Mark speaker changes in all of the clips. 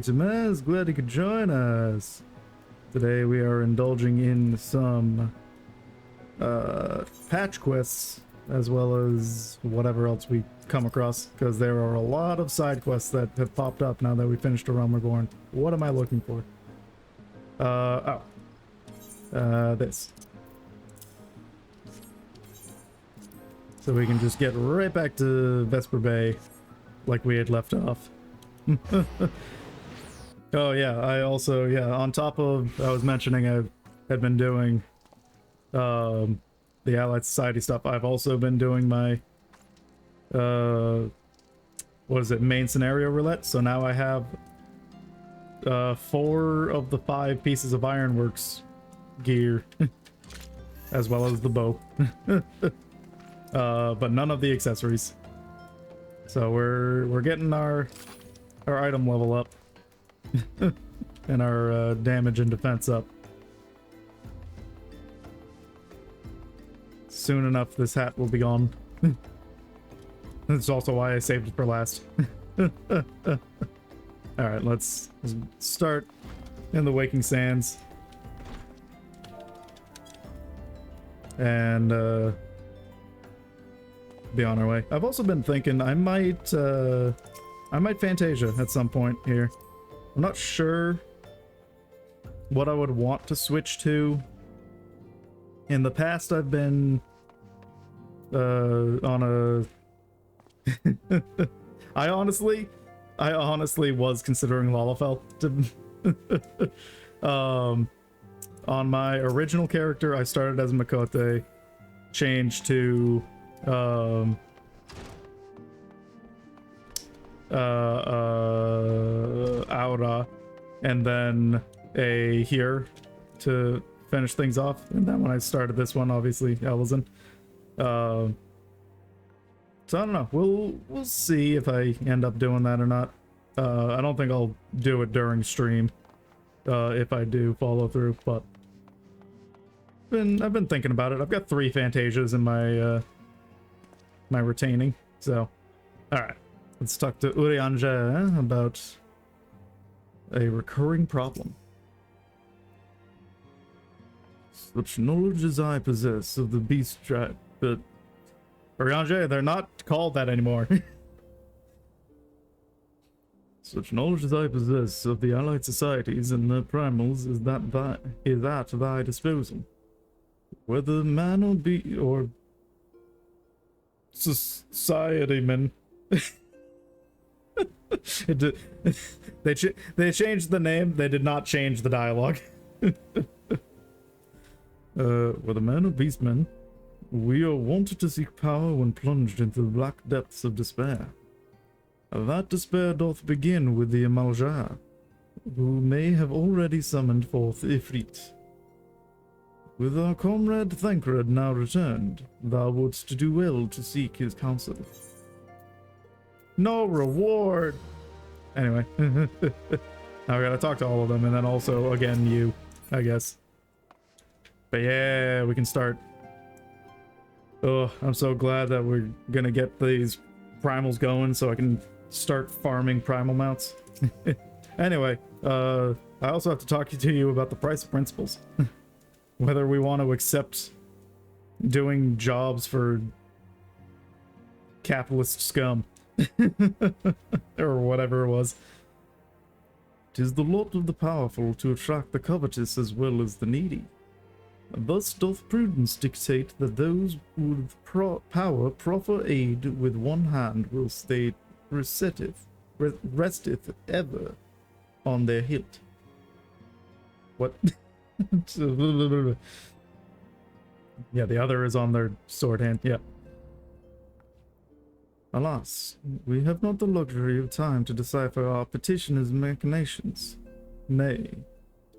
Speaker 1: Tamaz. Glad you could join us. Today we are indulging in some patch quests, as well as whatever else we come across, because there are a lot of side quests that have popped up now that we finished A Realm Reborn. What am I looking for? This. So we can just get right back to Vesper Bay like we had left off. Oh yeah, I also, on top of, I was mentioning I had been doing the Allied Society stuff, I've also been doing my main scenario roulette. So now I have 4 of the 5 pieces of Ironworks gear as well as the bow. But none of the accessories. So we're getting our item level up and our damage and defense up. Soon enough, this hat will be gone. That's also why I saved it for last. Alright, let's start in the Waking Sands. And be on our way. I've also been thinking I might Fantasia at some point here. I'm not sure what I would want to switch to. In the past, I've been on a I honestly was considering Lalafell to on my original character. I started as Makote, changed to Aura, and then a here to finish things off. And then when I started this one, obviously Elizin. So I don't know. We'll see if I end up doing that or not. I don't think I'll do it during stream. If I do follow through, but I've been thinking about it. I've got 3 Fantasias in my my retaining. So, all right, let's talk to Urianger about a recurring problem. Such knowledge as I possess of the beast tribe, but Urianger, they're not called that anymore. Such knowledge as I possess of the allied societies and their primals is at thy disposal. Whether man or be or society-man. They changed the name. They did not change the dialogue. Whether man or beastmen, we are wanted to seek power when plunged into the black depths of despair. That despair doth begin with the Amaljar, who may have already summoned forth Ifrit. With our comrade Thancred now returned, thou wouldst do well to seek his counsel. No reward! Anyway. Now I gotta talk to all of them, and then also, again, you, I guess. But yeah, we can start. Oh, I'm so glad that we're gonna get these primals going so I can start farming primal mounts. Anyway, I also have to talk to you about the price of principles. Whether we want to accept doing jobs for capitalist scum. Or whatever it was. 'Tis the lot of the powerful to attract the covetous as well as the needy. Thus doth prudence dictate that those with power proffer aid with one hand whilst they resteth ever on their hilt. What? Yeah, the other is on their sword hand. Yeah. Alas, we have not the luxury of time to decipher our petitioner's machinations. Nay,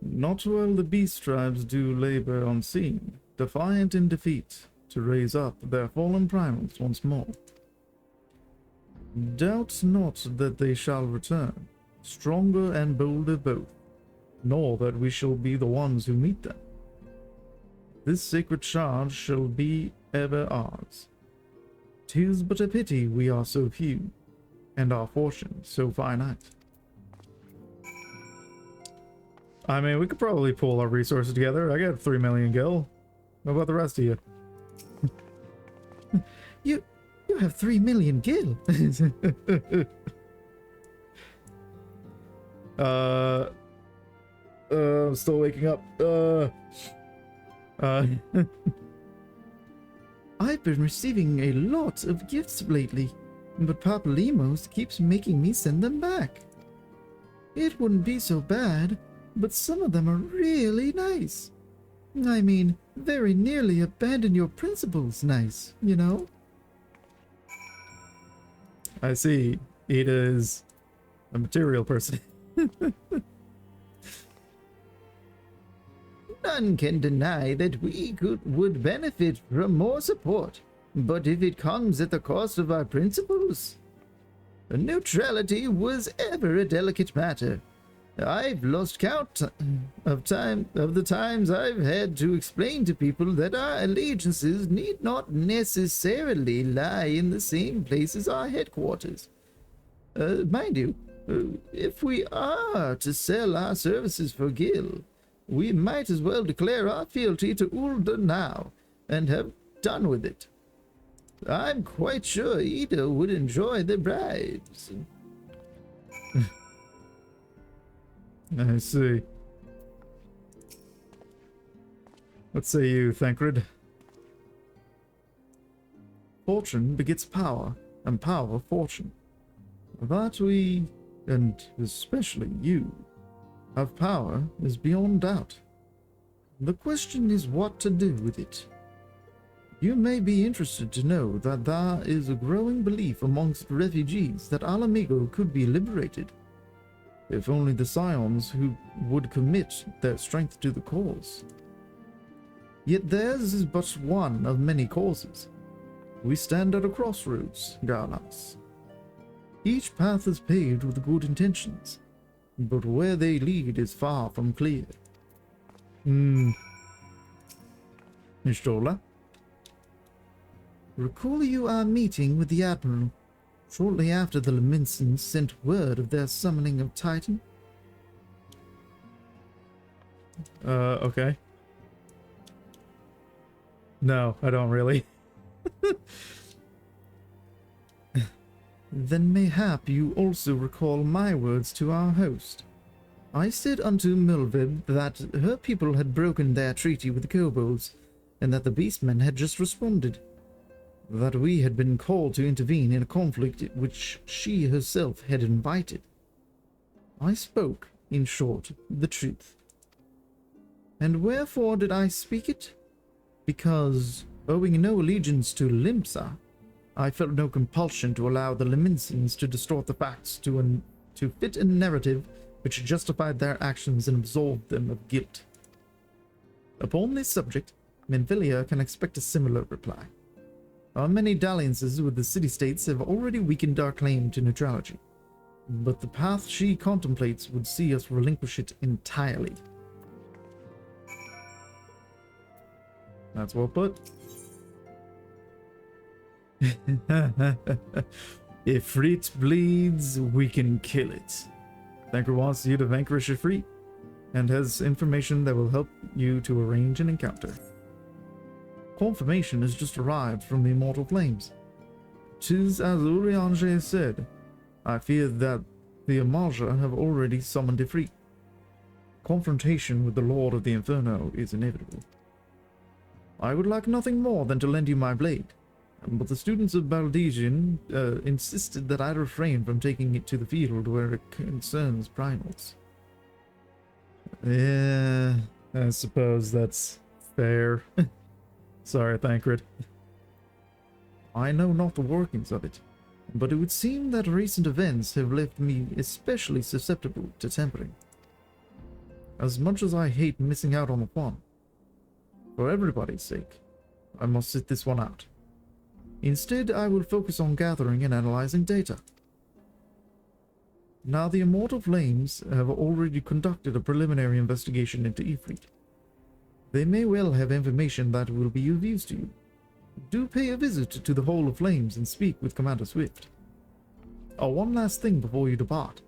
Speaker 1: not while the beast tribes do labor unseen, defiant in defeat, to raise up their fallen primals once more. Doubt not that they shall return, stronger and bolder both, nor that we shall be the ones who meet them. This sacred charge shall be ever ours. 'Tis but a pity we are so few, and our fortune so finite. I mean, we could probably pool our resources together. I got 3 million gil. What about the rest of you? You have 3 million gil. I'm still waking up. I've been receiving a lot of gifts lately, but Papa Limos keeps making me send them back. It wouldn't be so bad, but some of them are really nice. I mean, very nearly abandon your principles nice, you know? I see. Ida is a material person.
Speaker 2: None can deny that we would benefit from more support, but if it comes at the cost of our principles, neutrality was ever a delicate matter. I've lost count of the times I've had to explain to people that our allegiances need not necessarily lie in the same place as our headquarters. Mind you, if we are to sell our services for gil, we might as well declare our fealty to Ulda now, and have done with it. I'm quite sure Ida would enjoy the bribes.
Speaker 1: I see. What say you, Thancred? Fortune begets power, and power fortune. That we, and especially you, have power is beyond doubt. The question is what to do with it. You may be interested to know that there is a growing belief amongst refugees that Alamigo could be liberated, if only the scions who would commit their strength to the cause. Yet theirs is but one of many causes. We stand at a crossroads, Garlas. Each path is paved with good intentions, but where they lead is far from clear. Nishola? Recall you our meeting with the Admiral shortly after the Laminsons sent word of their summoning of Titan? Okay. No, I don't really. Then mayhap you also recall my words to our host. I said unto Milvib that her people had broken their treaty with the kobolds, and that the beastmen had just responded. That we had been called to intervene in a conflict which she herself had invited. I spoke, in short, the truth. And wherefore did I speak it? Because, owing no allegiance to Limsa, I felt no compulsion to allow the Laminsons to distort the facts to fit a narrative which justified their actions and absolved them of guilt. Upon this subject, Menfilia can expect a similar reply. Our many dalliances with the city-states have already weakened our claim to neutrality, but the path she contemplates would see us relinquish it entirely. That's well put. If Ifrit bleeds, we can kill it. Thanker wants you to vanquish Ifrit, and has information that will help you to arrange an encounter. Confirmation has just arrived from the Immortal Flames. 'Tis as Urianger said. I fear that the Amalja have already summoned Ifrit. Confrontation with the Lord of the Inferno is inevitable. I would like nothing more than to lend you my blade, but the students of Baldesion insisted that I refrain from taking it to the field where it concerns primals. Yeah, I suppose that's fair. Sorry, Thancred. I know not the workings of it, but it would seem that recent events have left me especially susceptible to tempering. As much as I hate missing out on the fun, for everybody's sake, I must sit this one out. Instead, I will focus on gathering and analyzing data. Now, the Immortal Flames have already conducted a preliminary investigation into Ifrit. They may well have information that will be of use to you. Do pay a visit to the Hall of Flames and speak with Commander Swift. Oh, one last thing before you depart.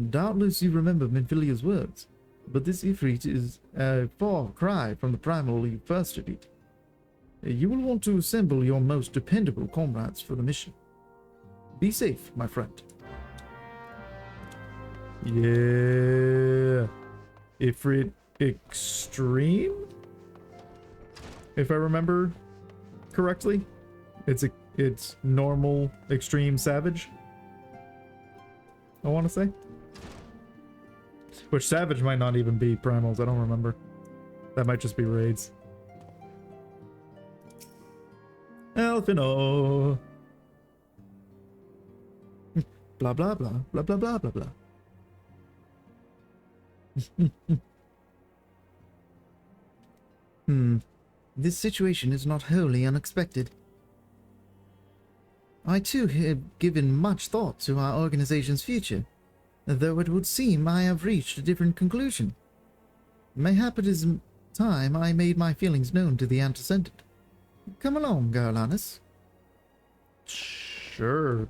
Speaker 1: Doubtless you remember Menfilia's words.
Speaker 2: but this Ifrit is a far cry from the primal you first studied. You will want to assemble your most dependable comrades for the mission. Be safe, my friend.
Speaker 1: Yeah. Ifrit Extreme? If I remember correctly. It's normal, extreme, savage. I want to say. Which savage might not even be primals, I don't remember. That might just be raids. Elfino. Blah blah blah blah blah blah blah blah.
Speaker 2: This situation is not wholly unexpected. I too have given much thought to our organization's future, though it would seem I have reached a different conclusion. Mayhap it is time I made my feelings known to the antecedent. Come along, Garlanus.
Speaker 1: Sure.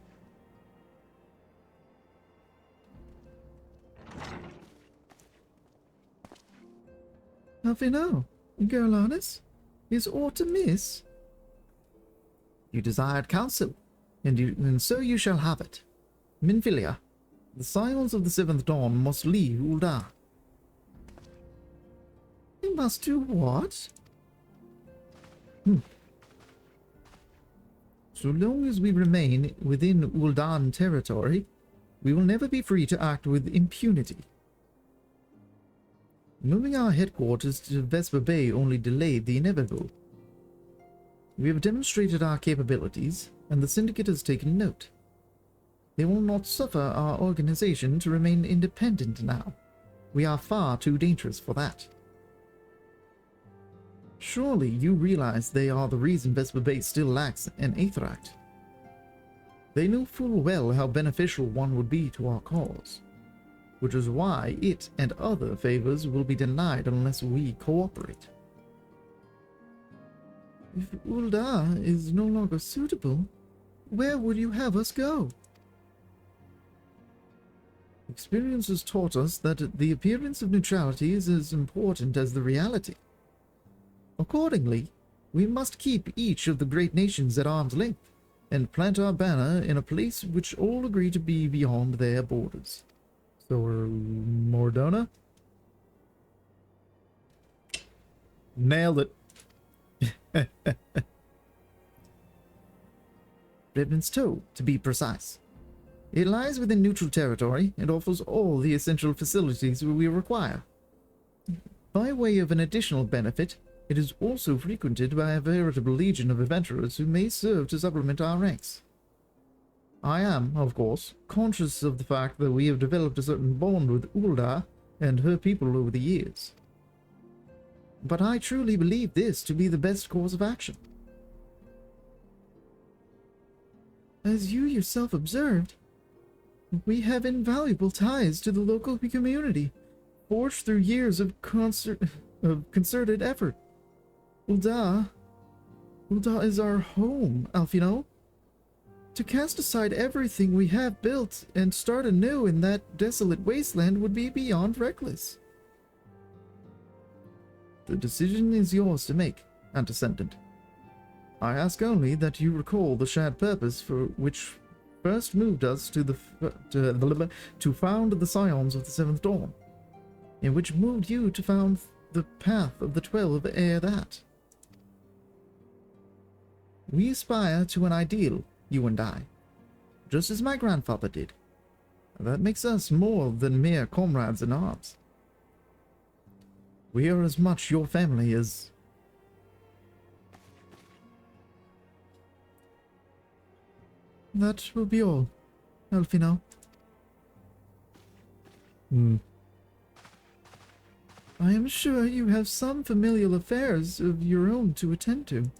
Speaker 2: Elfino, Garlanus, is aught amiss? You desired counsel, and so you shall have it. Minfilia, the Scions of the Seventh Dawn must leave Ul'dah. They must do what? So long as we remain within Ul'dah territory, we will never be free to act with impunity. Moving our headquarters to Vesper Bay only delayed the inevitable. We have demonstrated our capabilities, and the Syndicate has taken note. They will not suffer our organization to remain independent now. We are far too dangerous for that. Surely you realize they are the reason Vesper Bay still lacks an Aetheract. They know full well how beneficial one would be to our cause, which is why it and other favors will be denied unless we cooperate. If Ul'dah is no longer suitable, where would you have us go? Experience has taught us that the appearance of neutrality is as important as the reality. Accordingly, we must keep each of the great nations at arm's length, and plant our banner in a place which all agree to be beyond their borders.
Speaker 1: So we're Mordona? Nailed it.
Speaker 2: Rebnan's Toe, to be precise. It lies within neutral territory and offers all the essential facilities we require. By way of an additional benefit, it is also frequented by a veritable legion of adventurers who may serve to supplement our ranks. I am, of course, conscious of the fact that we have developed a certain bond with Ul'dah and her people over the years. But I truly believe this to be the best course of action. As you yourself observed, we have invaluable ties to the local community, forged through years of concerted effort. Ul'dah is our home, Alfino. To cast aside everything we have built and start anew in that desolate wasteland would be beyond reckless. The decision is yours to make, Antecedent. I ask only that you recall the shared purpose for which first moved us to found the Scions of the Seventh Dawn, and which moved you to found the Path of the 12 ere that. We aspire to an ideal, you and I, just as my grandfather did. That makes us more than mere comrades in arms. We are as much your family as... That will be all, Alfino. I am sure you have some familial affairs of your own to attend to.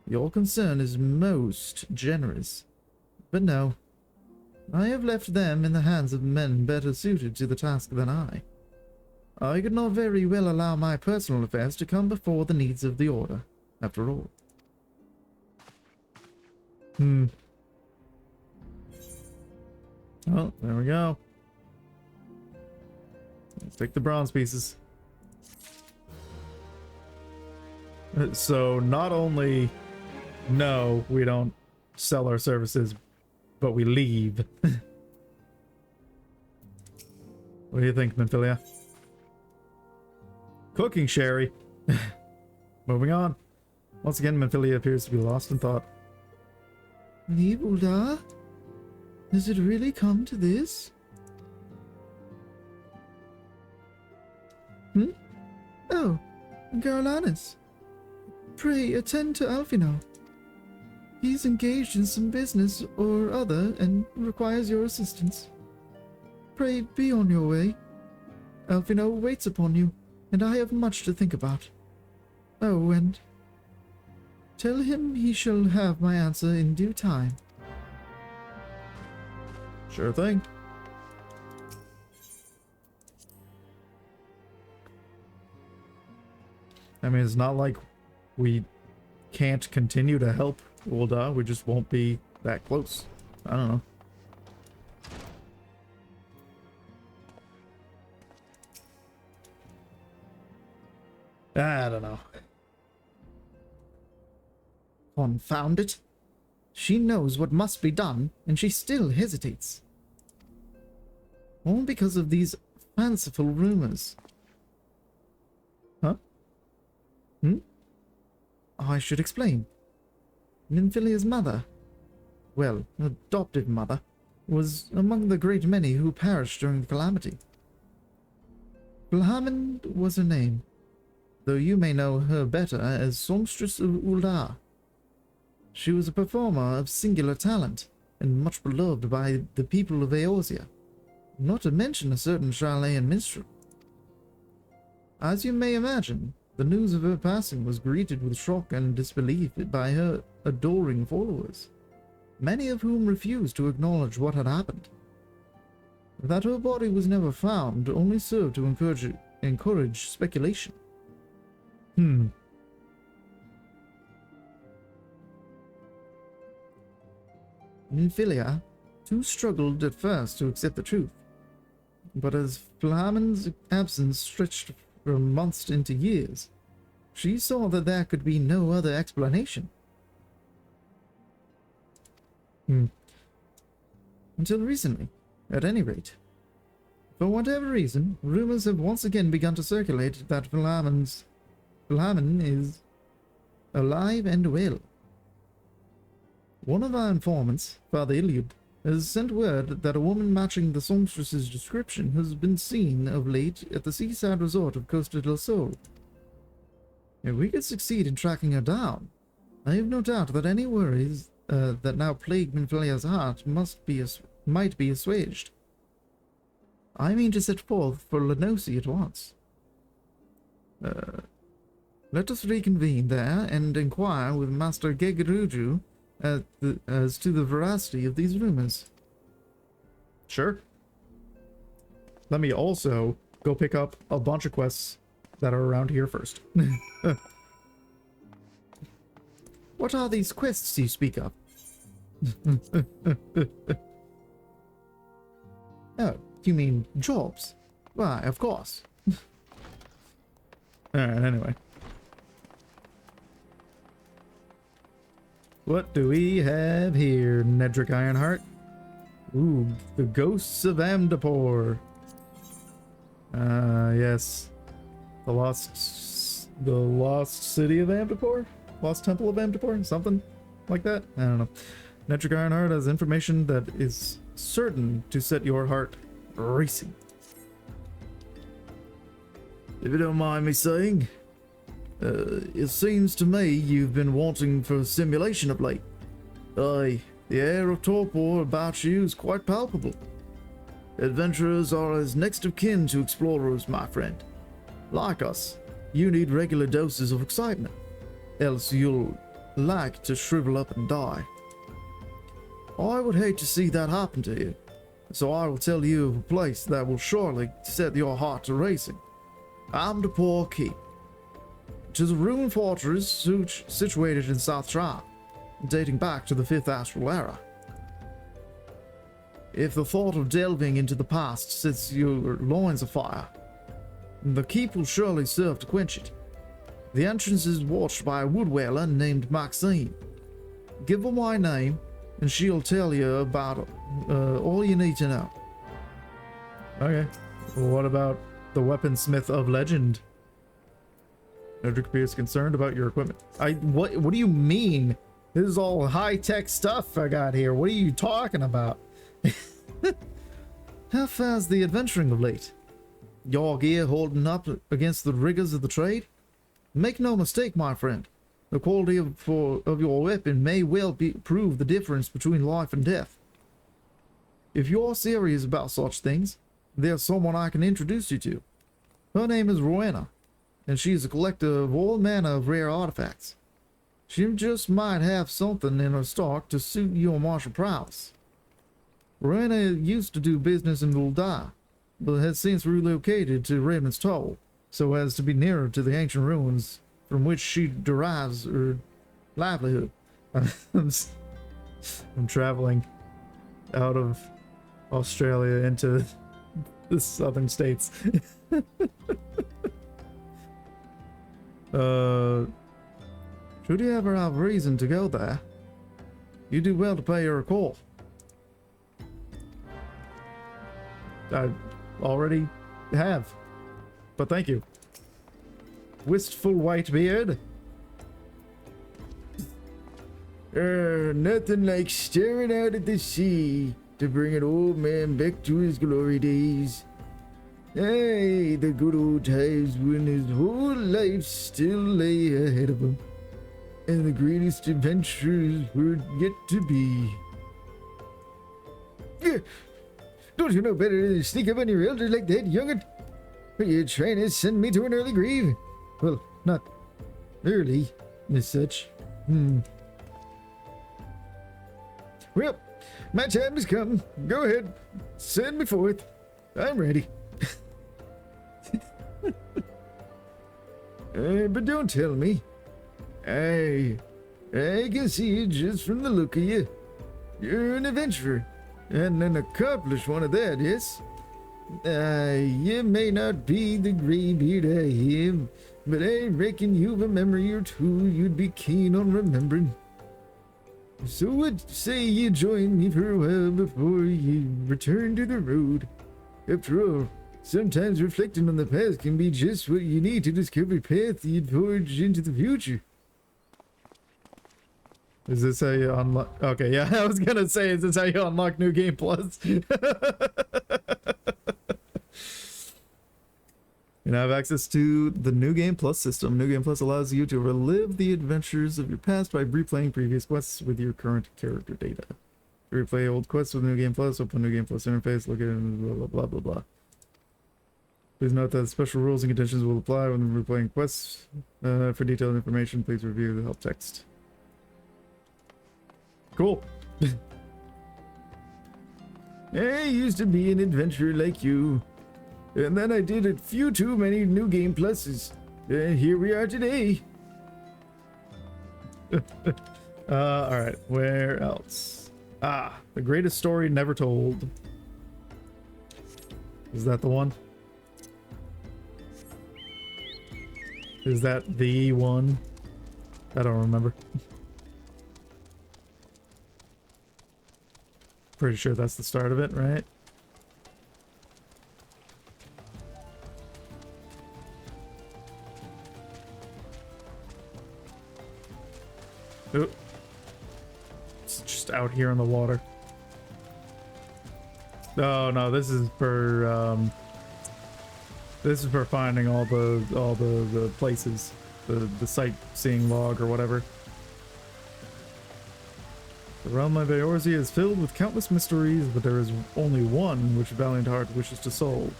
Speaker 2: Your concern is most generous, but no. I have left them in the hands of men better suited to the task than I. I could not very well allow my personal affairs to come before the needs of the Order, after all.
Speaker 1: Oh, there we go. Let's take the bronze pieces. So not only no, we don't sell our services, but we leave. What do you think, Minfilia? Cooking sherry. Moving on. Once again, Minfilia appears to be lost in thought.
Speaker 2: Leave Ul'dah? Has it really come to this? Oh, Garlanus. Pray attend to Alphino. He's engaged in some business or other and requires your assistance. Pray be on your way. Alphino waits upon you, and I have much to think about. Oh, and tell him he shall have my answer in due time.
Speaker 1: Sure thing. I mean, it's not like we can't continue to help Ul'dah. We just won't be that close. I don't know. I don't know.
Speaker 2: Confound it. She knows what must be done, and she still hesitates. All because of these fanciful rumors.
Speaker 1: Huh?
Speaker 2: I should explain. Minfilia's mother, well, adopted mother, was among the great many who perished during the calamity. Glhamen was her name, though you may know her better as Songstress of Ul'dah. She was a performer of singular talent, and much beloved by the people of Eorzea, not to mention a certain Charlayan minstrel. As you may imagine, the news of her passing was greeted with shock and disbelief by her adoring followers, many of whom refused to acknowledge what had happened. That her body was never found only served to encourage speculation. Minfilia, too, struggled at first to accept the truth, but as Glhamen's absence stretched from months into years, she saw that there could be no other explanation. Until recently, at any rate. For whatever reason, rumors have once again begun to circulate that Glhamen is alive and well. One of our informants, Father Iliud, has sent word that a woman matching the songstress's description has been seen of late at the seaside resort of Costa del Sol. If we could succeed in tracking her down, I have no doubt that any worries that now plague Minfilia's heart might be assuaged. I mean to set forth for Lenosi at once. Let us reconvene there and inquire with Master Gegeruju as to the veracity of these rumors.
Speaker 1: Sure. Let me also go pick up a bunch of quests that are around here first.
Speaker 2: What are these quests you speak of? Oh, you mean jobs? Why, of course.
Speaker 1: Alright, anyway. What do we have here, Nedrick Ironheart? Ooh, the ghosts of Amdapor. Yes. The lost city of Amdapor? Lost temple of Amdapor? Something like that? I don't know. Nedrick Ironheart has information that is certain to set your heart racing.
Speaker 2: If you don't mind me saying, it seems to me you've been wanting for simulation of late. Aye, the air of torpor about you is quite palpable. Adventurers are as next of kin to explorers, my friend. Like us, you need regular doses of excitement, else you'll like to shrivel up and die. I would hate to see that happen to you, so I will tell you of a place that will surely set your heart to racing. Amdapor Keep. It is a ruined fortress situated in South Shire, dating back to the 5th Astral Era. If the thought of delving into the past sets your loins afire, The keep will surely serve to quench it. The entrance is watched by a woodweller named Maxine. Give her my name, and she'll tell you about all you need to know.
Speaker 1: Okay. What about the weaponsmith of legend? Edric is concerned about your equipment. What do you mean? This is all high-tech stuff I got here. What are you talking about?
Speaker 2: How fares the adventuring of late? Your gear holding up against the rigors of the trade? Make no mistake, my friend. The quality of your weapon may well prove the difference between life and death. If you're serious about such things, there's someone I can introduce you to. Her name is Rowena, and she's a collector of all manner of rare artifacts. She just might have something in her stock to suit your martial prowess. Rowena used to do business in Uldar, but has since relocated to Raymond's Toll, so as to be nearer to the ancient ruins from which she derives her livelihood.
Speaker 1: I'm traveling out of Australia into the southern states.
Speaker 2: Should you ever have reason to go there, you do well to pay her a call.
Speaker 1: I already have, but thank you. Wistful white beard.
Speaker 2: Nothing like staring out at the sea to bring an old man back to his glory days. Hey, the good old times when his whole life still lay ahead of him, and the greatest adventures were yet to be. Don't you know better than to sneak up on your elders like that, young'un? Are you trying to send me to an early grave? Well, not early, as such. Well, my time has come. Go ahead, send me forth. I'm ready. But don't tell me. I can see it just from the look of you. You're an adventurer, and an accomplished one of that, yes? You may not be the graybeard I am, but I reckon you've a memory or two you'd be keen on remembering. So what say you join me for a while before you return to the road? After all, sometimes reflecting on the past can be just what you need to discover a path you'd forge into the future.
Speaker 1: Is this how you unlock? Okay, yeah, I was gonna say, is this how you unlock New Game Plus? You now have access to the New Game Plus system. New Game Plus allows you to relive the adventures of your past by replaying previous quests with your current character data. To replay old quests with New Game Plus, open New Game Plus interface, look at it, blah, blah, blah, blah, blah. Please note that special rules and conditions will apply when replaying quests. For detailed information, please review the help text. Cool.
Speaker 2: I used to be an adventurer like you, and then I did a few too many New Game Pluses. And here we are today.
Speaker 1: Alright, where else? Ah, the greatest story never told. Is that the one? Is that the one? I don't remember. Pretty sure that's the start of it, right? Ooh. It's just out here in the water. Oh no, this is for finding all the places, the sightseeing log or whatever. The realm of Eorzea is filled with countless mysteries, but there is only one which valiant heart wishes to solve.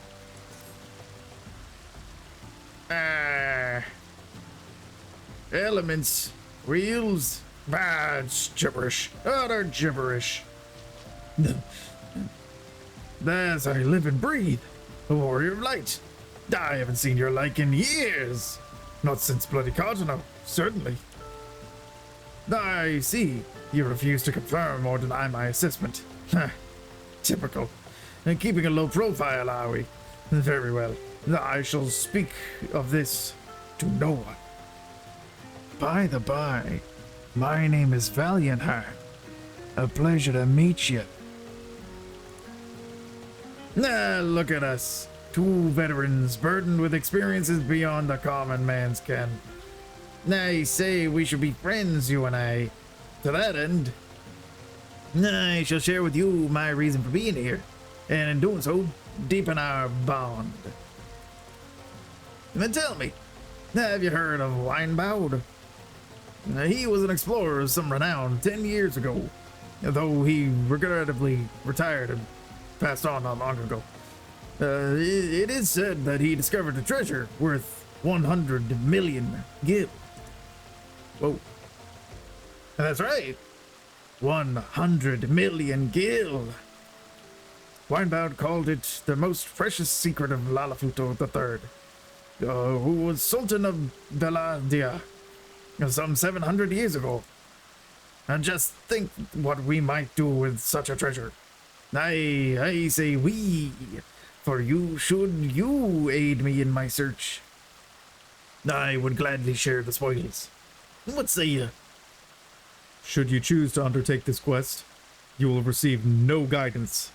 Speaker 2: Elements, wheels, it's gibberish, utter gibberish. There's I live and breathe, a warrior of light. I haven't seen your like in years. Not since bloody Cardinal, certainly. I see. You refuse to confirm or deny my assessment. Typical. And keeping a low profile, are we? Very well.
Speaker 1: I shall speak of this to no one. By the by, my name is Valiantheart. A pleasure to meet you. Look at us. Two veterans burdened with experiences beyond the common man's ken. I say we should be friends, you and I. To that end, I shall share with you my reason for being here, and in doing so, deepen our bond. Then tell me, have you heard of Winebound? He was an explorer of some renown 10 years ago, though he regrettably retired and passed on not long ago. It is said that he discovered a treasure worth 100 million gil. Whoa. That's right. 100 million gil. Winebound called it the most precious secret of Lalafuto III, who was Sultan of Daladia some 700 years ago. And just think what we might do with such a treasure. I say we, for you should you aid me in my search. I would gladly share the spoils. What say you? Should you choose to undertake this quest, you will receive no guidance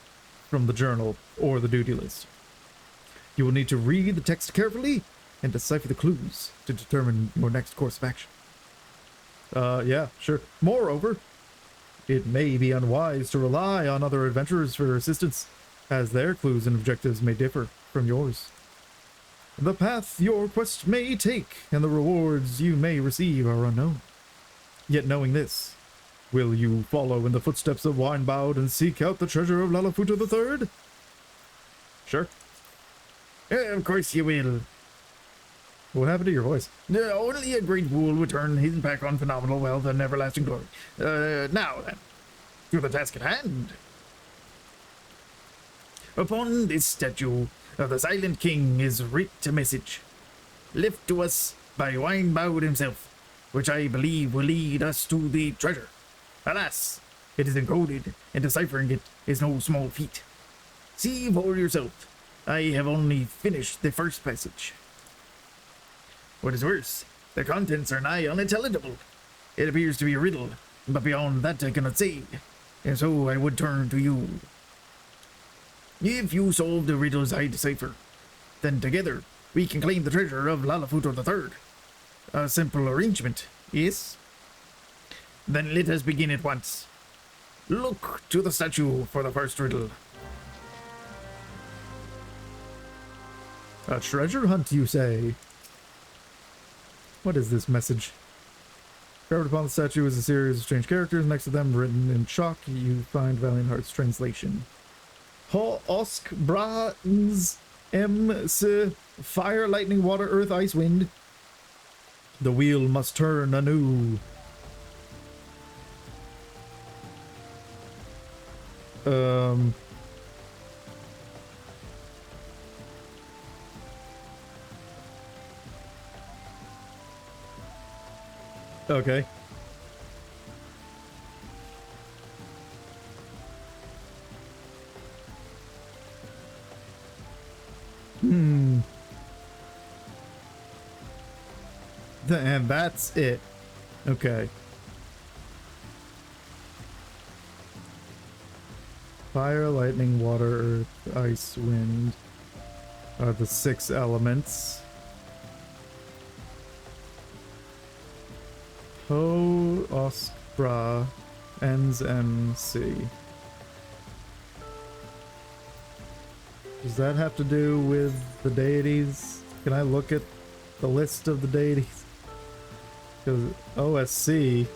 Speaker 1: from the journal or the duty list. You will need to read the text carefully and decipher the clues to determine your next course of action. Yeah, sure. Moreover, it may be unwise to rely on other adventurers for assistance, as their clues and objectives may differ from yours. The path your quest may take and the rewards you may receive are unknown. Yet knowing this, will you follow in the footsteps of Winebound and seek out the treasure of Lalafuto III? Sure. Of course you will. What happened to your voice? Only a great fool would turn his back on phenomenal wealth and everlasting glory. Now then, to the task at hand. Upon this statue of the Silent King is writ a message, left to us by Winebound himself, which I believe will lead us to the treasure. Alas, it is encoded, and deciphering it is no small feat. See for yourself. I have only finished the first passage. What is worse, the contents are nigh unintelligible. It appears to be a riddle, but beyond that I cannot say, and so I would turn to you. If you solve the riddles I decipher, then together we can claim the treasure of Lalafuto III. A simple arrangement, yes? Then let us begin at once. Look to the statue for the first riddle. A treasure hunt, you say? What is this message? Carved upon the statue is a series of strange characters. Next to them, written in chalk, you find Valiantheart's translation. Ho osk bra nz em s fire, lightning, water, earth, ice, wind. The wheel must turn anew. Okay. And that's it. Okay. Fire, lightning, water, earth, ice, wind are the 6 elements. Ho, osk, bra, ends, MC. Does that have to do with the deities? Can I look at the list of the deities? Because OSC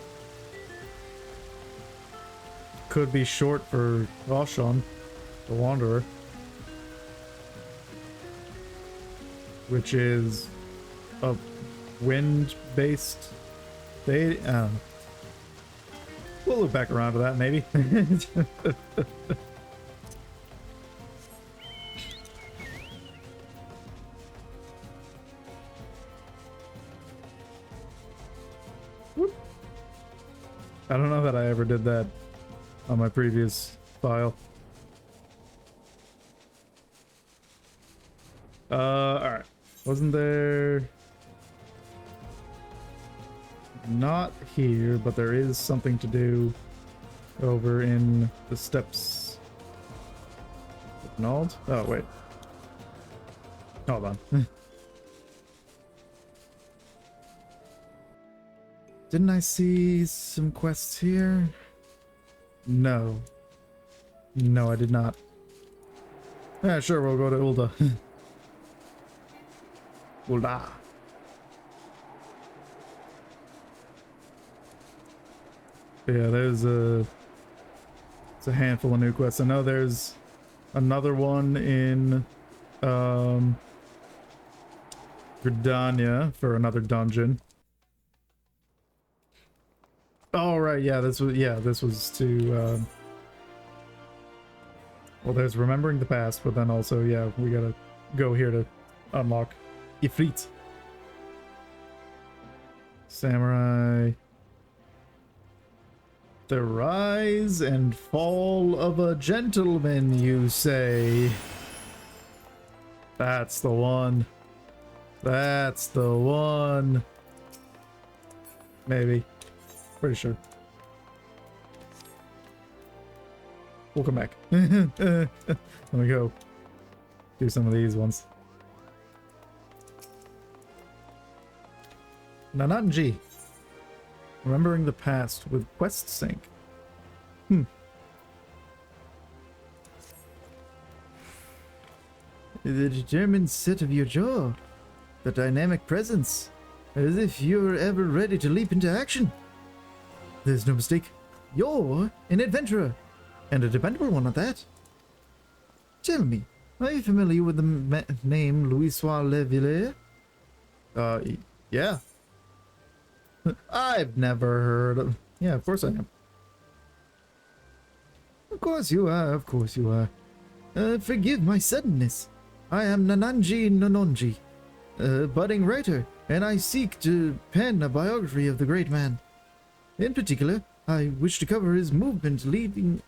Speaker 1: could be short for Oshon, the Wanderer, which is a wind-based deity. We'll look back around to that, maybe. I don't know that I ever did that on my previous file. Alright. Wasn't there... Not here, but there is something to do over in the steps. Nald? Oh, wait. Hold on. Didn't I see some quests here? No. No, I did not. Yeah, sure, we'll go to Ulda. Ulda. Yeah, there's it's a handful of new quests. I know there's another one in Gridania for another dungeon. Oh right, yeah, this was to well, there's remembering the past, but then also, yeah, we gotta go here to unlock Ifrit. Samurai. The rise and fall of a gentleman, you say? That's the one. That's the one. Maybe. Pretty sure. We'll come back. Let me go do some of these ones. Nananji. Remembering the past with quest sync. The determined set of your jaw. The dynamic presence. As if you're ever ready to leap into action. There's no mistake. You're an adventurer. And a dependable one at that. Tell me, are you familiar with the name Louis-Soir Levillers? Yeah. I've never heard of... Yeah, of course I am. Of course you are, of course you are. Forgive my suddenness. I am Nananji Nononji, a budding writer, and I seek to pen a biography of the great man. In particular, I wish to cover his movements leading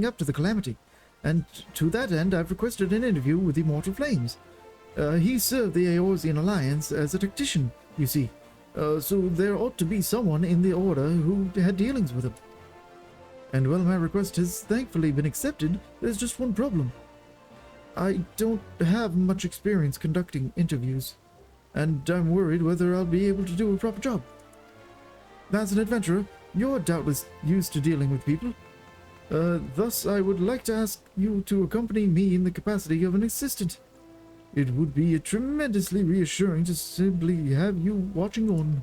Speaker 1: up to the calamity, and to that end I've requested an interview with Immortal Flames. He served the Eorzean Alliance as a tactician, you see. So there ought to be someone in the Order who had dealings with him. And while my request has thankfully been accepted, there's just one problem. I don't have much experience conducting interviews, and I'm worried whether I'll be able to do a proper job. As an adventurer, you're doubtless used to dealing with people. Thus, I would like to ask you to accompany me in the capacity of an assistant. It would be tremendously reassuring to simply have you watching on.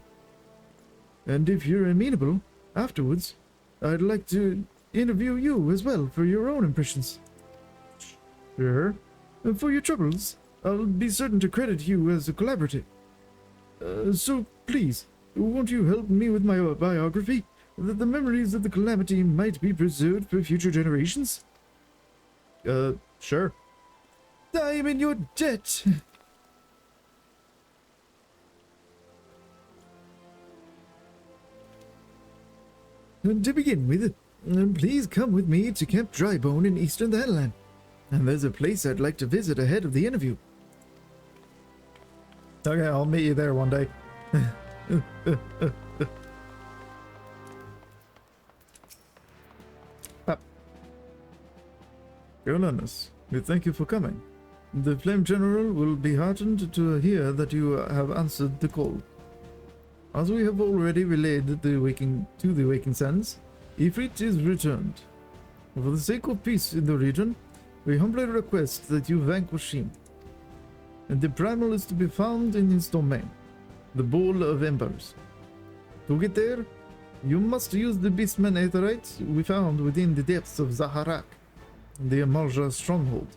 Speaker 1: And if you're amenable, afterwards, I'd like to interview you as well for your own impressions. Sure. And for your troubles, I'll be certain to credit you as a collaborator. So please, won't you help me with my biography, that the memories of the calamity might be preserved for future generations? Sure. I am in your debt. To begin with, please come with me to Camp Drybone in Eastern Thanalan. And there's a place I'd like to visit ahead of the interview. Okay, I'll meet you there one day. Your Highness, we thank you for coming. The Flame General will be heartened to hear that you have answered the call. As we have already relayed to the Waking Sands, Ifrit is returned. For the sake of peace in the region, we humbly request that you vanquish him. And the primal is to be found in his domain, the Bowl of Embers. To get there, you must use the Beastman Aetherite we found within the depths of Zaharak, the Amalja stronghold.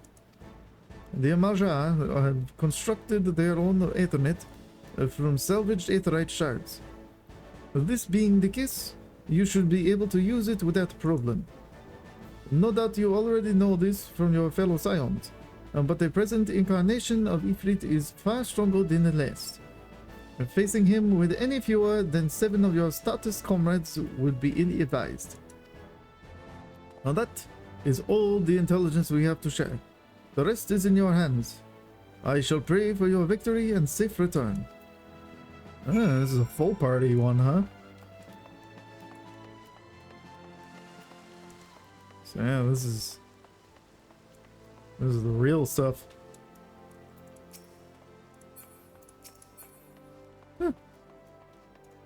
Speaker 1: The Amalja have constructed their own Aethernet from salvaged Aetherite shards. This being the case, you should be able to use it without problem. No doubt you already know this from your fellow Scions, but the present incarnation of Ifrit is far stronger than the last. Facing him with any fewer than 7 of your stoutest comrades would be ill-advised. Now that is all the intelligence we have to share. The rest is in your hands.
Speaker 2: I shall pray for your victory and safe return.
Speaker 1: Ah, this is a full party one, huh? So yeah, this is the real stuff. Huh.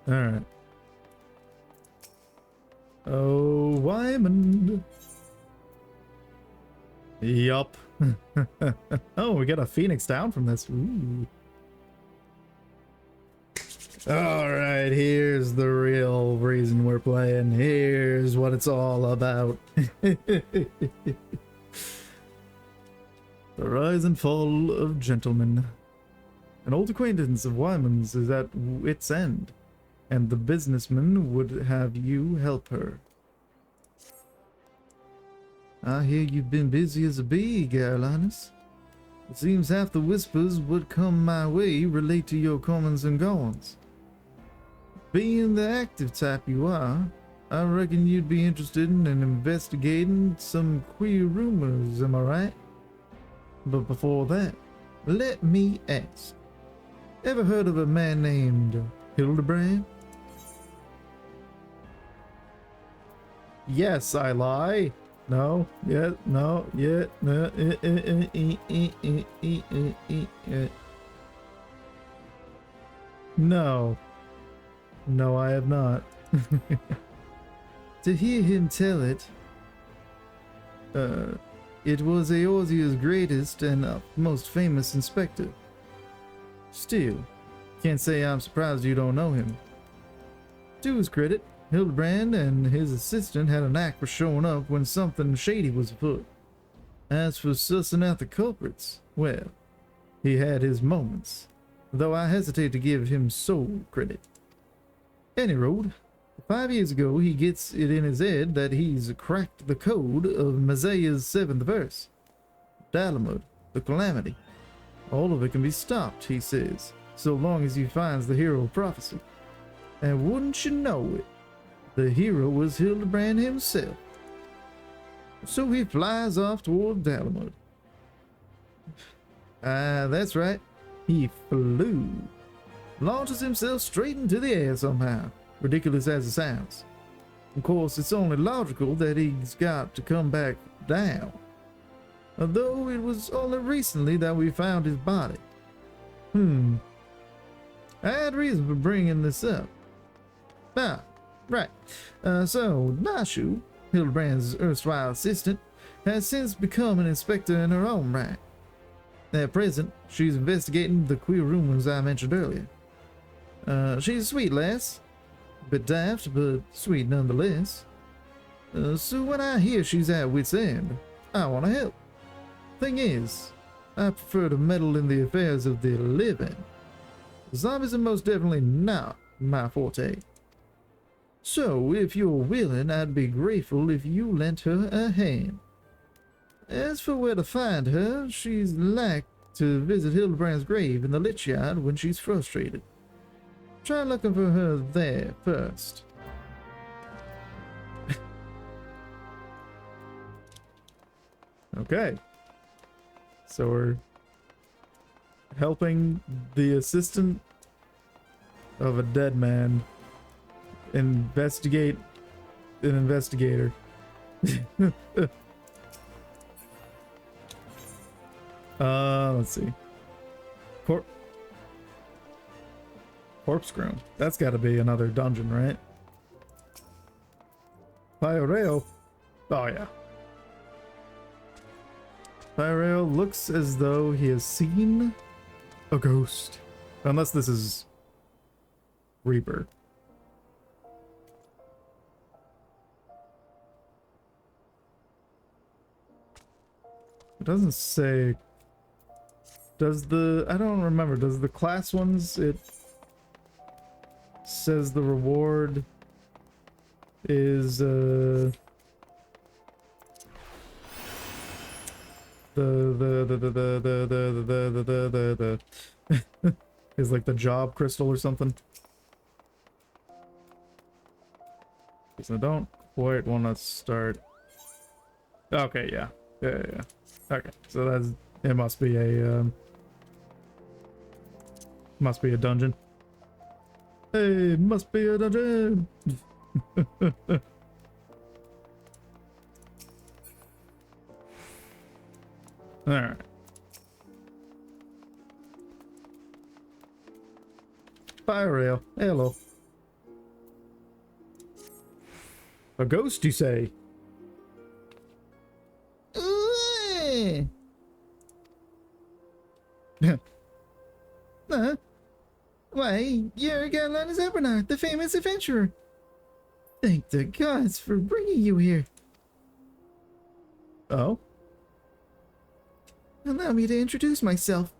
Speaker 1: All right. Oh, Wyman. Yup. Oh, we got a Phoenix down from this. Ooh. Alright, here's the real reason we're playing. Here's what it's all about. The rise and fall of gentlemen. An old acquaintance of Wyman's is at wit's end, and the businessman would have you help her. I hear you've been busy as a bee, Carolinas. It seems half the whispers would come my way relate to your comings and goings. Being the active type you are, I reckon you'd be interested in investigating some queer rumors, am I right? But before that, let me ask. Ever heard of a man named Hildebrand? Yes, I lie. No, yeah, no, yeah, no, no. No, I have not. To hear him tell it, it was Eorzea's greatest and most famous inspector. Still, can't say I'm surprised you don't know him. To his credit, Hildebrand and his assistant had a knack for showing up when something shady was afoot. As for sussing out the culprits, well, he had his moments, though I hesitate to give him sole credit. Any road, 5 years ago he gets it in his head that he's cracked the code of Messiah's 7th verse. Dalamud, the calamity. All of it can be stopped, he says, so long as he finds the hero of prophecy. And wouldn't you know it, the hero was Hildebrand himself. So he flies off toward Dalamud. That's right, he flew. Launches himself straight into the air somehow, ridiculous as it sounds. Of course, it's only logical that he's got to come back down. Although it was only recently that we found his body. I had reason for bringing this up. Right. So, Nashu, Hildebrand's erstwhile assistant, has since become an inspector in her own right. At present, she's investigating the queer rumors I mentioned earlier. She's a sweet lass. A bit daft, but sweet nonetheless. So when I hear she's at wit's end, I want to help. Thing is, I prefer to meddle in the affairs of the living. Zombies are most definitely not my forte. So, if you're willing, I'd be grateful if you lent her a hand. As for where to find her, she's like to visit Hildebrand's grave in the Lich Yard when she's frustrated. Try looking for her there first. Okay. So we're helping the assistant of a dead man investigate an investigator. Let's see. Corpse Groom. That's got to be another dungeon, right? Pyreo. Oh, yeah. Pyreo looks as though he has seen a ghost. Unless this is Reaper. It doesn't say... Does the... I don't remember. Does the class ones... It says the reward is... the is like the job crystal or something. Because I don't quite want to start. Okay, yeah. Okay, so that's, it must be a Must be a dungeon. Hey, must be a dungeon. Alright. Fire rail. Hello. A ghost, you say?
Speaker 2: Why, you're Galana's Ebernar, the famous adventurer. Thank the gods for bringing you here.
Speaker 1: Oh?
Speaker 2: Allow me to introduce myself.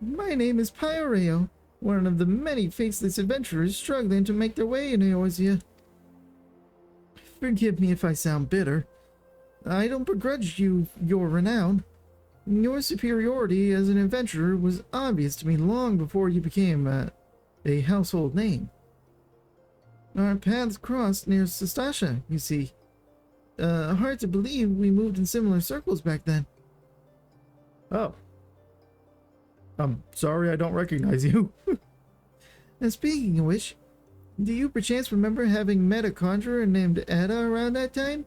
Speaker 2: My name is Pyoreo, one of the many faceless adventurers struggling to make their way in Eorzea. Forgive me if I sound bitter. I don't begrudge you your renown. Your superiority as an adventurer was obvious to me long before you became a household name. Our paths crossed near Sestasha, you see. Hard to believe we moved in similar circles back then.
Speaker 1: Oh. I'm sorry I don't recognize you.
Speaker 2: And speaking of which, do you perchance remember having met a conjurer named Edda around that time?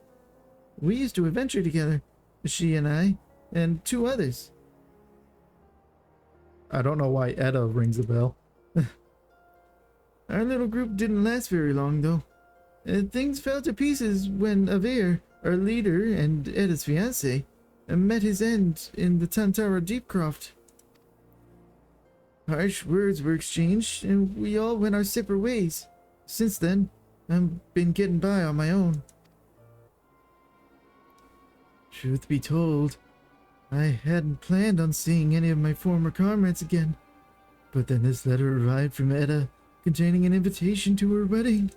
Speaker 2: We used to adventure together, she and I, and 2 others.
Speaker 1: I don't know why Edda rings a bell.
Speaker 2: Our little group didn't last very long, though. Things fell to pieces when Avir, our leader and Edda's fiancé, met his end in the Tantara Deepcroft. Harsh words were exchanged, and we all went our separate ways. Since then, I've been getting by on my own. Truth be told, I hadn't planned on seeing any of my former comrades again. But then this letter arrived from Edda, containing an invitation to her wedding.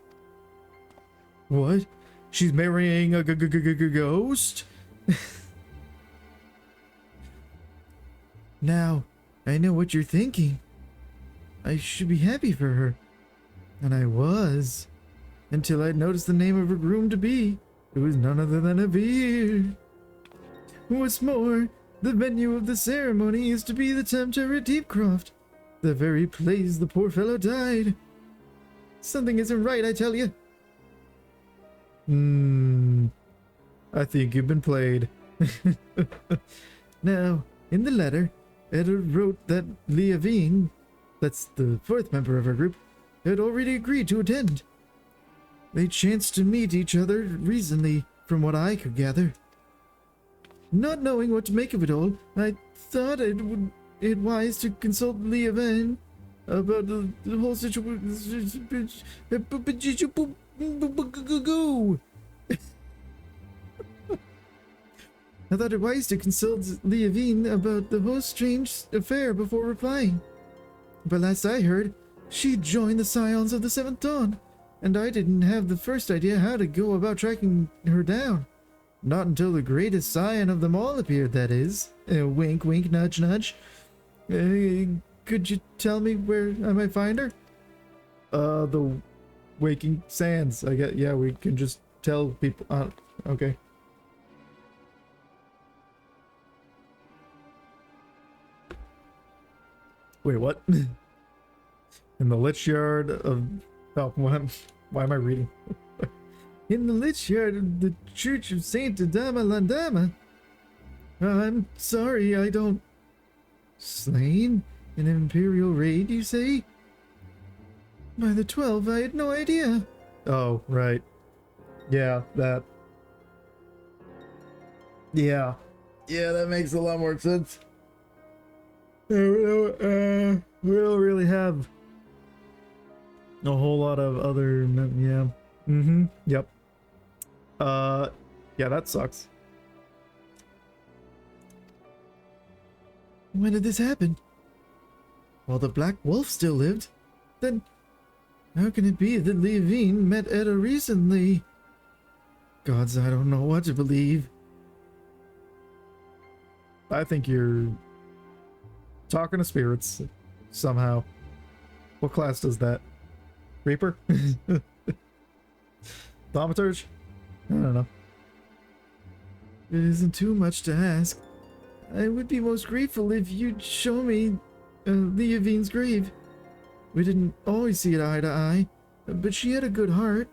Speaker 1: What? She's marrying a ghost?
Speaker 2: Now, I know what you're thinking. I should be happy for her. And I was. Until I noticed the name of her groom-to-be. It was none other than Avir. What's more, the venue of the ceremony is to be the Tempter at Deepcroft, the very place the poor fellow died. Something isn't right, I tell you.
Speaker 1: I think you've been played.
Speaker 2: Now, in the letter, Edda wrote that Liavine, that's the 4th member of our group, had already agreed to attend. They chanced to meet each other recently, from what I could gather. Not knowing what to make of it all, I thought it wise to consult Liavine about the whole situation. I thought it wise to consult Liavine about the whole strange affair before replying. But last I heard, she joined the Scions of the 7th Dawn, and I didn't have the first idea how to go about tracking her down. Not until the greatest scion of them all appeared, that is. Wink, wink, nudge, nudge. Could you tell me where I might find her?
Speaker 1: The Waking Sands. I get. Yeah, we can just tell people. Okay. Wait, what? In the Lich Yard of... Oh, why am I reading?
Speaker 2: In the Lich Yard of the Church of Saint Adama Landama. I'm sorry, I don't... Slain? An Imperial raid, you say? By the 12, I had no idea.
Speaker 1: Oh, right. Yeah, that... Yeah. Yeah, that makes a lot more sense. We don't really have a whole lot of other... Yeah. Yep. Yeah, that sucks.
Speaker 2: When did this happen? While the Black Wolf still lived? Then how can it be that Liavine met Edda recently? Gods, I don't know what to believe.
Speaker 1: I think you're talking to spirits somehow. What class does that? Reaper? Thaumaturge? I don't know.
Speaker 2: It isn't too much to ask. I would be most grateful if you'd show me Liavine's grave. We didn't always see it eye to eye, but she had a good heart.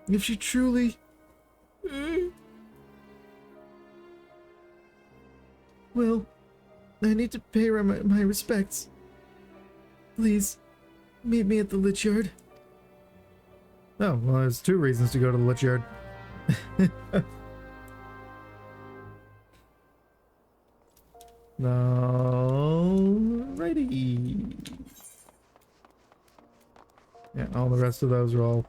Speaker 2: If she truly... Well, I need to pay her my respects. Please, meet me at the Lich Yard. Oh, well, there's 2 reasons to go to the Lich Yard. Alrighty. Yeah, all the rest of those are all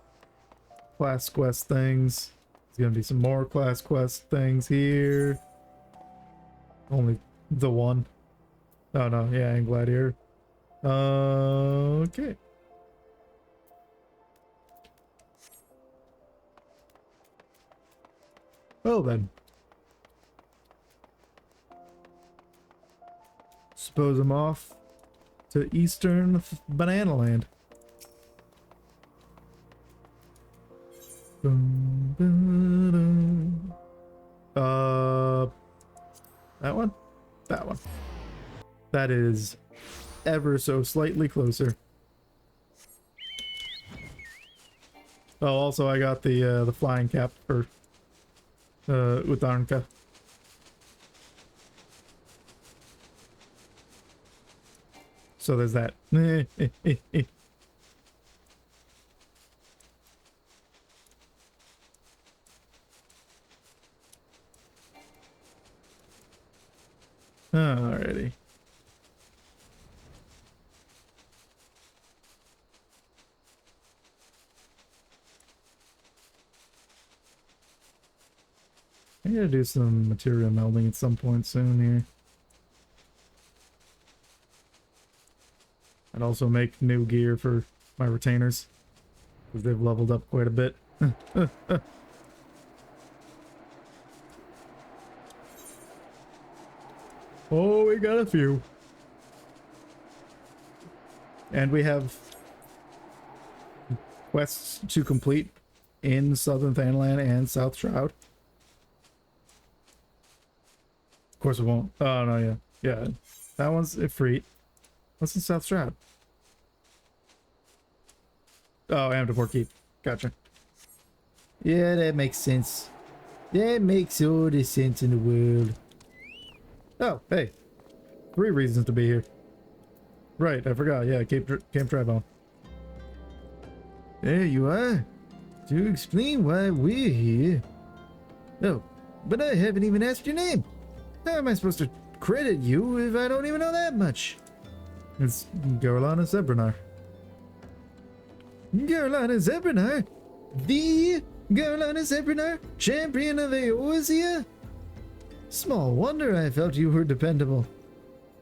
Speaker 2: class quest things. There's gonna be some more class quest things here. Only the one. Oh no, yeah, I'm glad here. Okay. Well then. Suppose I'm off to Eastern Banana Land. That one? That one. That is ever so slightly closer. Oh, also I got the flying cap for Utanka. So there's that. Alrighty. I gotta do some material melding at some point soon here. I'd also make new gear for my retainers, because they've leveled up quite a bit. Oh, we got a few. And we have quests to complete in Southern Thanland and South Shroud. Of course it won't. Oh, no, yeah. Yeah. That one's Ifrit. What's in South Shroud? Oh, Amdapor Keep. Gotcha. Yeah, that makes sense. That makes all the sense in the world. Oh, hey. 3 reasons to be here. Right, I forgot. Yeah, Camp Tribone. There you are. To explain why we're here. Oh, but I haven't even asked your name. How am I supposed to credit you if I don't even know that much? It's Garlana Zebranar. Garlana Zebranar? The Garlana Zebranar? Champion of Eorzea? Small wonder I felt you were dependable.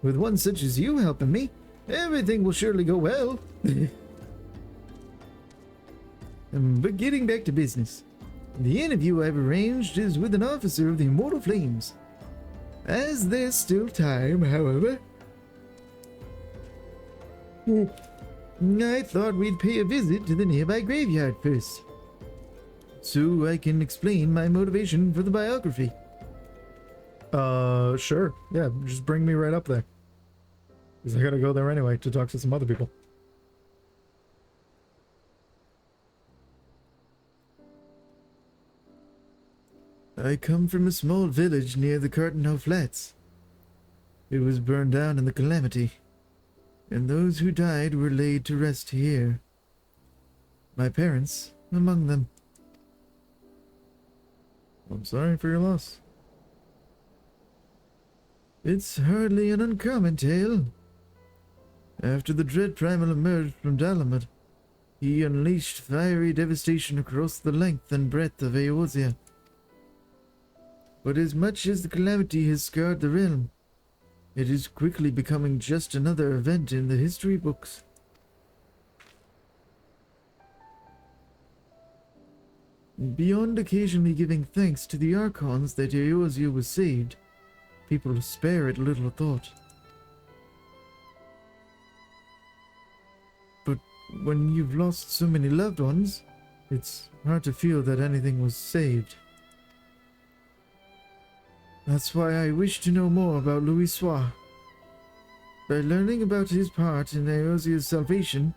Speaker 2: With one such as you helping me, everything will surely go well. But getting back to business. The interview I've arranged is with an officer of the Immortal Flames. As there's still time, however, I thought we'd pay a visit to the nearby graveyard first, so I can explain my motivation for the biography. Sure. Yeah, just bring me right up there. Because I gotta go there anyway to talk to some other people. I come from a small village near the Cartonneau Flats. It was burned down in the calamity, and those who died were laid to rest here. My parents among them. I'm sorry for your loss. It's hardly an uncommon tale. After the dread primal emerged from Dalamud, he unleashed fiery devastation across the length and breadth of Eorzea. But as much as the calamity has scarred the realm, it is quickly becoming just another event in the history books. Beyond occasionally giving thanks to the Archons that Eorzea was saved, people spare it little thought. But when you've lost so many loved ones, it's hard to feel that anything was saved. That's why I wish to know more about Louis Soir. By learning about his part in Eosia's salvation,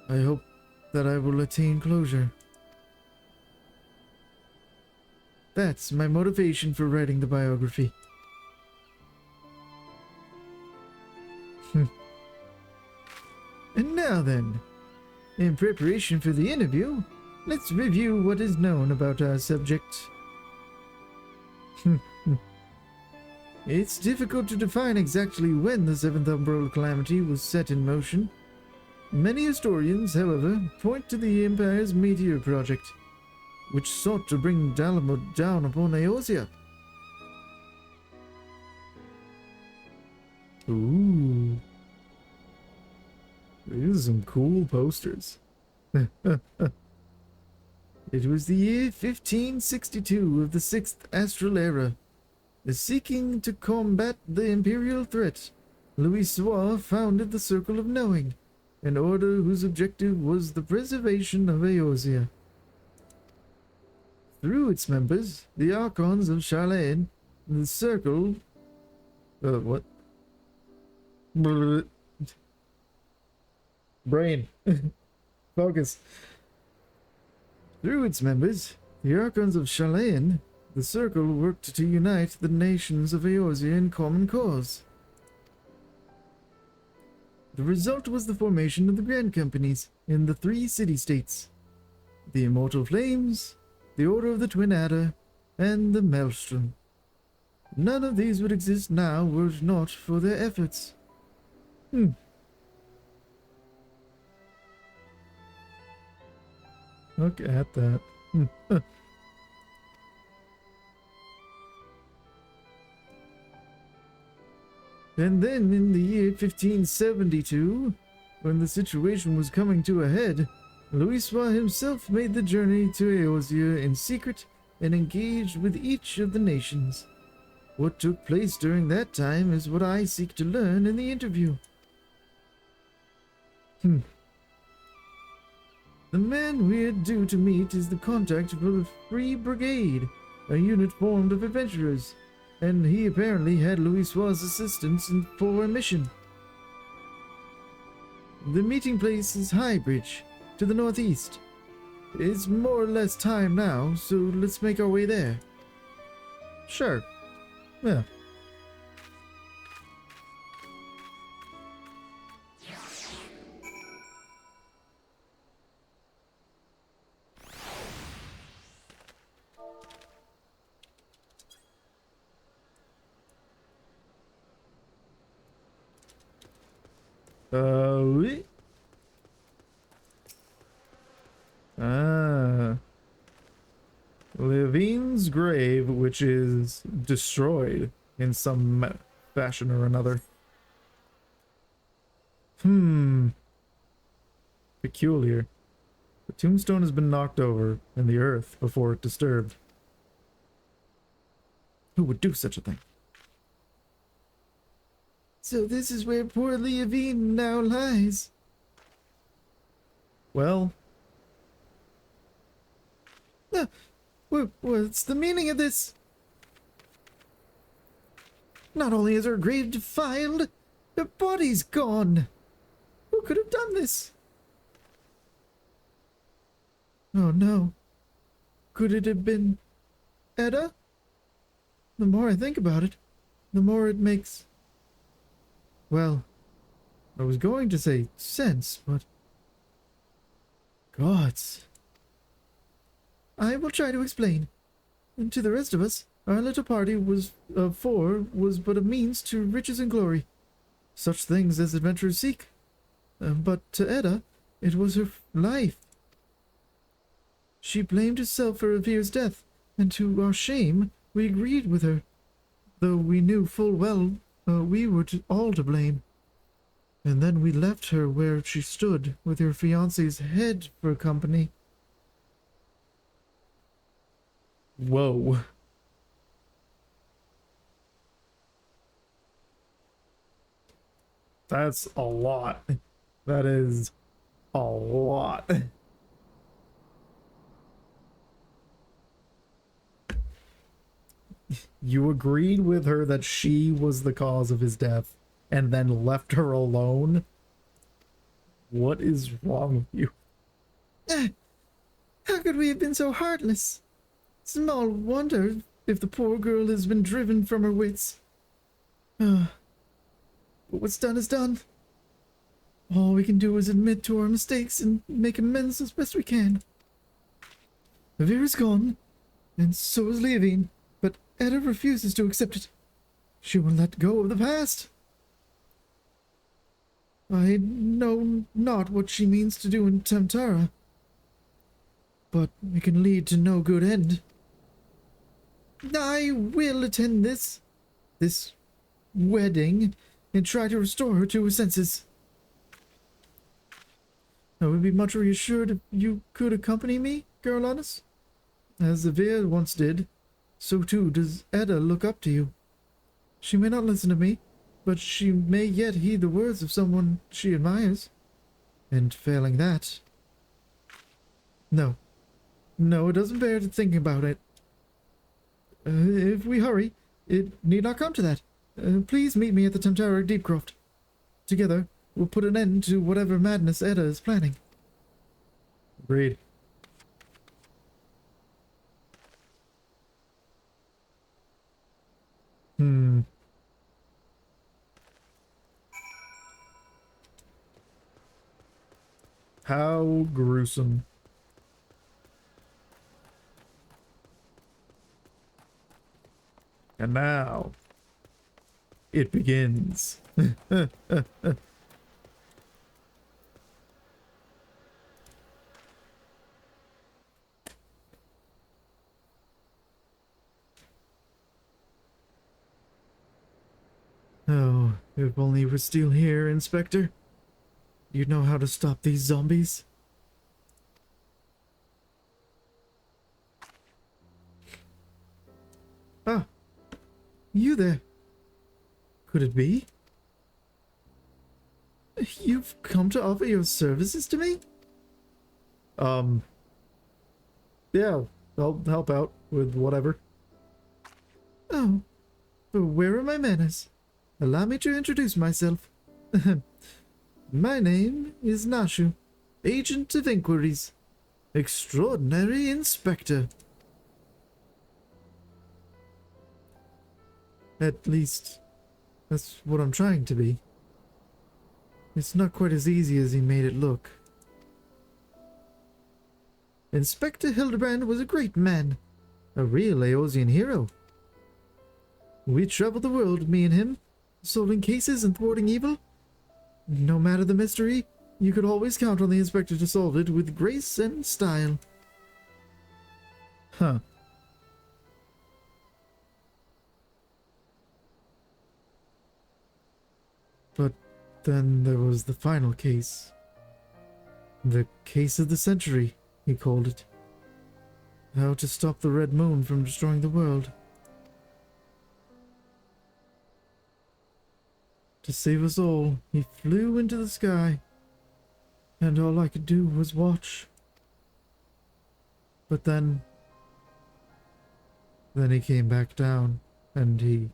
Speaker 2: I hope that I will attain closure. That's my motivation for writing the biography. And now then, in preparation for the interview, let's review what is known about our subject. It's difficult to define exactly when the Seventh Umbral Calamity was set in motion. Many historians, however, point to the Empire's Meteor Project, which sought to bring Dalamud down upon Eosia.
Speaker 1: Ooh. These are some cool posters.
Speaker 2: It was the year 1562 of the 6th Astral Era. Seeking to combat the Imperial threat, Louis Soir founded the Circle of Knowing, an order whose objective was the preservation of Eosia. Through its members, the Archons of Charlaine, the Circle... what?
Speaker 1: Brain. Focus.
Speaker 2: Through its members, the Archons of Charlaine, the Circle worked to unite the nations of Eosia in common cause. The result was the formation of the Grand Companies in the 3 city-states: the Immortal Flames, the Order of the Twin Adder, and the Maelstrom. None of these would exist now were it not for their efforts.
Speaker 1: Look at that.
Speaker 2: And then in the year 1572, when the situation was coming to a head, Louis Soir himself made the journey to Eosia in secret and engaged with each of the nations. What took place during that time is what I seek to learn in the interview. The man we are due to meet is the contact for the Free Brigade, a unit formed of adventurers, and he apparently had Louis Soir's assistance for a mission. The meeting place is Highbridge, to the northeast. It's more or less time now, so let's make our way there.
Speaker 1: Sure. Yeah. Oui. Levine's grave, which is destroyed in some fashion or another. Peculiar. The tombstone has been knocked over, and the earth before it disturbed.
Speaker 2: Who would do such a thing? So this is where poor Levine now lies.
Speaker 1: Well...
Speaker 2: what's the meaning of this? Not only is her grave defiled, her body's gone. Who could have done this? Oh no. Could it have been Edda? The more I think about it, the more it makes... well, I was going to say sense, but... gods. I will try to explain. And to the rest of us, our little party was but a means to riches and glory. Such things as adventurers seek. But to Edda, it was her life. She blamed herself for Revere's death, and to our shame, we agreed with her, though we knew full well we were all to blame. And then we left her where she stood, with her fiancé's head for company.
Speaker 1: Whoa. That's a lot. That is a lot. You agreed with her that she was the cause of his death, and then left her alone? What is wrong with you?
Speaker 2: How could we have been so heartless? Small wonder if the poor girl has been driven from her wits. But what's done is done. All we can do is admit to our mistakes and make amends as best we can. Vera's gone, and so is Leavine, but Etta refuses to accept it. She won't let go of the past. I know not what she means to do in Tamtara, but it can lead to no good end. I will attend this wedding and try to restore her to her senses. I would be much reassured if you could accompany me, Garlanus. As Avia once did, so too does Etta look up to you. She may not listen to me, but she may yet heed the words of someone she admires. And failing that... No, it doesn't bear to think about it. If we hurry, it need not come to that. Please meet me at the Tamtara Deepcroft. Together, we'll put an end to whatever madness Etta is planning.
Speaker 1: Agreed. How gruesome. And now, it begins.
Speaker 2: Oh, if only we're still here, Inspector. You'd know how to stop these zombies. Ah, you there. Could it be? You've come to offer your services to me?
Speaker 1: Yeah, I'll help out with whatever.
Speaker 2: Oh, but where are my manners? Allow me to introduce myself. My name is Nashu, Agent of Inquiries. Extraordinary Inspector. At least, that's what I'm trying to be. It's not quite as easy as he made it look. Inspector Hildebrand was a great man, a real Eosian hero. We traveled the world, me and him, solving cases and thwarting evil. No matter the mystery, you could always count on the Inspector to solve it with grace and style.
Speaker 1: Huh.
Speaker 2: But then there was the final case. The case of the century, he called it. How to stop the Red Moon from destroying the world. To save us all, he flew into the sky, and all I could do was watch. But then he came back down, and he...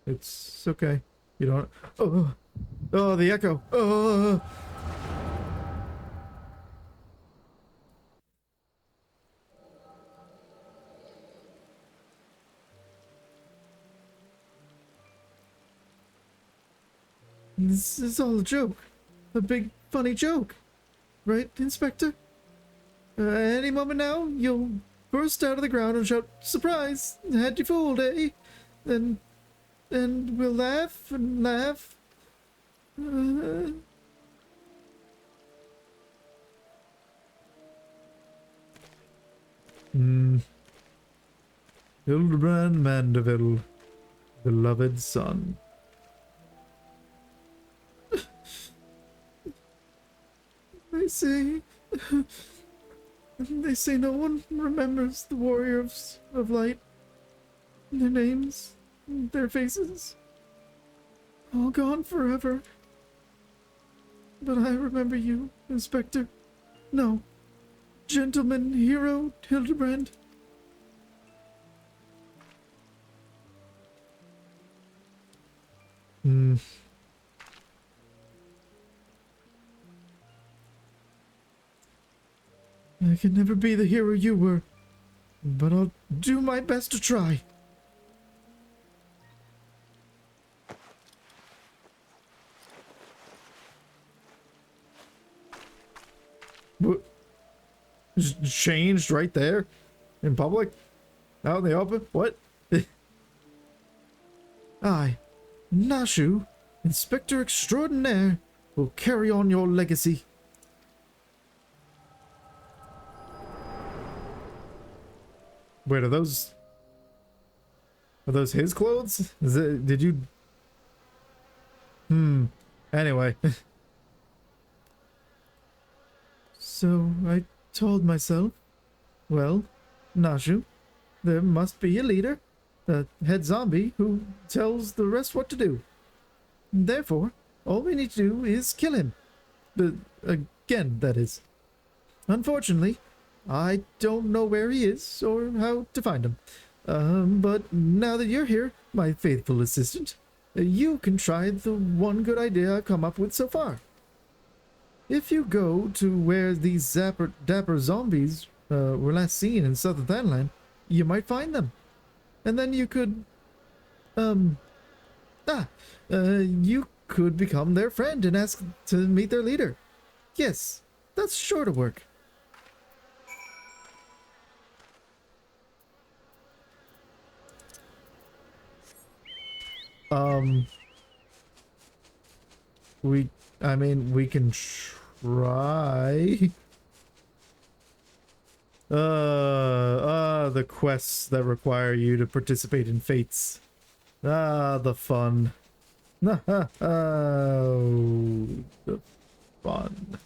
Speaker 1: It's okay. You don't... Oh, the echo. Oh.
Speaker 2: This is all a joke. A big, funny joke. Right, Inspector? Any moment now, you'll burst out of the ground and shout, "Surprise! Had you fooled, eh?" And we'll laugh and laugh.
Speaker 1: Hildebrand Mandeville, beloved son.
Speaker 2: They say no one remembers the warriors of light. Their names, their faces, all gone forever. But I remember you, Inspector. No, gentleman hero Hildebrand.
Speaker 1: Hmm. I can never be the hero you were, but I'll do my best to try. What? Just changed right there? In public? Out in the open? What? I, Nashu, Inspector Extraordinaire, will carry on your legacy. Wait, are those his clothes? Is it, did you... Anyway. So I told myself, well, Nashu, there must be a leader, a head zombie who tells the rest what to do. Therefore, all we need to do is kill him. Again, that is. Unfortunately, I don't know where he is or how to find him. But now that you're here, my faithful assistant, you can try the one good idea I've come up with so far. If you go to where these dapper zombies were last seen in Southern Thailand, you might find them. And then you could, you could become their friend and ask to meet their leader. Yes, that's sure to work. We can try. The quests that require you to participate in fates. The fun. The fun.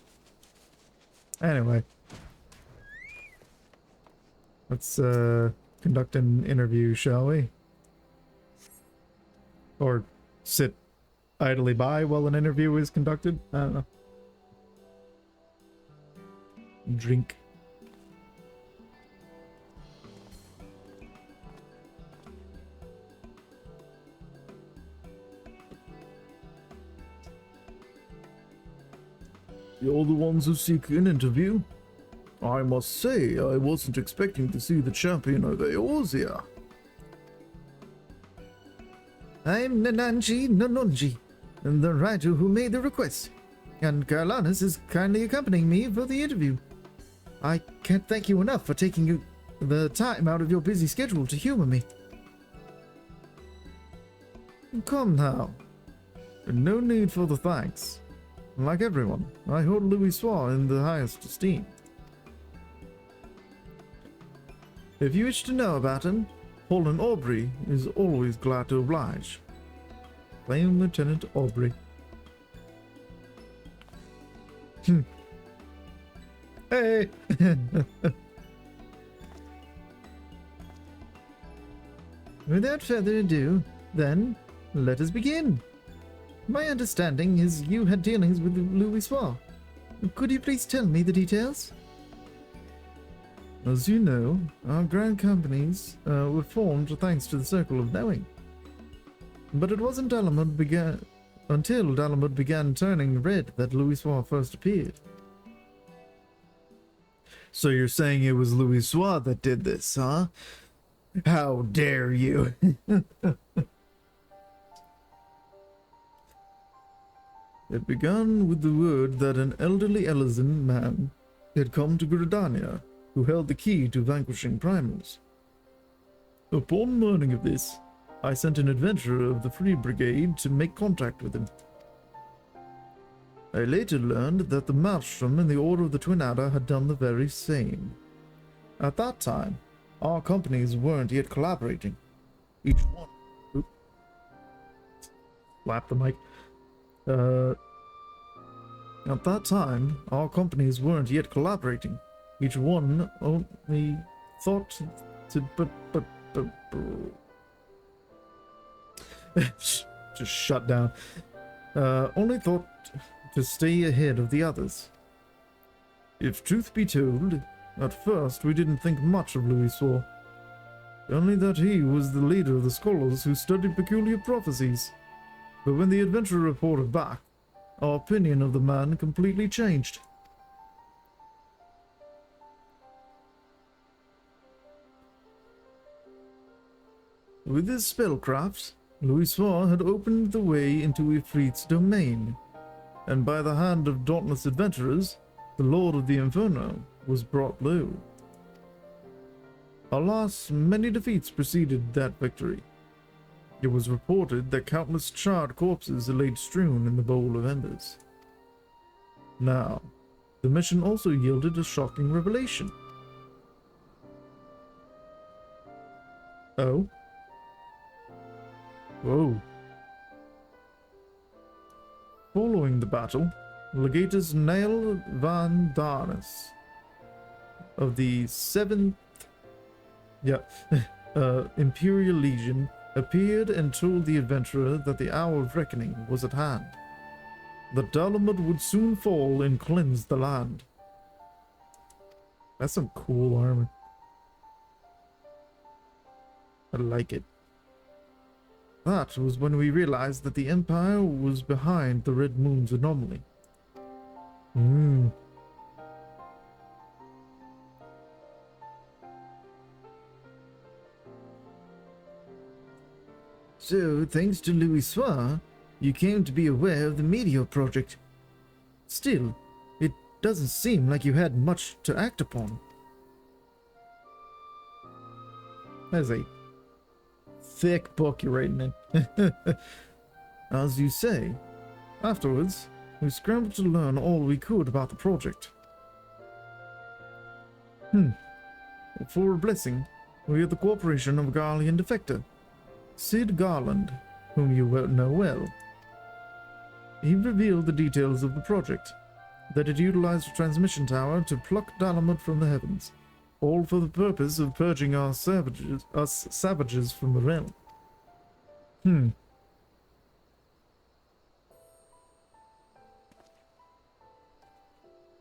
Speaker 1: Anyway. Let's, conduct an interview, shall we? Or sit idly by while an interview is conducted? I don't know. Drink.
Speaker 2: You're the ones who seek an interview? I must say, I wasn't expecting to see the champion of Eorzea. I'm Nananji Nanonji, the writer who made the request, and Carlanus is kindly accompanying me for the interview. I can't thank you enough for taking the time out of your busy schedule to humor me. Come now. No need for the thanks. Like everyone, I hold Louis Soir in the highest esteem. If you wish to know about him, Holden Aubrey is always glad to oblige. Claim Lieutenant Aubrey. Hey! Without further ado, then, let us begin. My understanding is you had dealings with Louis Soir. Could you please tell me the details? As you know, our grand companies were formed thanks to the Circle of Knowing. But it wasn't until Dalamud began turning red that Louis Soir first appeared. So you're saying it was Louis Soir that did this, huh? How dare you! It began with the word that an elderly Elizan man had come to Gridania, who held the key to vanquishing primals. Upon learning of this, I sent an adventurer of the Free Brigade to make contact with him. I later learned that the Maelstrom and the Order of the Twin Adder had done the very same. At that time, our companies weren't yet collaborating. Each one... Oop. Slap the mic. At that time, our companies weren't yet collaborating. Each one only thought to just shut down. Only thought to stay ahead of the others. If truth be told, at first we didn't think much of Louis Soir. Only that he was the leader of the scholars who studied peculiar prophecies. But when the adventurer reported back, our opinion of the man completely changed. With his spellcraft, Louis had opened the way into Ifrit's domain, and by the hand of dauntless adventurers, the Lord of the Inferno was brought low. Alas, many defeats preceded that victory. It was reported that countless charred corpses laid strewn in the bowl of embers. Now, the mission also yielded a shocking revelation. Oh? Whoa. Following the battle, Legatus Nail van Darnes of the 7th Imperial Legion appeared and told the adventurer that the hour of reckoning was at hand. That Dalamud would soon fall and cleanse the land. That's some cool armor. I like it. That was when we realized that the Empire was behind the Red Moon's anomaly. So, thanks to Louis, you came to be aware of the Meteor Project. Still, it doesn't seem like you had much to act upon. That's a thick book you're writing in. As you say, afterwards, we scrambled to learn all we could about the project. For a blessing, we had the cooperation of a Garlean defector, Sid Garland, whom you know well. He revealed the details of the project, that it utilized a transmission tower to pluck Dalamud from the heavens, all for the purpose of purging us savages from the realm.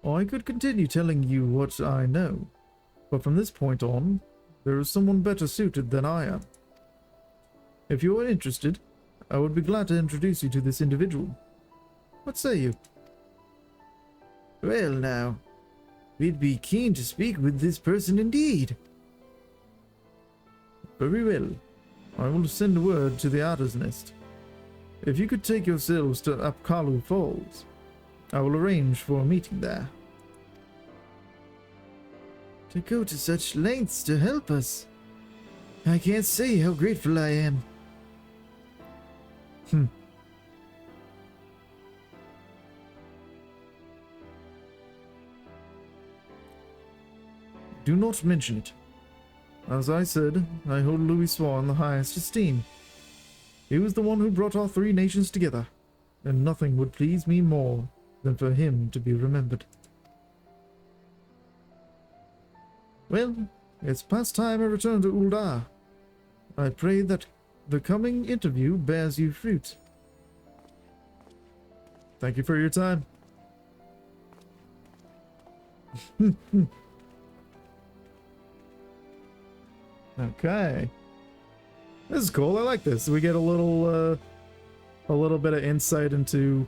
Speaker 2: I could continue telling you what I know, but from this point on, there is someone better suited than I am. If you are interested, I would be glad to introduce you to this individual. What say you? Well now, we'd be keen to speak with this person indeed. Very well. I will send word to the Adder's Nest. If you could take yourselves to Apkalu Falls, I will arrange for a meeting there. To go to such lengths to help us. I can't say how grateful I am. Do not mention it. As I said, I hold Louis in the highest esteem. He was the one who brought our three nations together, and nothing would please me more than for him to be remembered. Well, it's past time I return to Uldar. I pray that the coming interview bears you fruit. Thank you for your time. Okay. This is cool. I like this. We get a little bit of insight into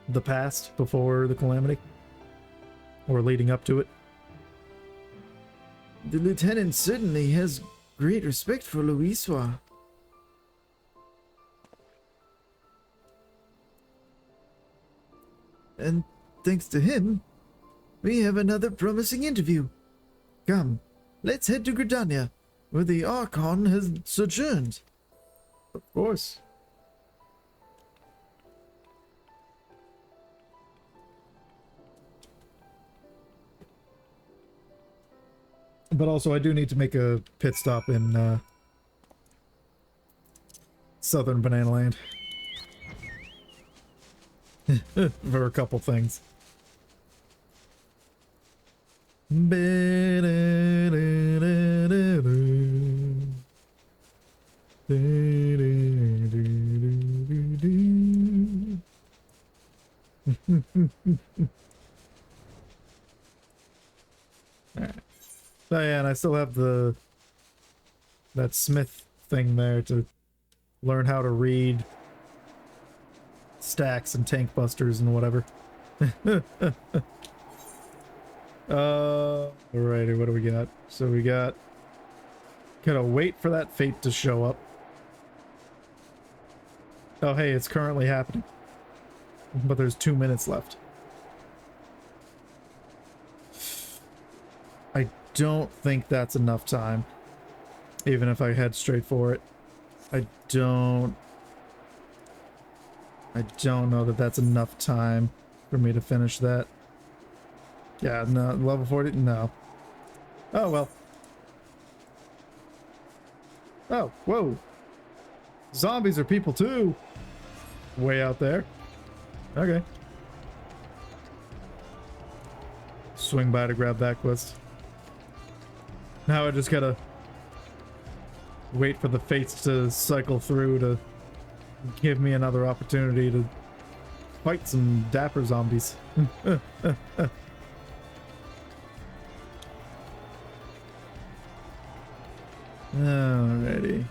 Speaker 2: the past before the calamity, or leading up to it. The lieutenant certainly has great respect for Louiswa. And thanks to him, we have another promising interview. Come, let's head to Gridania, where the Archon has sojourned. Of course. But also, I do need to make a pit stop in Southern Banana Land. For a couple things. Alright. Oh yeah, and I still have that smith thing there to learn how to read
Speaker 1: stacks and tank busters and whatever. Alrighty, what do we got? So we got... Gotta wait for that fate to show up. Oh, hey, it's currently happening. But there's 2 minutes left. I don't think that's enough time. Even if I head straight for it. I don't know that that's enough time for me to finish that. Yeah, no, level 40, no. Oh, well. Oh, whoa. Zombies are people too. Way out there. Okay. Swing by to grab that quest. Now I just gotta wait for the fates to cycle through to give me another opportunity to fight some dapper zombies. Alrighty.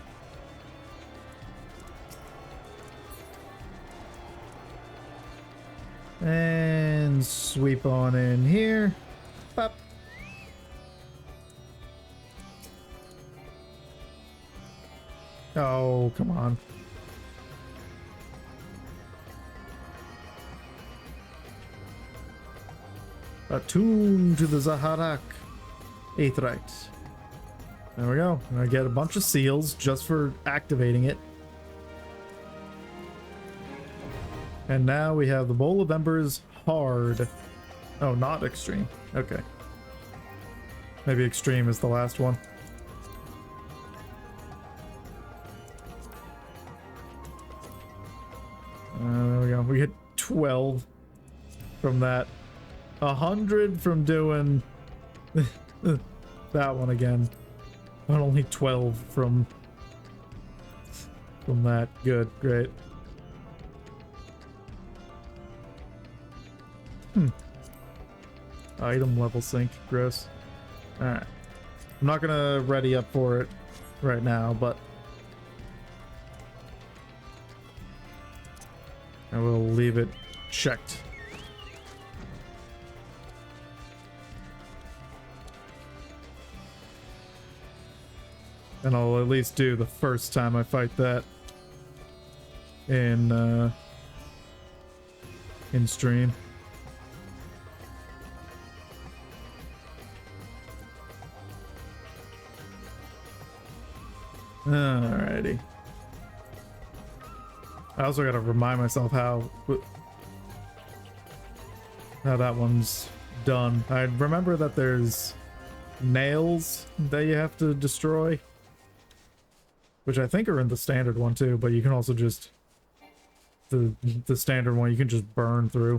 Speaker 1: And sweep on in here. Pop. Oh, come on. Attune to the Zaharak Aetheryte. There we go. I get a bunch of seals just for activating it. And now we have the Bowl of Embers hard. Oh, not extreme. Okay. Maybe extreme is the last one. There we go. We get 12 from that. 100 from doing that one again. But only 12 from that. Good, great. Item level sync, gross. Alright. I'm not gonna ready up for it right now, but I will leave it checked. And I'll at least do the first time I fight that in stream. Alrighty. I also gotta remind myself how that one's done. I remember that there's nails that you have to destroy, which I think are in the standard one too, but you can also just the standard one you can just burn through.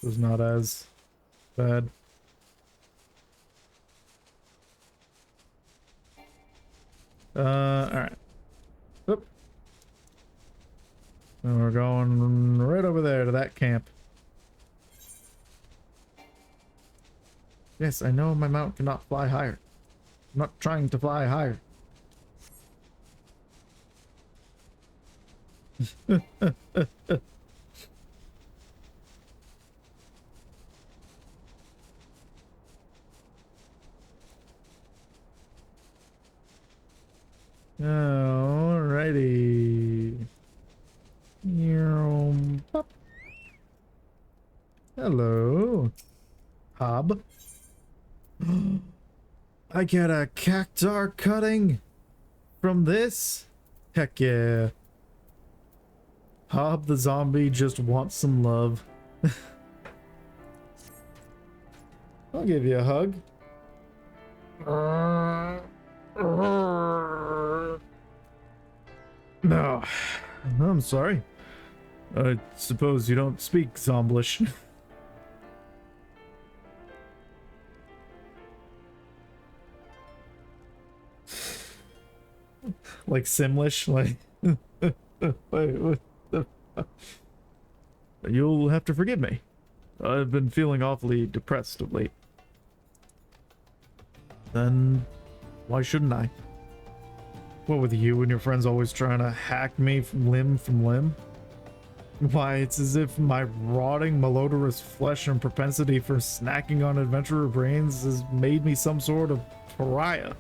Speaker 1: So it's not as bad. Alright. Oop. And we're going right over there to that camp. Yes, I know my mount cannot fly higher. I'm not trying to fly higher. Alrighty. Pop. Hello. Hob. I get a cactar cutting from this? Heck yeah. Hob the zombie just wants some love. I'll give you a hug. No, I'm sorry. I suppose you don't speak Zomblish. Like Simlish? Like... Wait, what the fuck? You'll have to forgive me. I've been feeling awfully depressed of late. Then why shouldn't I? What with you and your friends always trying to hack me from limb? Why, it's as if my rotting, malodorous flesh and propensity for snacking on adventurer brains has made me some sort of pariah.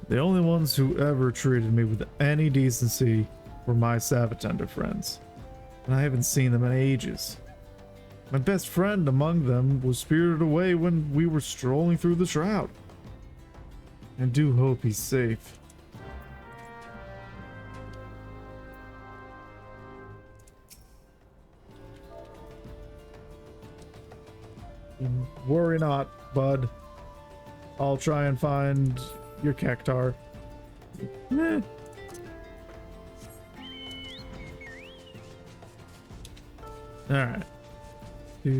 Speaker 1: The only ones who ever treated me with any decency were my Savatender friends, and I haven't seen them in ages. My best friend among them was spirited away when we were strolling through the Shroud. I do hope he's safe. Worry not, bud. I'll try and find your cactar. Meh. Alright. Yeah.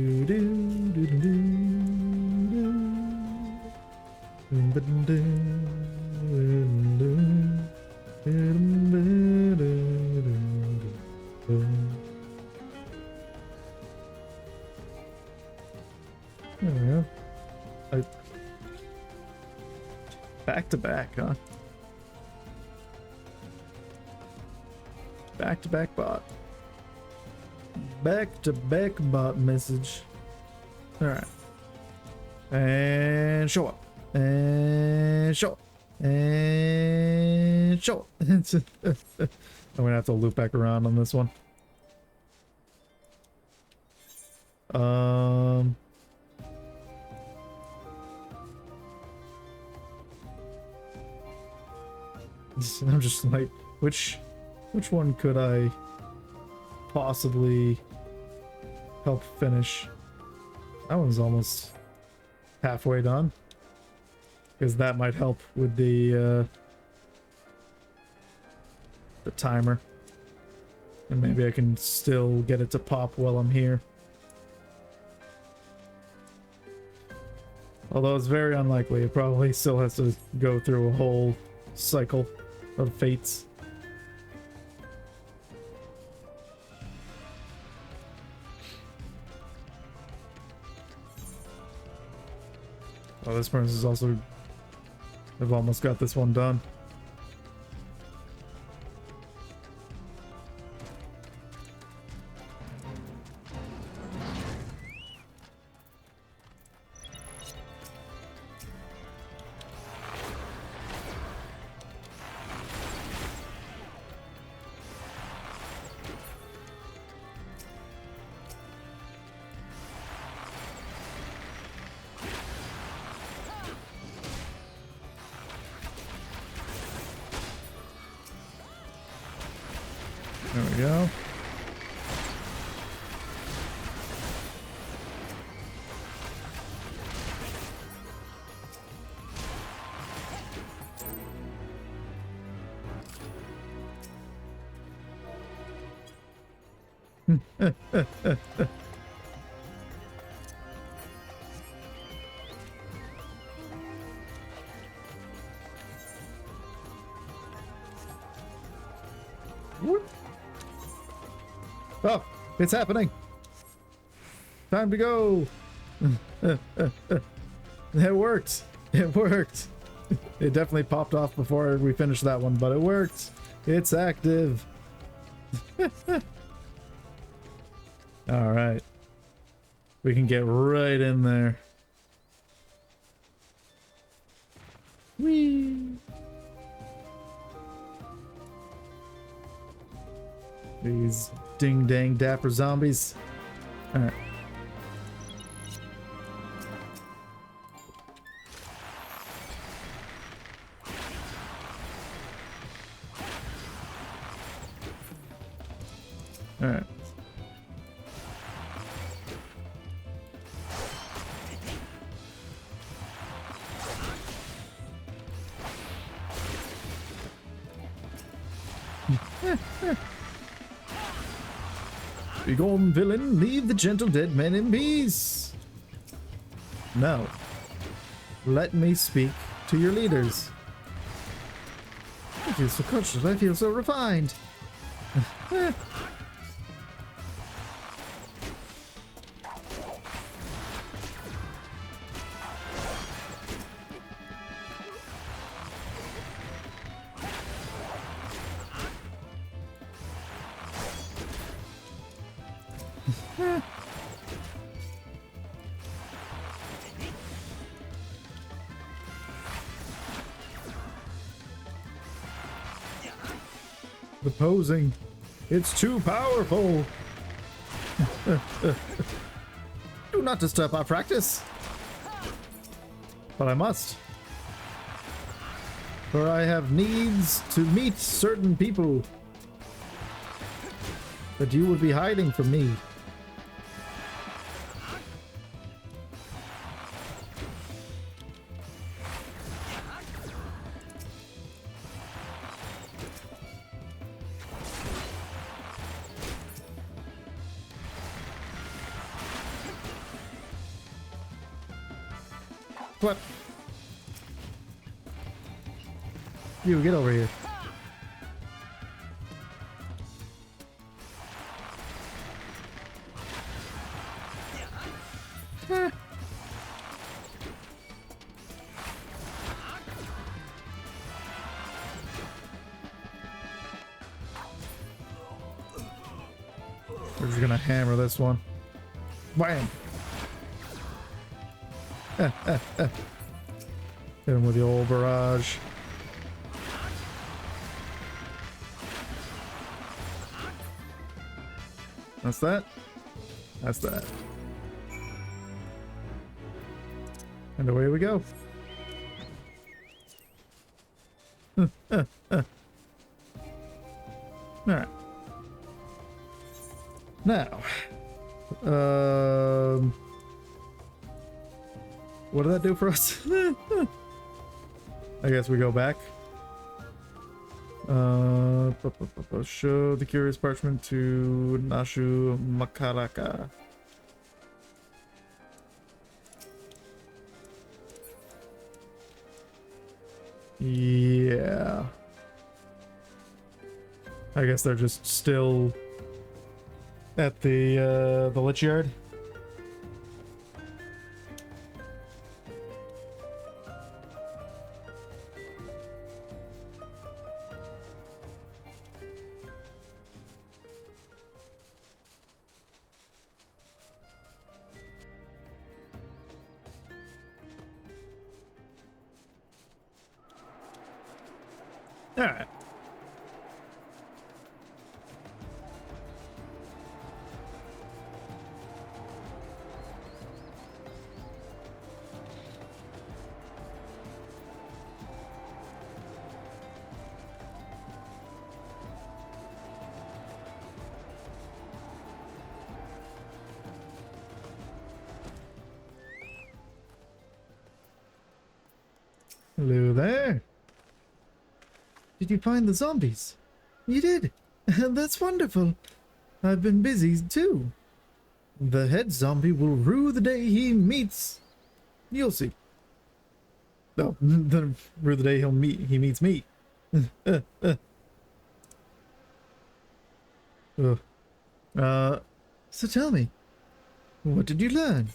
Speaker 1: Back to back, huh? Back to back bot. Back to back bot message. Alright. And show up. And show up. And show up. I'm gonna have to loop back around on this one. I'm just like, which one could I possibly help finish? That one's almost halfway done, because that might help with the timer, and maybe I can still get it to pop while I'm here. Although it's very unlikely, it probably still has to go through a whole cycle of fates. Oh, this person is also... I've almost got this one done. There we go. Whoop. Oh, it's happening. Time to go. It worked. It worked. It definitely popped off before we finished that one, but it worked. It's active. All right. We can get right in there. Whee! These ding dang dapper zombies. Alright. Alright. Begone, villain, leave the gentle dead men in peace. No. Let me speak to your leaders. I feel so conscious, I feel so refined. The posing. It's too powerful.
Speaker 2: Do not disturb our practice.
Speaker 1: But I must.
Speaker 2: For I have needs to meet certain people that you would be hiding from me.
Speaker 1: What? You get over here. We're just gonna hammer this one. Wham! Hit him with the old barrage. That's that. That's that. And away we go. Alright. Now. What did that do for us? I guess we go back. Show the curious parchment to Nashu Makaraka. Yeah. I guess they're just still at the Lich Yard. Alright. Hello there.
Speaker 2: Did you find the zombies? You did. That's wonderful. I've been busy too. The head zombie will rue the day he meets. You'll see.
Speaker 1: No, then rue the day he meets me.
Speaker 2: So tell me, what did you learn?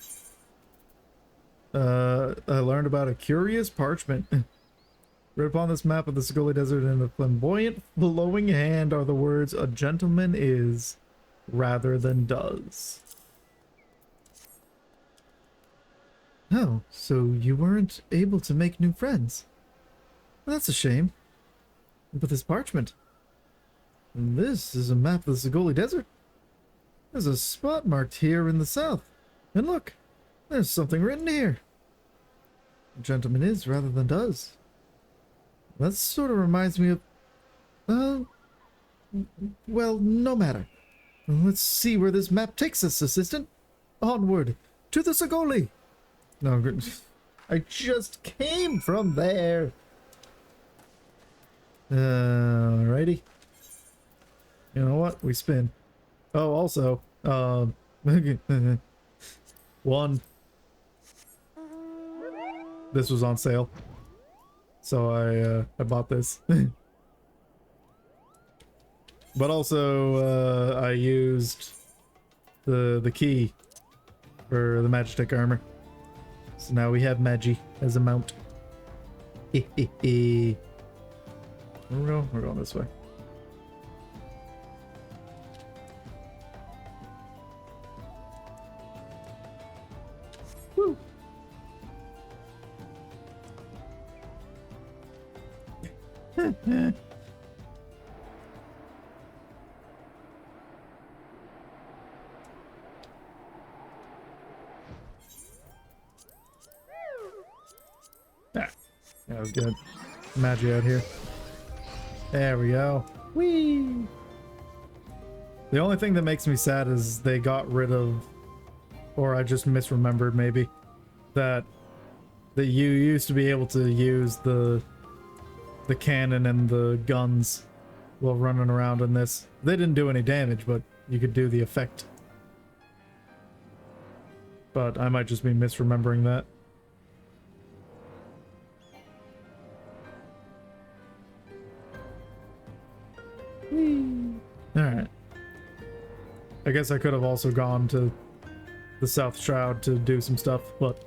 Speaker 1: I learned about a curious parchment. Read upon this map of the Segoli Desert in a flamboyant, flowing hand are the words, "A gentleman is," rather than does.
Speaker 2: Oh, so you weren't able to make new friends. That's a shame. But this parchment. This is a map of the Segoli Desert. There's a spot marked here in the south. And look, there's something written here. A gentleman is rather than does. That sort of reminds me of... well, no matter. Let's see where this map takes us, assistant. Onward, to the Segoli. No, I just came from there. Alrighty. You know what? We spin. Oh, also,
Speaker 1: One. This was on sale. So I bought this. But also I used the key for the Magitek armor. So now we have Magi as a mount. Where we go? We're going this way. Ah, that was good. Magic out here. There we go. Whee! The only thing that makes me sad is they got rid of, or I just misremembered maybe, that you used to be able to use the cannon and the guns while running around in this. They didn't do any damage, but you could do the effect. But I might just be misremembering that. Alright. I guess I could have also gone to the South Shroud to do some stuff, but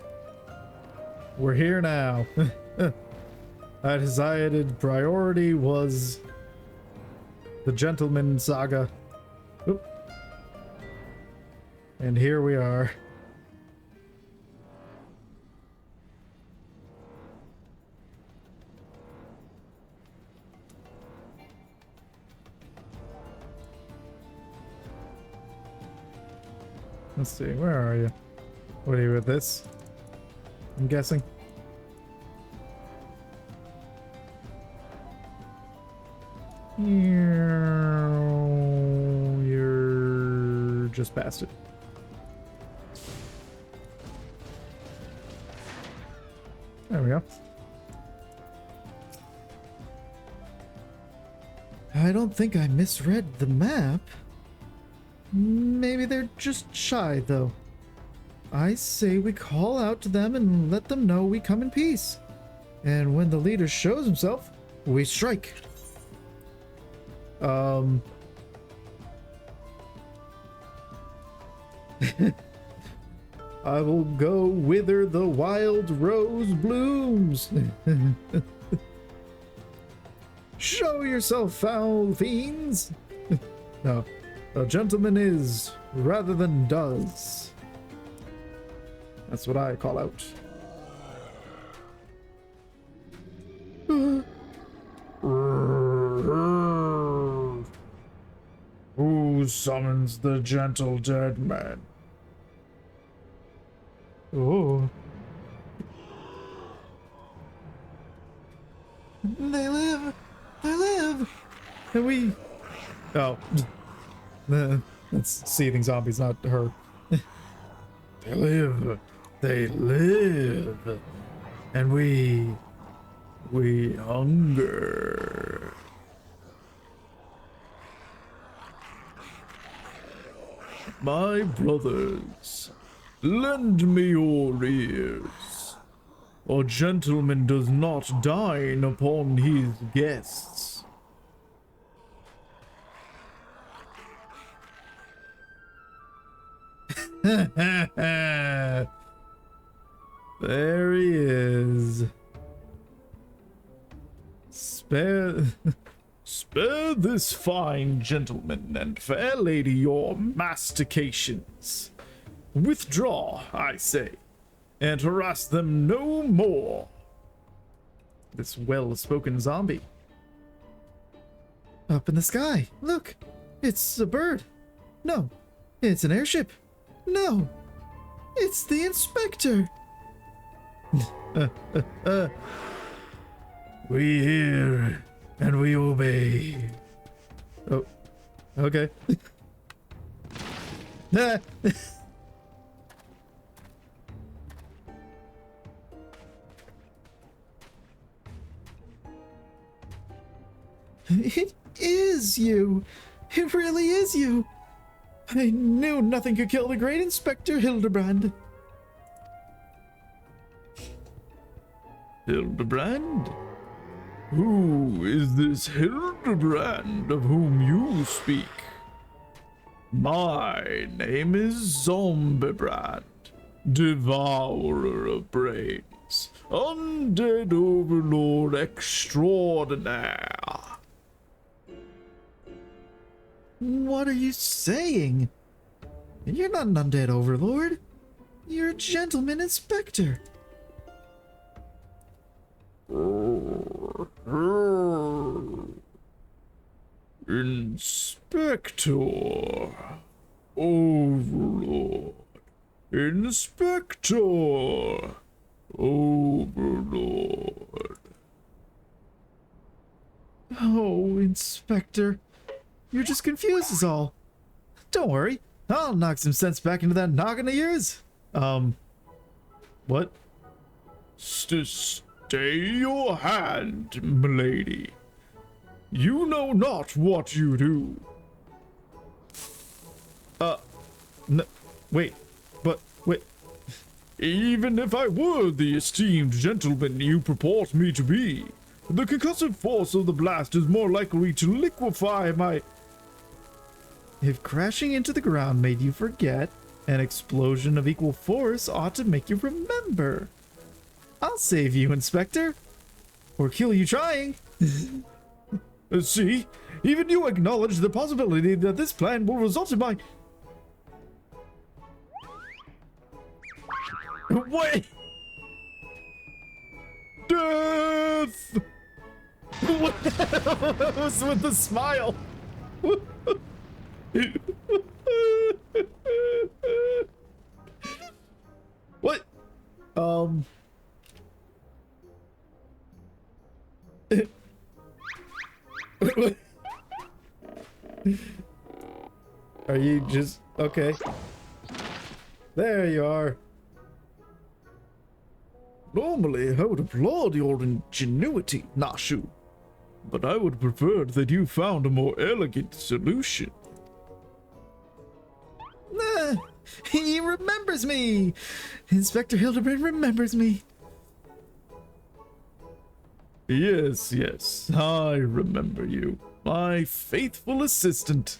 Speaker 1: we're here now. I decided priority was the Gentleman Saga. Oop. And here we are. Let's see, where are you? What are you with this? I'm guessing. You're just past it. There we go. I don't think I misread the map. Maybe they're just shy, though. I say we call out to them and let them know we come in peace. And when the leader shows himself, we strike. I will go whither the wild rose blooms. Show yourself, foul fiends. No. A gentleman is, rather than does. That's what I call out. Who summons the gentle dead man? Oh. They live! They live! And we... Oh. That's seething zombies, not her. They live. They live. And we hunger. My brothers, lend me your ears. A gentleman does not dine upon his guests. There he is. Spare this fine gentleman and fair lady your mastications. Withdraw, I say, and harass them no more. This well-spoken zombie. Up in the sky, look, it's a bird. No, it's an airship. No, it's the inspector. We hear and we obey. Oh, okay. It is you. It really is you. I knew nothing could kill the great Inspector Hildebrand. Hildebrand? Who is this Hildebrand of whom you speak? My name is Zombiebrand, devourer of brains, undead overlord extraordinaire. What are you saying? You're not an undead overlord. You're a gentleman inspector. Inspector. Overlord. Inspector. Overlord.
Speaker 2: Oh, Inspector. You're just confused is all. Don't worry. I'll knock some sense back into that noggin of yours.
Speaker 1: What? Stay your hand, milady. You know not what you do. No, wait, wait. Even if I were the esteemed gentleman you purport me to be, the concussive force of the blast is more likely to liquefy my...
Speaker 2: If crashing into the ground made you forget, an explosion of equal force ought to make you remember. I'll save you, Inspector. Or kill you trying.
Speaker 1: See, even you acknowledge the possibility that this plan will result in my... Wait! Death!
Speaker 2: What was with the smile?
Speaker 1: What?
Speaker 2: Are you just... okay. There you are.
Speaker 1: Normally, I would applaud your ingenuity, Nashu. But I would prefer that you found a more elegant solution.
Speaker 2: Nah, he remembers me! Inspector Hildebrand remembers me.
Speaker 1: Yes, yes, I remember you. My faithful assistant.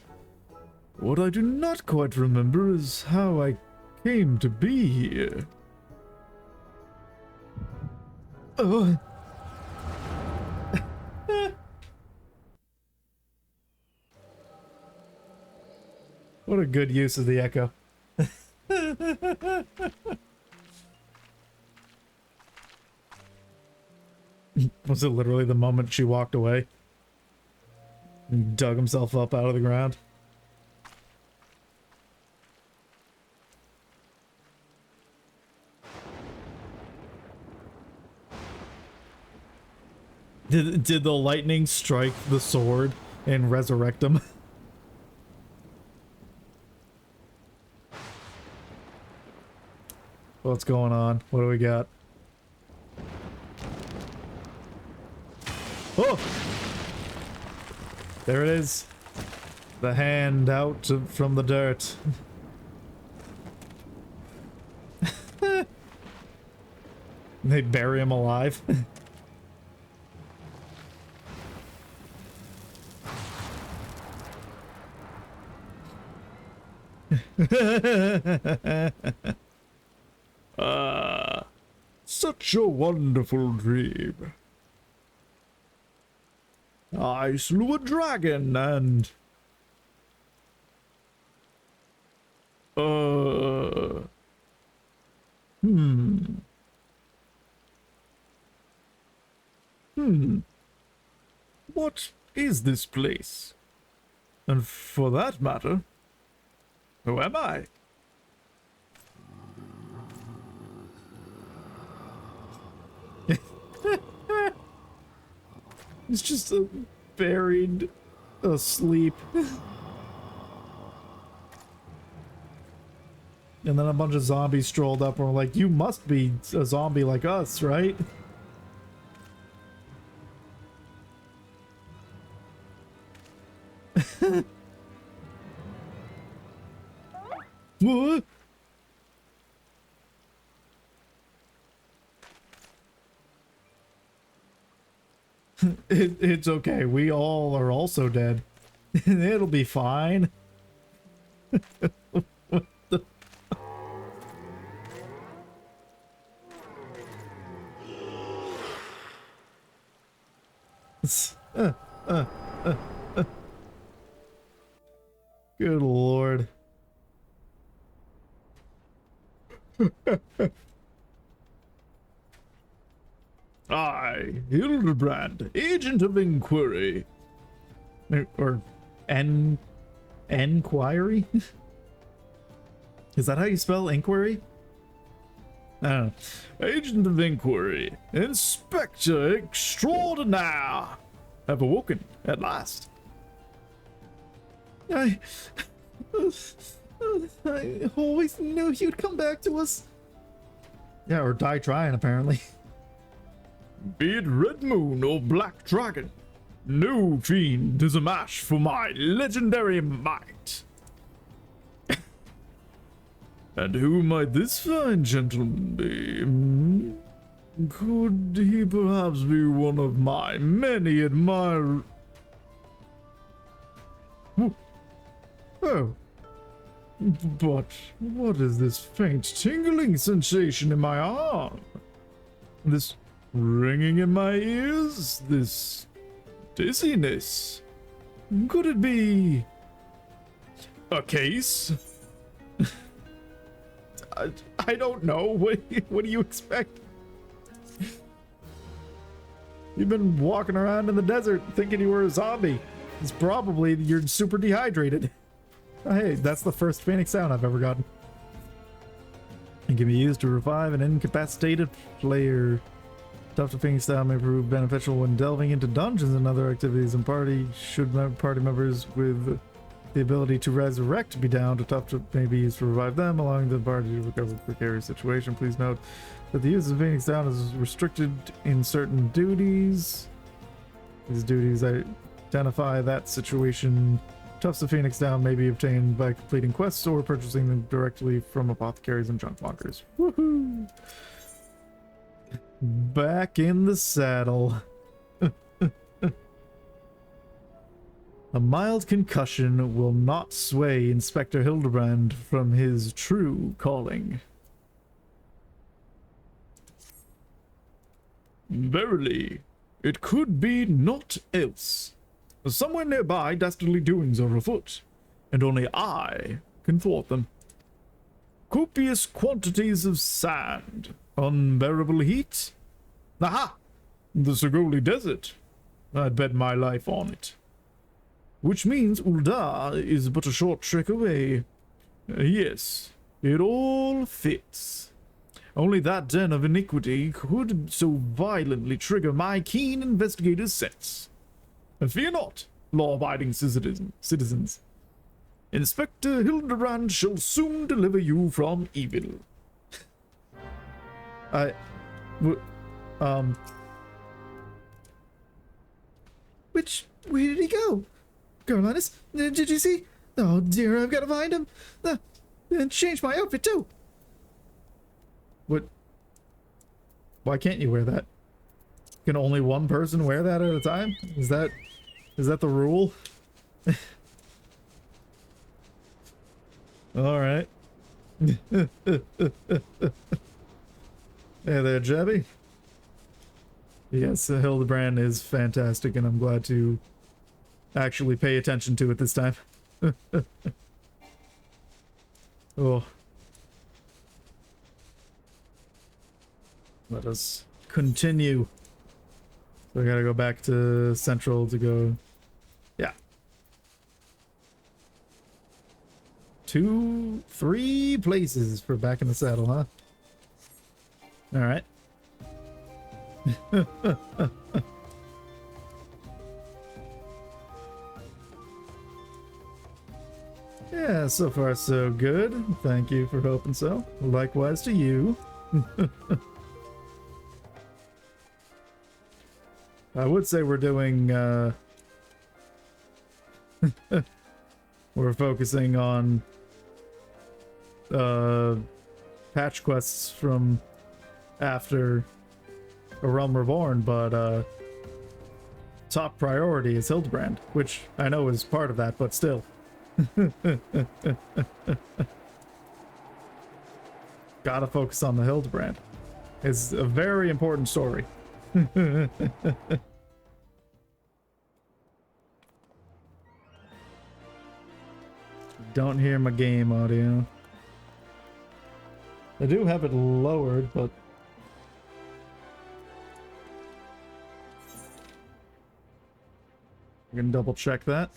Speaker 1: What I do not quite remember is how I came to be here.
Speaker 2: Oh. What a good use of the echo.
Speaker 1: Was it literally the moment she walked away? And dug himself up out of the ground? Did the lightning strike the sword and resurrect him? What's going on? What do we got? Oh! There it is. The hand out from the dirt. They bury him alive. Such a wonderful dream. I slew a dragon and... What is this place? And for that matter, who am I? It's just buried, asleep. And then a bunch of zombies strolled up and were like, you must be a zombie like us, right? What? It's okay. We all are also dead. It'll be fine. What the... Good lord. I, Hildebrand, agent of inquiry. Or Enquiry? Is that how you spell inquiry? I don't know. Agent of Inquiry, Inspector Extraordinaire, have awoken at last. I always knew you'd come back to us. Yeah, or die trying, apparently. Be it Red Moon or Black Dragon, no fiend is a match for my legendary might. And who might this fine gentleman be? Could he perhaps be one of my many admirers? Oh. But what is this faint tingling sensation in my arm? This ringing in my ears? This dizziness? Could it be a case? I don't know. What do you expect? You've been walking around in the desert thinking you were a zombie. It's probably you're super dehydrated. Oh, hey, that's the first Phoenix sound I've ever gotten. It can be used to revive an incapacitated player. Tuft of Phoenix style may prove beneficial when delving into dungeons and other activities, and party members with the ability to resurrect be down to Tuft may be used to revive them, allowing the party to recover a precarious situation. Please note that the use of Phoenix down is restricted in certain duties. These duties identify that situation. Tufts of Phoenix down may be obtained by completing quests or purchasing them directly from apothecaries and junkmongers. Woohoo! Back in the saddle. A mild concussion will not sway Inspector Hildebrand from his true calling. Verily, it could be naught else. Somewhere nearby, dastardly doings are afoot, and only I can thwart them. Copious quantities of sand, unbearable heat. Aha! The Sagoli Desert. I'd bet my life on it. Which means Uldar is but a short trek away. Yes, it all fits. Only that den of iniquity could so violently trigger my keen investigator's sense. And fear not, law-abiding citizens. Inspector Hildebrand shall soon deliver you from evil. Where did he go? Carolinas, did you see? Oh dear, I've got to find him. And change my outfit too. What? Why can't you wear that? Can only one person wear that at a time? Is that the rule? All right. Hey there, Jebby. Yes, Hildebrand is fantastic, and I'm glad to actually pay attention to it this time. Oh. Let us continue. So I gotta go back to Central to go... Yeah. 2, 3 places for back in the saddle, huh? Alright. Yeah, so far so good. Thank you for hoping so. Likewise to you. I would say we're doing, we're focusing on, patch quests from after A Realm Reborn, but, top priority is Hildebrand, which I know is part of that, but still. Gotta focus on the Hildebrand. It's a very important story. Don't hear my game audio. I do have it lowered, but I can double check that.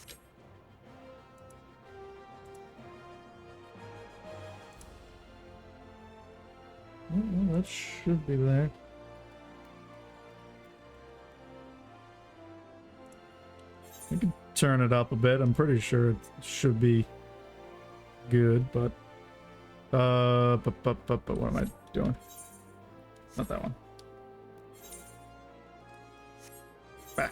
Speaker 1: Well, that should be there. I can turn it up a bit. I'm pretty sure it should be good, but what am I doing? Not that one. Bah.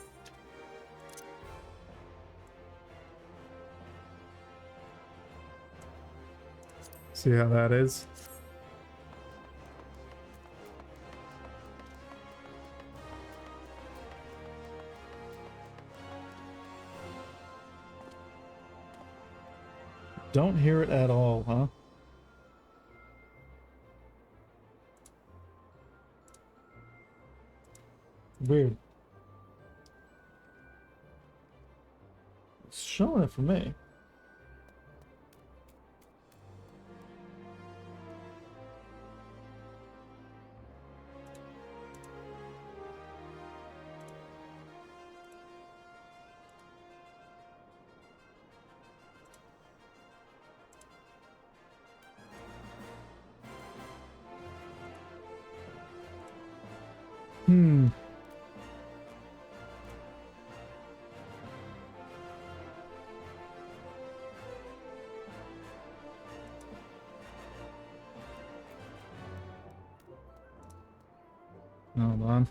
Speaker 1: See how that is? Don't hear it at all, huh? Weird. It's showing it for me. Hmm. Hold on.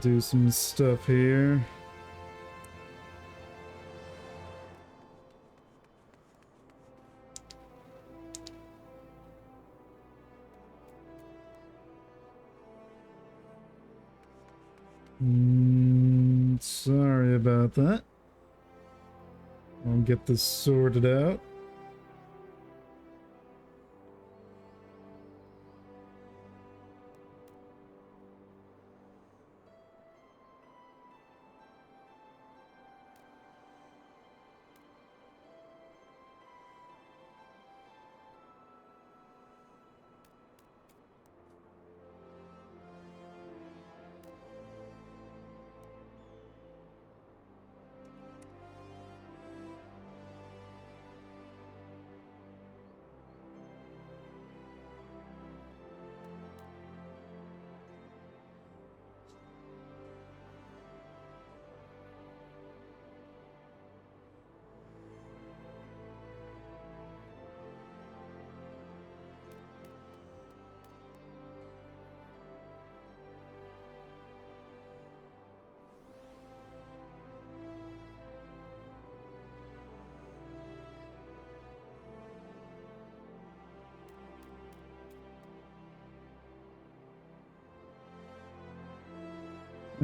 Speaker 1: Do some stuff here. Sorry about that. I'll get this sorted out. I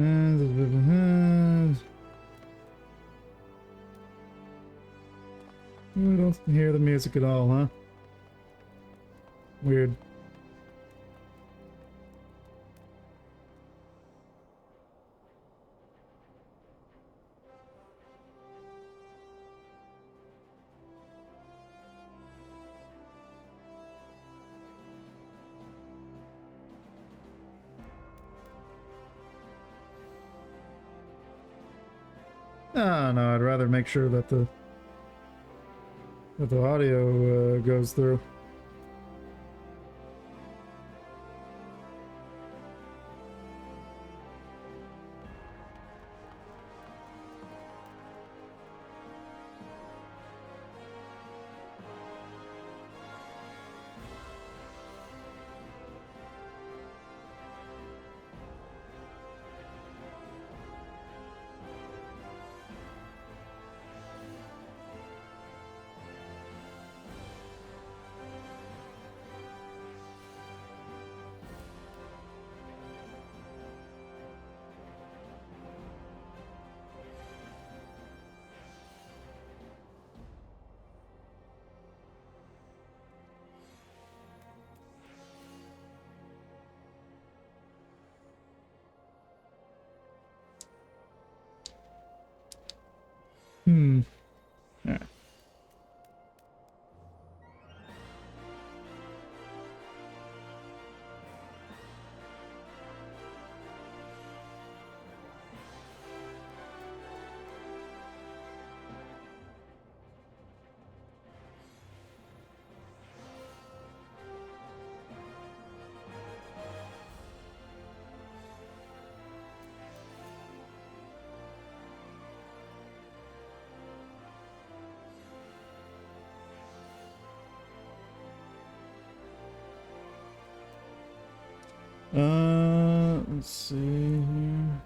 Speaker 1: don't hear the music at all, huh? Weird. Ah, no, I'd rather make sure that the audio goes through. Yeah. Let's see here.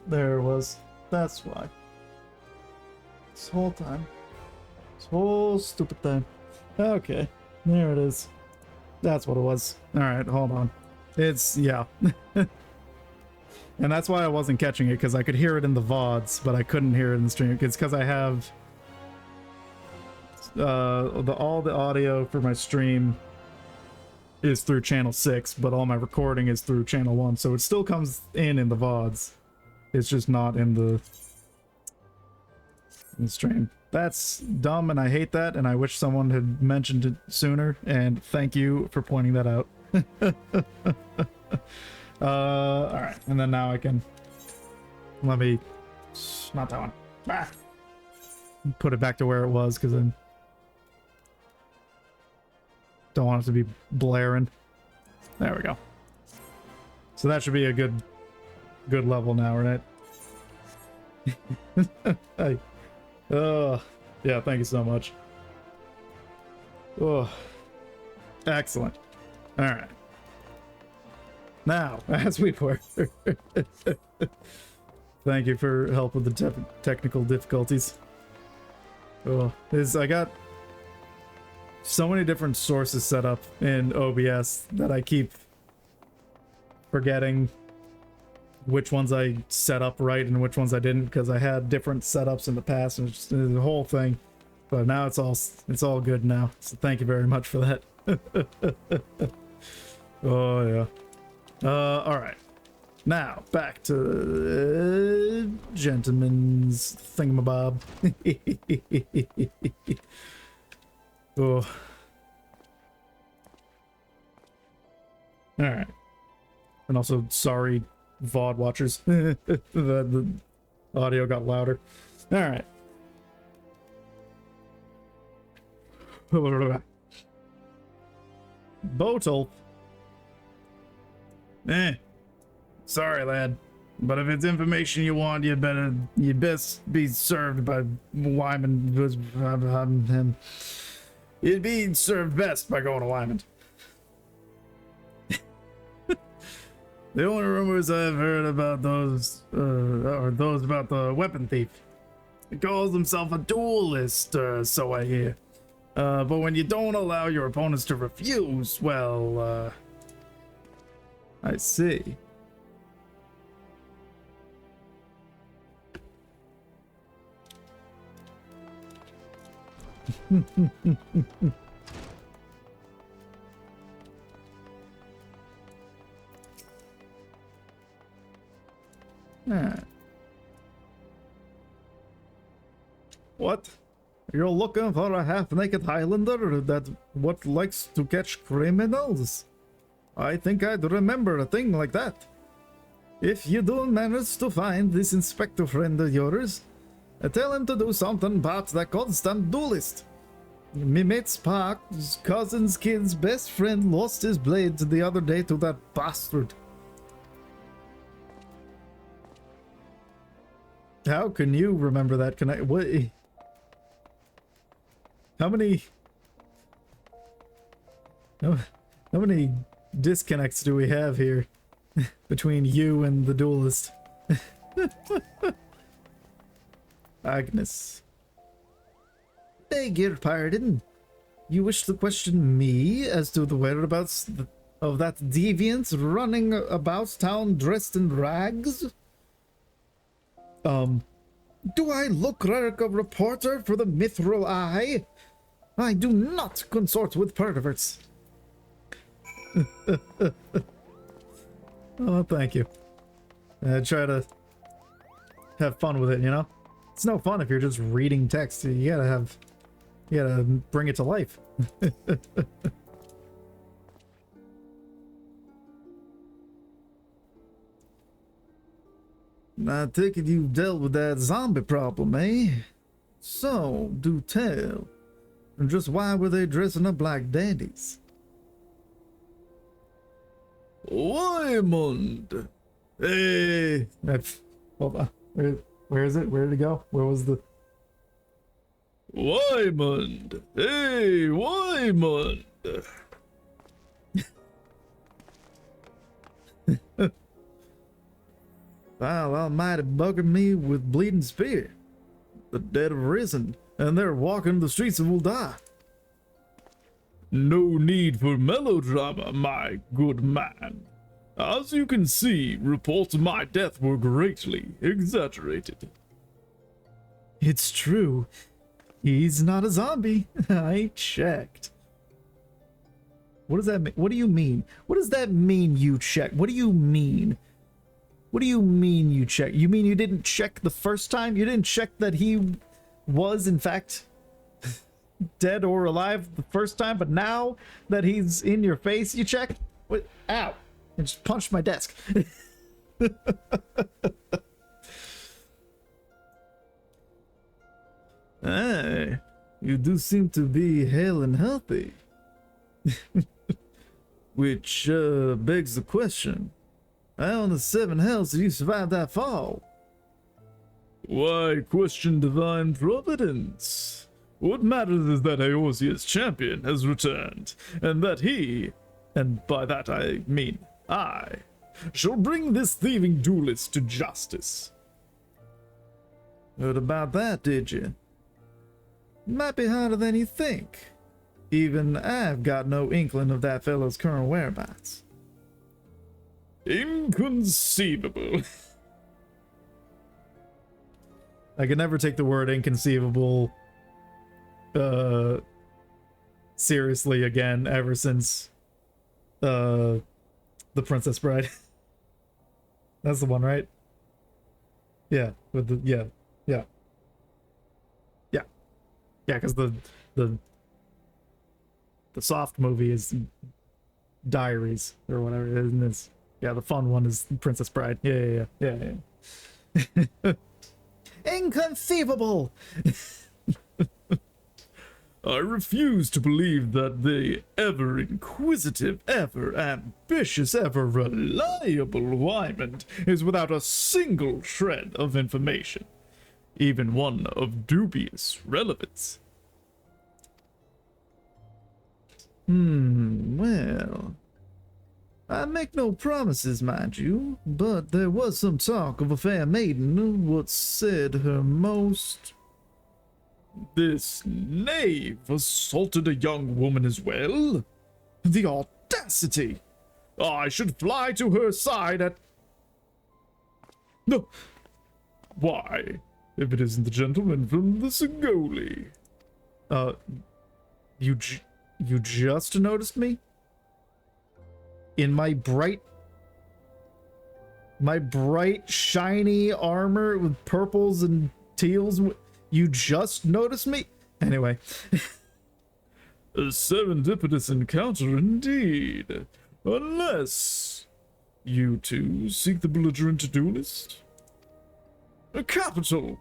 Speaker 1: There it was. That's why. This whole time. This whole stupid time. Okay. There it is. That's what it was. Alright, hold on. It's, yeah. And that's why I wasn't catching it, because I could hear it in the VODs, but I couldn't hear it in the stream. It's because I have all the audio for my stream is through channel 6, but all my recording is through channel 1, so it still comes in the VODs. It's just not in the stream. That's dumb, and I hate that, and I wish someone had mentioned it sooner, and thank you for pointing that out. Alright, and then now I can... Let me... Not that one. Ah! Put it back to where it was, because I don't want it to be blaring. There we go. So that should be a good level now, right? Hey. Yeah, thank you so much. Oh, excellent. All right. Now, as we were, thank you for help with the technical difficulties. Oh, I got so many different sources set up in OBS that I keep forgetting which ones I set up right and which ones I didn't, because I had different setups in the past, and it's just the whole thing. But now it's all good now. So thank you very much for that. Oh yeah. All right. Now back to gentleman's thingamabob. Oh. All right. And also, sorry, VOD watchers. The audio got louder. All right. Botol. Sorry, lad. But if it's information you want, you best be served by Wyman. It'd be served best by going to Wyman. The only rumors I've heard about those are those about the weapon thief. He calls himself a duelist, so I hear. But when you don't allow your opponents to refuse, well, I see. What? You're looking for a half-naked Highlander that likes to catch criminals? I think I'd remember a thing like that. If you do manage to find this inspector friend of yours, tell him to do something about that constant duelist. Me mate's Park's cousin's kid's best friend lost his blade the other day to that bastard. How can you remember that? Can I... What? How many disconnects do we have here between you and the duelist? Agnes. Beg your pardon. You wish to question me as to the whereabouts of that deviant running about town dressed in rags? Do I look like a reporter for the Mithril Eye? I do not consort with perverts. Oh, thank you. Try to have fun with it, you know? It's no fun if you're just reading text. You gotta bring it to life. I take it you've dealt with that zombie problem, eh? So, do tell. Just why were they dressing up like dandies? Waymond! Hey! Hold on. Where is it? Where did it go? Where was the... Waymond! Hey, Waymond!
Speaker 2: Foul almighty buggered me with bleeding spear. The dead have risen, and they're walking the streets of Ul'dah.
Speaker 1: No need for melodrama, my good man. As you can see, reports of my death were greatly exaggerated.
Speaker 2: It's true. He's not a zombie. I checked. What does that mean? What do you mean? What does that mean you checked? What do you mean? What do you mean you checked? You mean you didn't check the first time? You didn't check that he was, in fact, dead or alive the first time, but now that he's in your face, you check? What? Ow. I just punched my desk. Hey, you do seem to be hale and healthy. Which begs the question, how in the seven hells did you survive that fall?
Speaker 1: Why question divine providence? What matters is that Eorzea's champion has returned, and that he, and by that I mean I, shall bring this thieving duelist to justice.
Speaker 2: Heard about that, did you? Might be harder than you think. Even I've got no inkling of that fellow's current whereabouts.
Speaker 1: Inconceivable.
Speaker 2: I can never take the word inconceivable seriously again ever since The Princess Bride. That's the one, right? Yeah, with the yeah. Yeah, because the soft movie is Diaries or whatever it is, and it's, yeah, the fun one is Princess Bride. Yeah. Inconceivable.
Speaker 1: I refuse to believe that the ever inquisitive, ever ambitious, ever reliable Wymond is without a single shred of information, even one of dubious relevance.
Speaker 2: Well, I make no promises, mind you, but there was some talk of a fair maiden what said her most...
Speaker 1: This knave assaulted a young woman as well? The audacity! I should fly to her side at... No! Why, if it isn't the gentleman from the Sigoli.
Speaker 2: You just noticed me? In my bright, shiny armor with purples and teals? You just noticed me? Anyway.
Speaker 1: A serendipitous encounter indeed. Unless you two seek the belligerent duelist. Capital!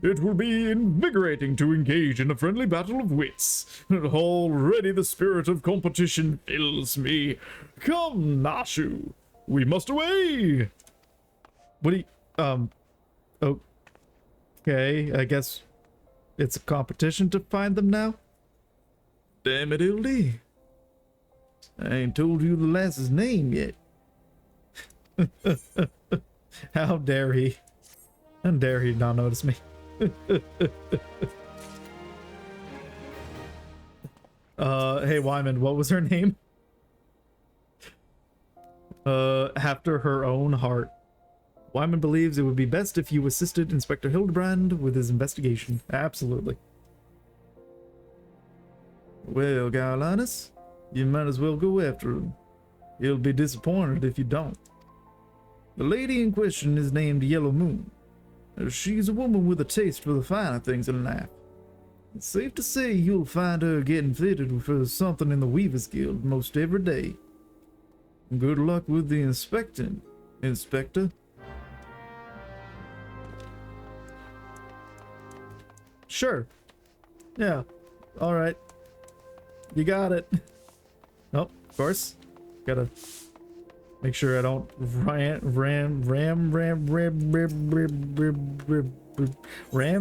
Speaker 1: It will be invigorating to engage in a friendly battle of wits. Already the spirit of competition fills me. Come, Nashu, we must away!
Speaker 2: What do you... Okay, I guess it's a competition to find them now?
Speaker 1: Damn it, Ildy.
Speaker 2: I ain't told you the lass's name yet. How dare he? How dare he not notice me? Hey Wyman, what was her name? After her own heart. Wyman believes it would be best if you assisted Inspector Hildebrand with his investigation. Absolutely. Well, Garlanus, you might as well go after him. He'll be disappointed if you don't. The lady in question is named Yellow Moon. She's a woman with a taste for the finer things in life. It's safe to say you'll find her getting fitted for something in the Weavers Guild most every day. Good luck with the inspecting, Inspector. Sure. Yeah. All right. You got it. Oh, of course. Gotta make sure I don't ram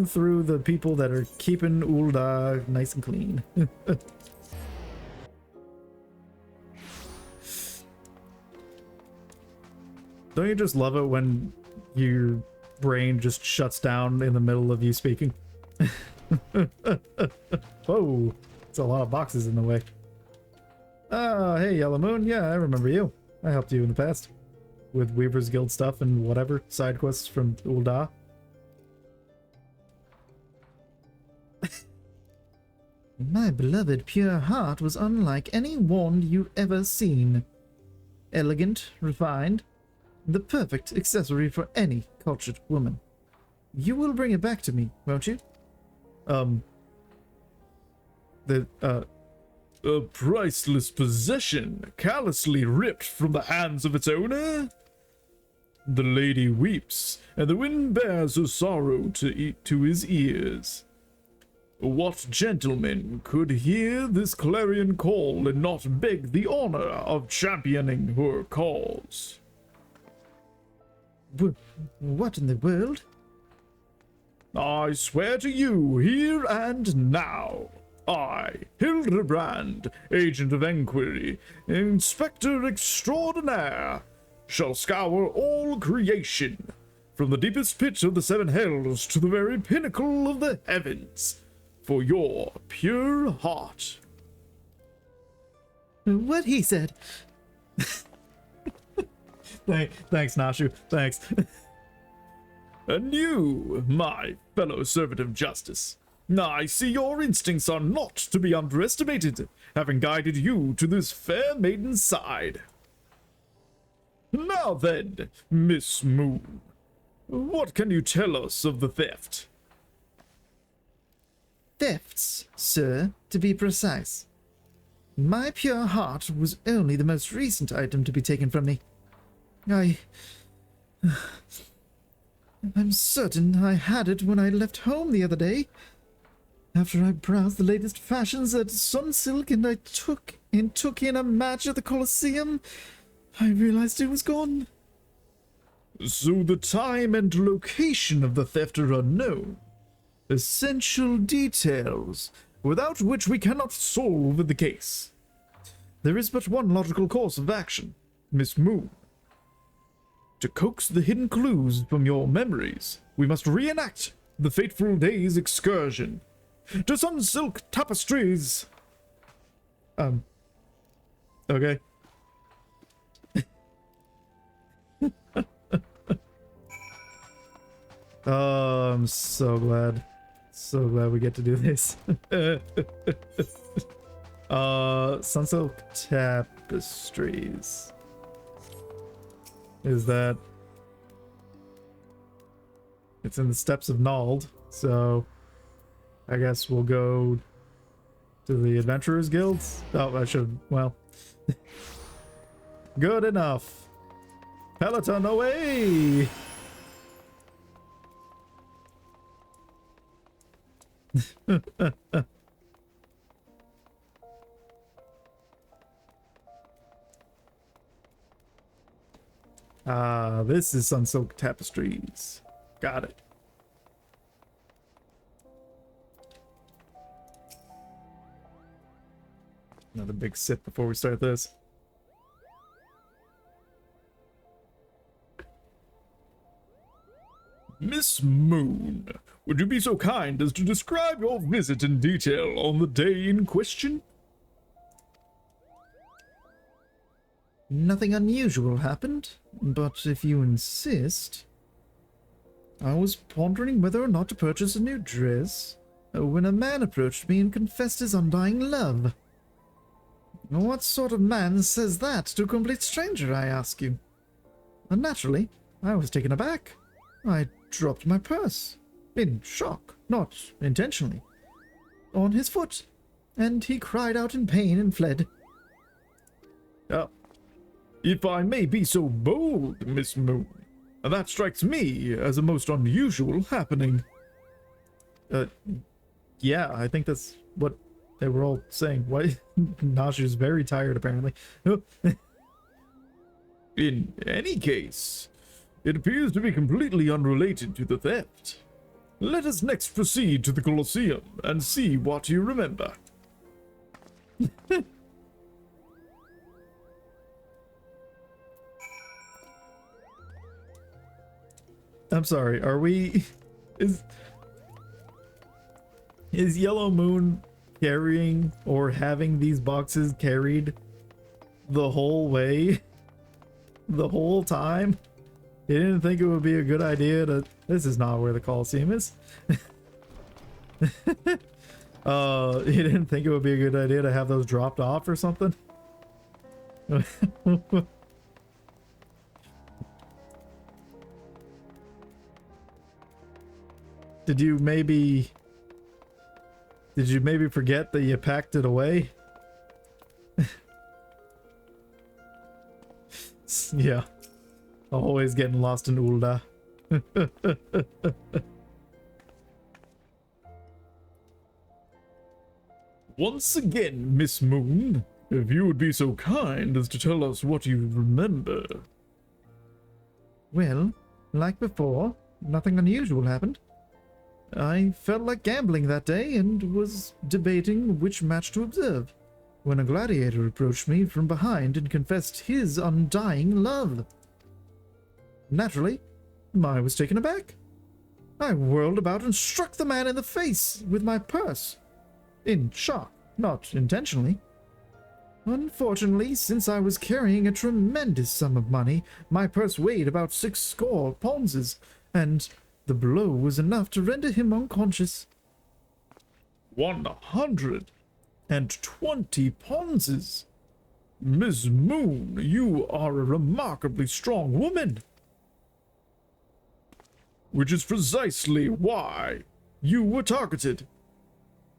Speaker 2: through the people that are keeping Ul'dah nice and clean. Don't you just love it when
Speaker 1: your brain just shuts down in the middle of you speaking. Whoa, it's a lot of boxes in the way. Oh, hey, Yellow Moon. Yeah, I remember you. I helped you in the past with Weaver's Guild stuff and whatever side quests from Ul'dah.
Speaker 2: My beloved pure heart was unlike any wand you've ever seen. Elegant, refined, the perfect accessory for any cultured woman. You will bring it back to me, won't you?
Speaker 1: A priceless possession, callously ripped from the hands of its owner? The lady weeps, and the wind bears her sorrow to his ears. What gentleman could hear this clarion call and not beg the honor of championing her cause?
Speaker 2: What in the world?
Speaker 1: I swear to you, here and now, I, Hildebrand, agent of enquiry, inspector extraordinaire, shall scour all creation, from the deepest pit of the seven hells to the very pinnacle of the heavens, for your pure heart.
Speaker 2: What he said.
Speaker 1: Thanks, Nashu. Thanks. And you, my fellow servant of justice, I see your instincts are not to be underestimated, having guided you to this fair maiden's side. Now then, Miss Moon, what can you tell us of the theft?
Speaker 2: Thefts, sir, to be precise. My pure heart was only the most recent item to be taken from me. I'm certain I had it when I left home the other day. After I browsed the latest fashions at Sunsilk and I took in a match at the Colosseum, I realized it was gone.
Speaker 1: So the time and location of the theft are unknown. Essential details, without which we cannot solve the case. There is but one logical course of action, Miss Moon. To coax the hidden clues from your memories, we must reenact the fateful day's excursion to Sunsilk Tapestries. Okay. Oh, I'm so glad. So glad we get to do this. Sunsilk Tapestries. Is that... It's in the steppes of Nald, so... I guess we'll go to the Adventurers Guild. Oh, I should... Well... Good enough. Peloton away! This is Sunsilk Tapestries. Got it. Another big sip before we start this. Miss Moon, would you be so kind as to describe your visit in detail on the day in question?
Speaker 2: Nothing unusual happened, but if you insist... I was pondering whether or not to purchase a new dress when a man approached me and confessed his undying love. What sort of man says that to a complete stranger, I ask you? And naturally, I was taken aback. I dropped my purse, in shock, not intentionally, on his foot, and he cried out in pain and fled.
Speaker 1: If I may be so bold, Miss Moon, that strikes me as a most unusual happening. Yeah, I think that's what they were all saying. Why? Nashu's very tired, apparently. In any case, it appears to be completely unrelated to the theft. Let us next proceed to the Colosseum and see what you remember. I'm sorry, are we... Is Yellow Moon carrying or having these boxes carried the whole way? The whole time? He didn't think it would be a good idea to... This is not where the Coliseum is. He didn't think it would be a good idea to have those dropped off or something? Did you maybe forget that you packed it away? Yeah. Always getting lost in Ulda. Once again, Miss Moon, if you would be so kind as to tell us what you remember.
Speaker 2: Well, like before, nothing unusual happened. I felt like gambling that day and was debating which match to observe, when a gladiator approached me from behind and confessed his undying love. Naturally, I was taken aback. I whirled about and struck the man in the face with my purse. In shock, not intentionally. Unfortunately, since I was carrying a tremendous sum of money, my purse weighed about 6 pounds, and the blow was enough to render him unconscious.
Speaker 1: 120 pounds! Miss Moon, you are a remarkably strong woman. Which is precisely why you were targeted.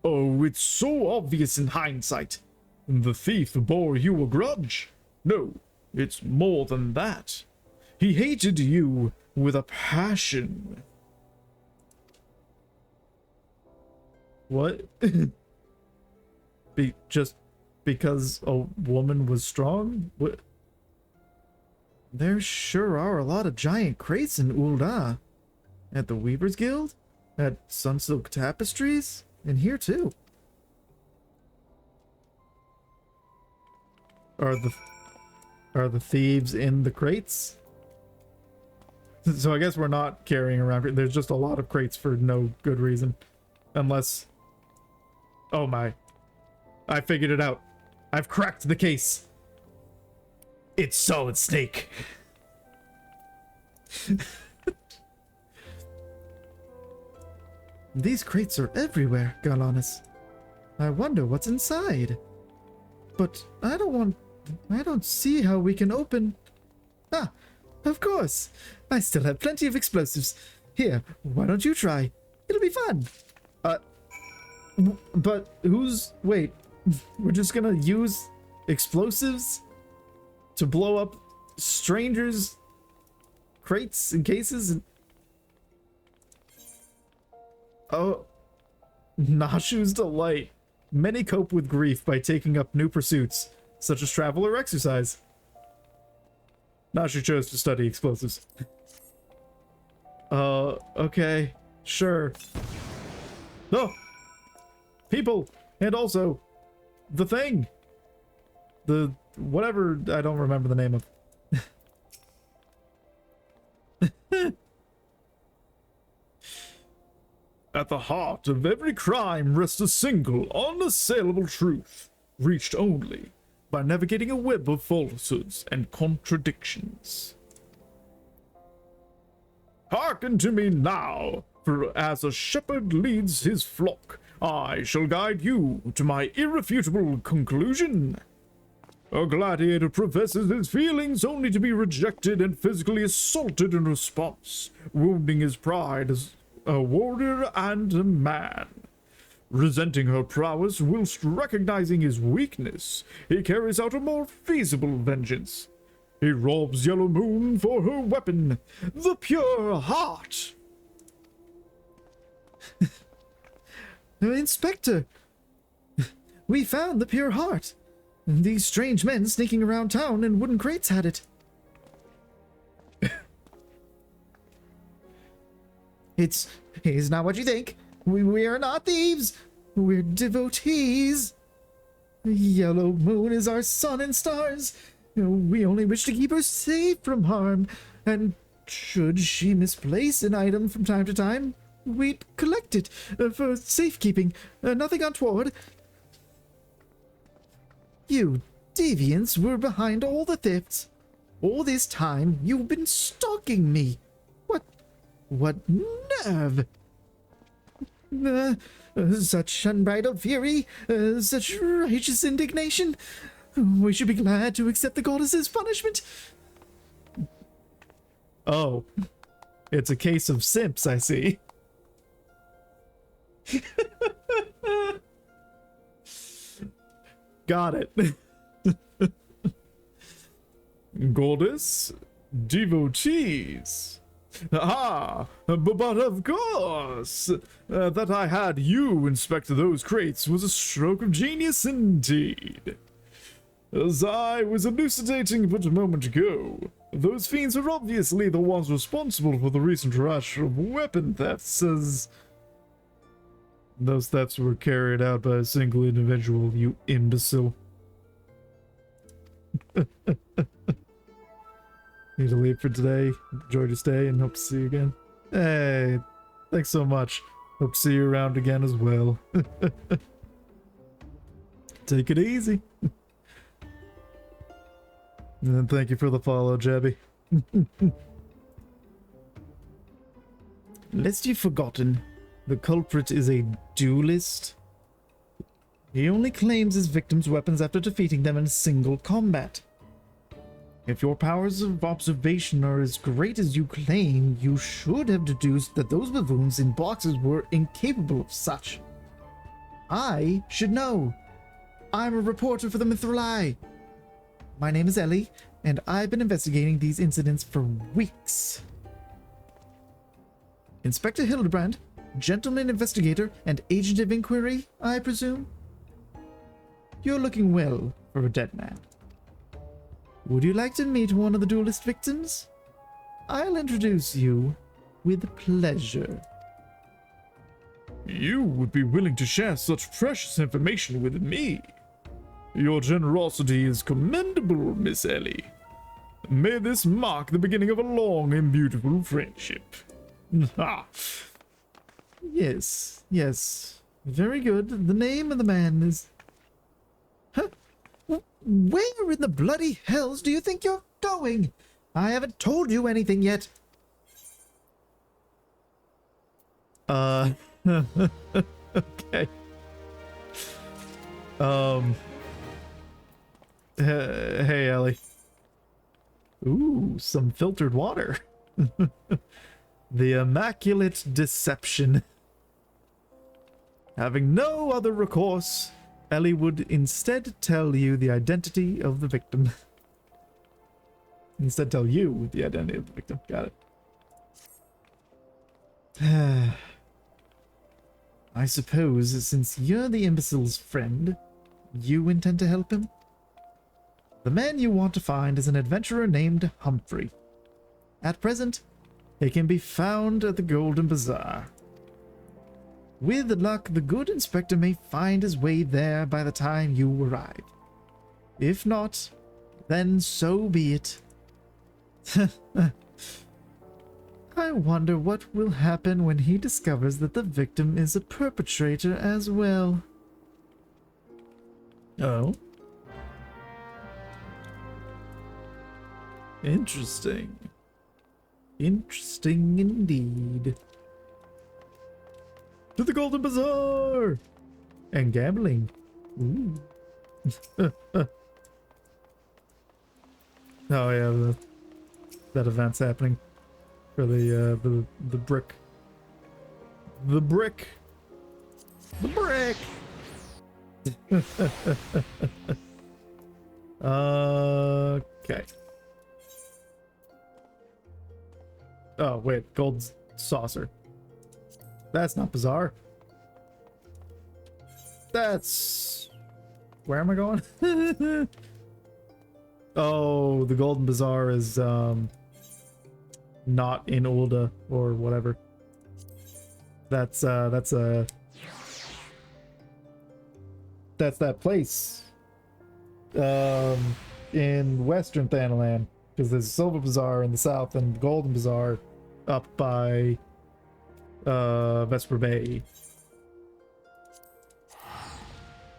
Speaker 1: Oh, it's so obvious in hindsight. The thief bore you a grudge. No, it's more than that. He hated you with a passion. What? Just because a woman was strong? What? There sure are a lot of giant crates in Ulda. At the Weaver's Guild? At Sunsilk Tapestries? And here too. Are the thieves in the crates? So I guess we're not carrying around. There's just a lot of crates for no good reason. Unless... Oh my. I figured it out. I've cracked the case. It's Solid Snake.
Speaker 2: These crates are everywhere, Galanis. I wonder what's inside. But I don't see how we can open... Ah, of course. I still have plenty of explosives. Here, why don't you try? It'll be fun.
Speaker 1: But who's... Wait, we're just gonna use explosives to blow up strangers' crates and cases and... Oh, Nashu's delight. Many cope with grief by taking up new pursuits, such as travel or exercise. Nashu chose to study explosives. Okay, sure. Oh! People! And also, the thing! The... whatever, I don't remember the name of. At the heart of every crime rests a single, unassailable truth, reached only by navigating a web of falsehoods and contradictions. Hearken to me now, for as a shepherd leads his flock, I shall guide you to my irrefutable conclusion. A gladiator professes his feelings only to be rejected and physically assaulted in response, wounding his pride as a warrior and a man. Resenting her prowess whilst recognizing his weakness, he carries out a more feasible vengeance. He robs Yellow Moon for her weapon, the pure heart.
Speaker 2: Inspector, we found the pure heart. These strange men sneaking around town in wooden crates had it. It's not what you think. We are not thieves. We're devotees. Yellow Moon is our sun and stars. We only wish to keep her safe from harm. And should she misplace an item from time to time, we'd collect it for safekeeping. Nothing untoward. You deviants were behind all the thefts. All this time, you've been stalking me. What nerve? Such unbridled fury, such righteous indignation. We should be glad to accept the goddess's punishment. Oh, it's a case of simps, I see. Got it. Goddess, devotees. Ah, but of course! That I had you inspect those crates was a stroke of genius indeed. As I was elucidating but a moment ago, those fiends are obviously the ones responsible for the recent rush of weapon thefts, as those thefts were carried out by a single individual, you imbecile. Need to leave for today. Enjoy your stay and hope to see you again. Hey, thanks so much. Hope to see you around again as well. Take it easy. And thank you for the follow, Jebby. Lest you've forgotten, the culprit is a duelist. He only claims his victims' weapons after defeating them in single combat. If your powers of observation are as great as you claim, you should have deduced that those baboons in boxes were incapable of such. I should know. I'm a reporter for the Mithril Eye. My name is Ellie, and I've been investigating these incidents for weeks. Inspector Hildebrand, gentleman investigator and agent of inquiry, I presume? You're looking well for a dead man. Would you like to meet one of the duelist victims? I'll introduce you with pleasure.
Speaker 1: You would be willing to share such precious information with me. Your generosity is commendable, Miss Ellie. May this mark the beginning of a long and beautiful friendship. Ha!
Speaker 2: Yes. Very good. The name of the man is... Huh? Where in the bloody hells do you think you're going? I haven't told you anything yet.
Speaker 1: Okay. Hey, Ellie. Ooh, some filtered water. The Immaculate Deception. Having no other recourse, Ellie would instead tell you the identity of the victim. Instead tell you the identity of the victim. Got it. I suppose, since you're the imbecile's friend, you intend to help him? The man you want to find is an adventurer named Humphrey. At present, he can be found at the Golden Bazaar. With luck, the good inspector may find his way there by the time you arrive. If not, then so be it. I wonder what will happen when he discovers that the victim is a perpetrator as well. Oh? Interesting. Interesting indeed. To the Golden Bazaar! And gambling. Ooh. Oh yeah, that event's happening for the brick. The brick. The brick. Okay. Oh wait, gold saucer. That's not bizarre. That's... Where am I going? Oh, the Golden Bazaar is not in Ulda or whatever. That's that place in Western Thanalan Because there's a Silver Bazaar in the south and the Golden Bazaar up by Vesper Bay.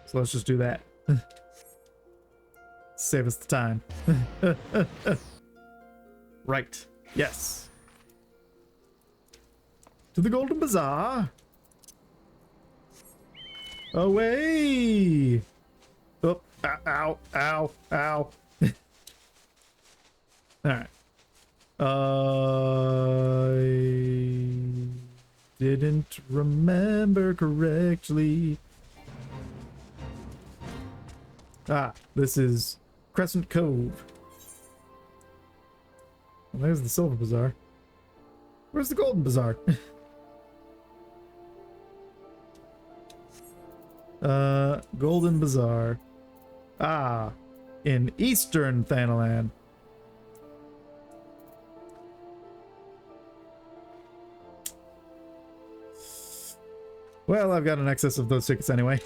Speaker 1: So let's just do that. Save us the time. Right. Yes. To the Golden Bazaar. Away. Oh, ow, ow, ow. Alright. I didn't remember correctly. Ah, this is Crescent Cove. Well, there's the Silver Bazaar. Where's the Golden Bazaar? Golden Bazaar. Ah, in Eastern Thanalan. Well, I've got an excess of those tickets anyway.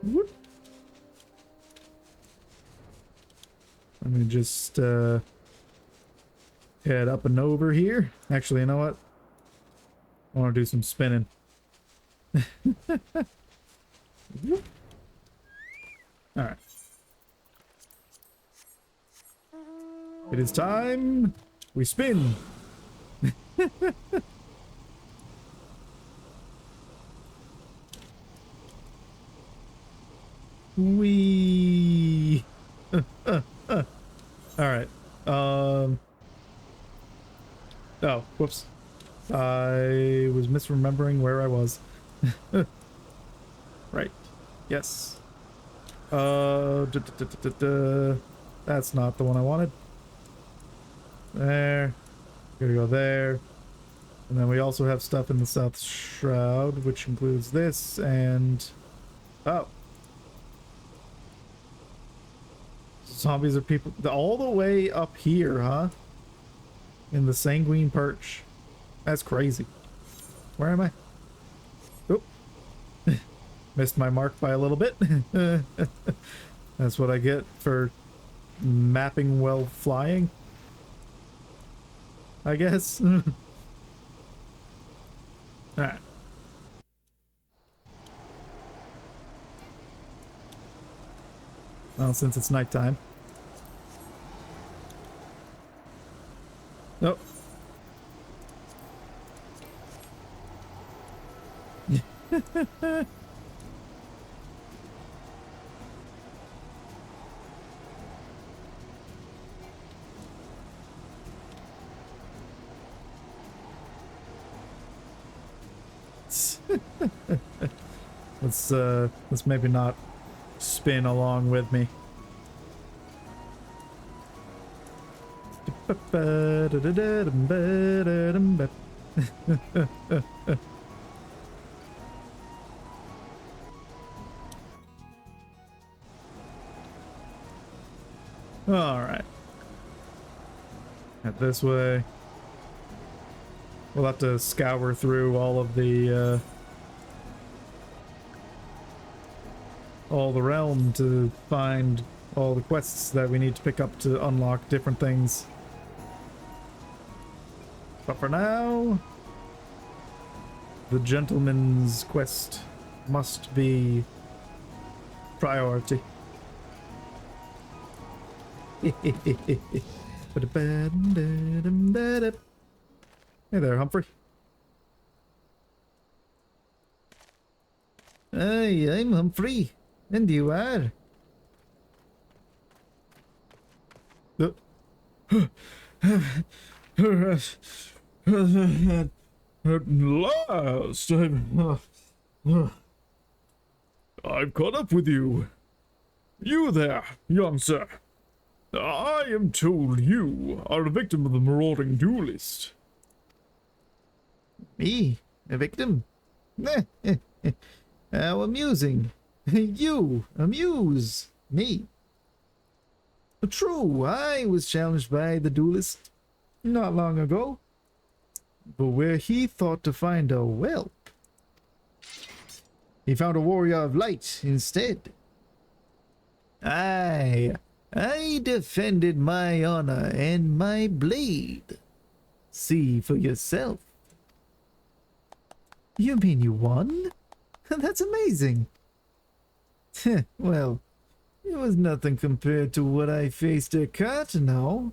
Speaker 1: Whoop. Let me just head up and over here. Actually, you know what? I want to do some spinning. Alright. It is time. We spin. Wee. Alright. Oh, whoops. I was misremembering where I was. Right. Yes. That's not the one I wanted. There. Gotta go there. And then we also have stuff in the South Shroud, which includes this and... Oh. Zombies are people... All the way up here, huh? In the Sanguine Perch. That's crazy. Where am I? Oh. Missed my mark by a little bit. That's what I get for mapping while flying, I guess. Alright. Well, since it's nighttime. Oh. Let's maybe not spin along with me. Alright. Head this way. We'll have to scour through all of the realm to find all the quests that we need to pick up to unlock different things. But for now, the gentleman's quest must be priority. Hey there, Humphrey.
Speaker 2: Hi, I'm Humphrey. And you are?
Speaker 3: At last, I've caught up with you. You there, young sir. I am told you are a victim of the marauding duelist.
Speaker 2: Me? A victim? How amusing. You amuse me. True, I was challenged by the duelist not long ago, but where he thought to find a whelp, he found a warrior of light instead. Aye, I defended my honor and my blade. See for yourself. You mean you won? That's amazing. Well, it was nothing compared to what I faced at Cartano.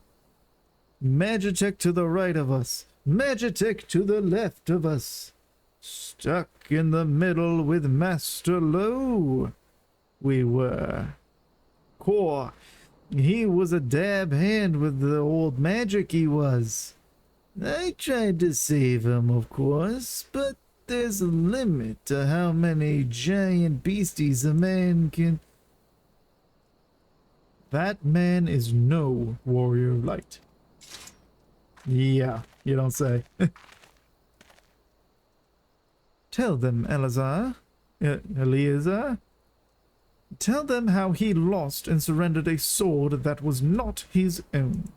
Speaker 2: Magitech to the right of us, Magitech to the left of us. Stuck in the middle with Master Low, we were. Core, he was a dab hand with the old magic he was. I tried to save him, of course, but there's a limit to how many giant beasties a man can...
Speaker 1: That man is no warrior of light. Yeah, you don't say. Tell them, Eleazar. Tell them how he lost and surrendered a sword that was not his own.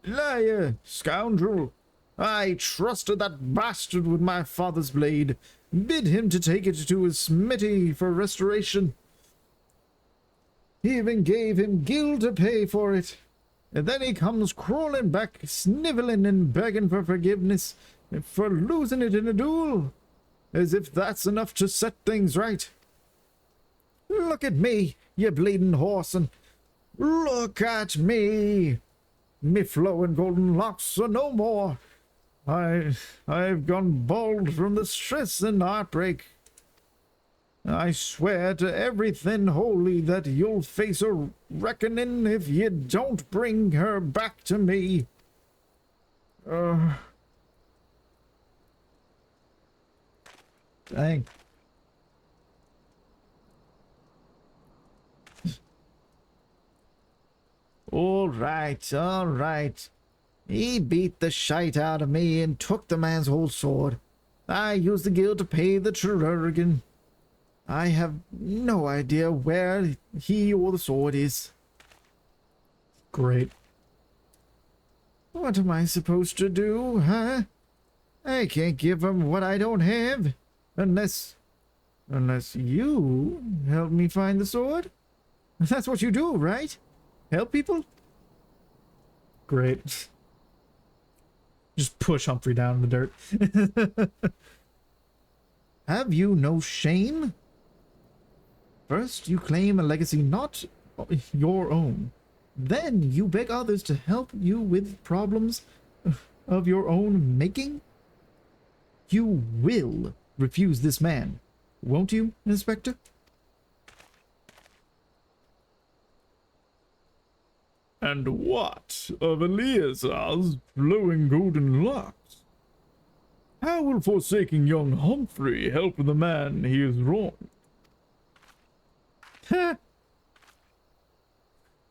Speaker 2: Liar, scoundrel! I trusted that bastard with my father's blade, bid him to take it to his smithy for restoration. He even gave him gil to pay for it. And then he comes crawling back, sniveling and begging for forgiveness for losing it in a duel. As if that's enough to set things right. Look at me, you bleeding horse, and look at me. Me flowing golden locks are no more. I've gone bald from the stress and heartbreak. I swear to everything holy that you'll face a reckoning if you don't bring her back to me.
Speaker 1: Dang.
Speaker 2: All right. He beat the shite out of me and took the man's whole sword. I used the guild to pay the chirurgeon. I have no idea where he or the sword is.
Speaker 1: Great.
Speaker 2: What am I supposed to do, huh? I can't give him what I don't have. Unless you help me find the sword? That's what you do, right? Help people?
Speaker 1: Great. Just push Humphrey down in the dirt.
Speaker 2: Have you no shame? First, you claim a legacy not your own. Then you beg others to help you with problems of your own making? You will refuse this man, won't you, Inspector?
Speaker 3: And what of Eleazar's flowing golden locks? How will forsaking young Humphrey help the man he has wronged?
Speaker 2: Ha!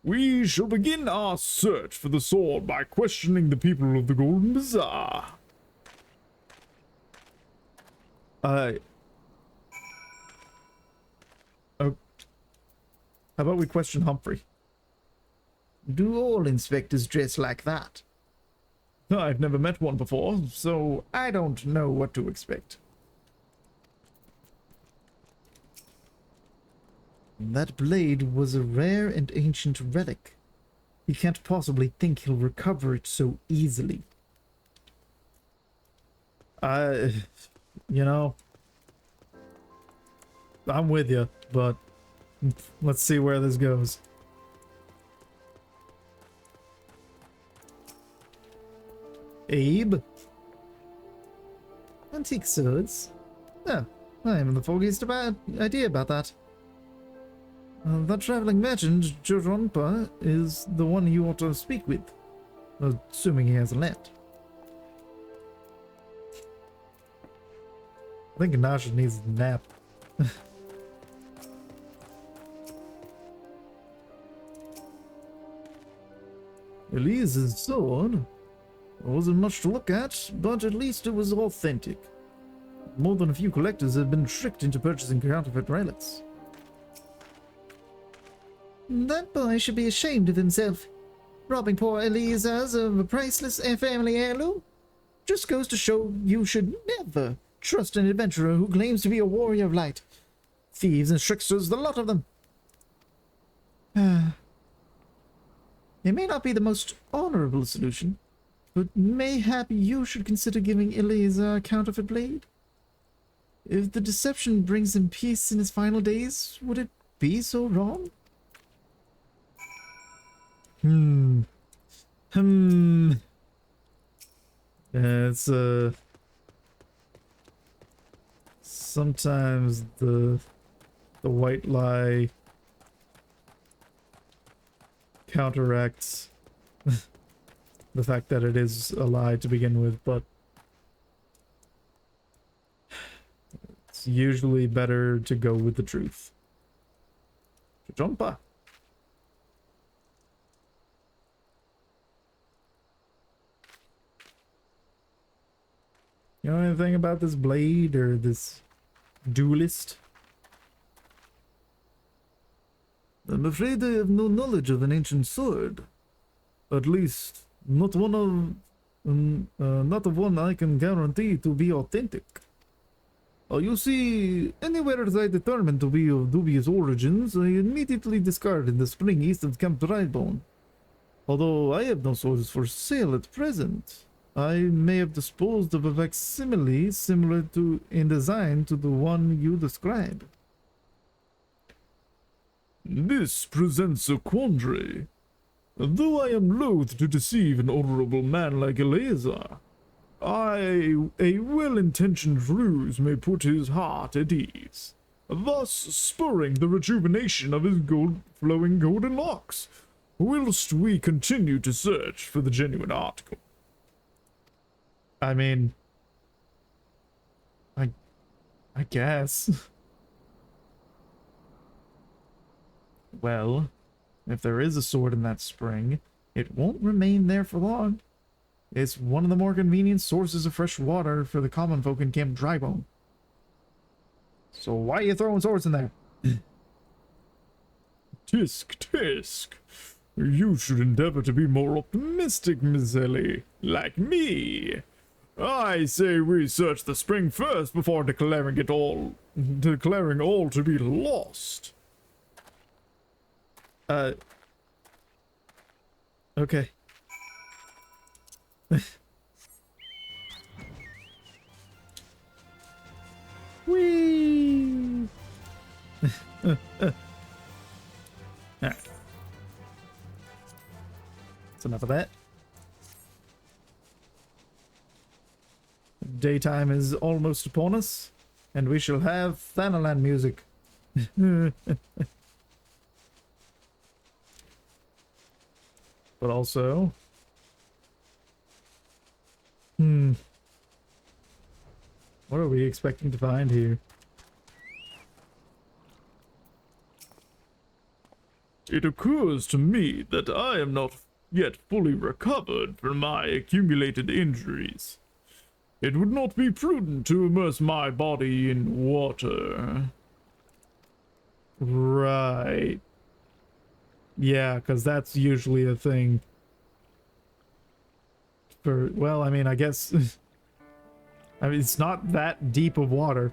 Speaker 3: We shall begin our search for the sword by questioning the people of the Golden Bazaar.
Speaker 1: Oh. How about we question Humphrey?
Speaker 2: Do all inspectors dress like that?
Speaker 1: I've never met one before, so I don't know what to expect.
Speaker 2: That blade was a rare and ancient relic. He can't possibly think he'll recover it so easily.
Speaker 1: You know, I'm with you, but let's see where this goes. Abe?
Speaker 2: Antique swords? Oh, I haven't the foggiest idea about that. That traveling merchant, Jorompa, is the one you ought to speak with. Assuming he hasn't left.
Speaker 1: I think Nasha needs a nap.
Speaker 2: Elise's sword wasn't much to look at, but at least it was authentic. More than a few collectors have been tricked into purchasing counterfeit relics. That boy should be ashamed of himself. Robbing poor Elise's of a priceless family heirloom. Just goes to show you should never trust an adventurer who claims to be a warrior of light. Thieves and tricksters, the lot of them. It may not be the most honorable solution, but mayhap you should consider giving Eleazar a counterfeit blade. If the deception brings him peace in his final days, would it be so wrong?
Speaker 1: It's sometimes the white lie counteracts the fact that it is a lie to begin with, but it's usually better to go with the truth. Jumpa. You know anything about this blade or this duelist?
Speaker 2: I'm afraid I have no knowledge of an ancient sword. At least, not of one I can guarantee to be authentic. You see, anywhere that I determine to be of dubious origins, I immediately discard in the spring east of Camp Drybone. Although I have no swords for sale at present, I may have disposed of a facsimile similar to in design to the one you describe.
Speaker 3: This presents a quandary. Though I am loath to deceive an honorable man like Eleazar, a well-intentioned ruse may put his heart at ease, thus spurring the rejuvenation of his flowing golden locks, whilst we continue to search for the genuine article.
Speaker 1: I mean, I guess. Well, if there is a sword in that spring, it won't remain there for long. It's one of the more convenient sources of fresh water for the common folk in Camp Drybone. So why are you throwing swords in there?
Speaker 3: Tisk. You should endeavor to be more optimistic, Miss Ellie, like me. I say we search the spring first before declaring all to be lost.
Speaker 1: Okay. Whee! Alright. That's enough of that. Daytime is almost upon us, and we shall have Thanalan music. But also... What are we expecting to find here?
Speaker 3: It occurs to me that I am not yet fully recovered from my accumulated injuries. It would not be prudent to immerse my body in water.
Speaker 1: Right. Yeah, because that's usually a thing. Well, I mean, I guess... I mean, it's not that deep of water,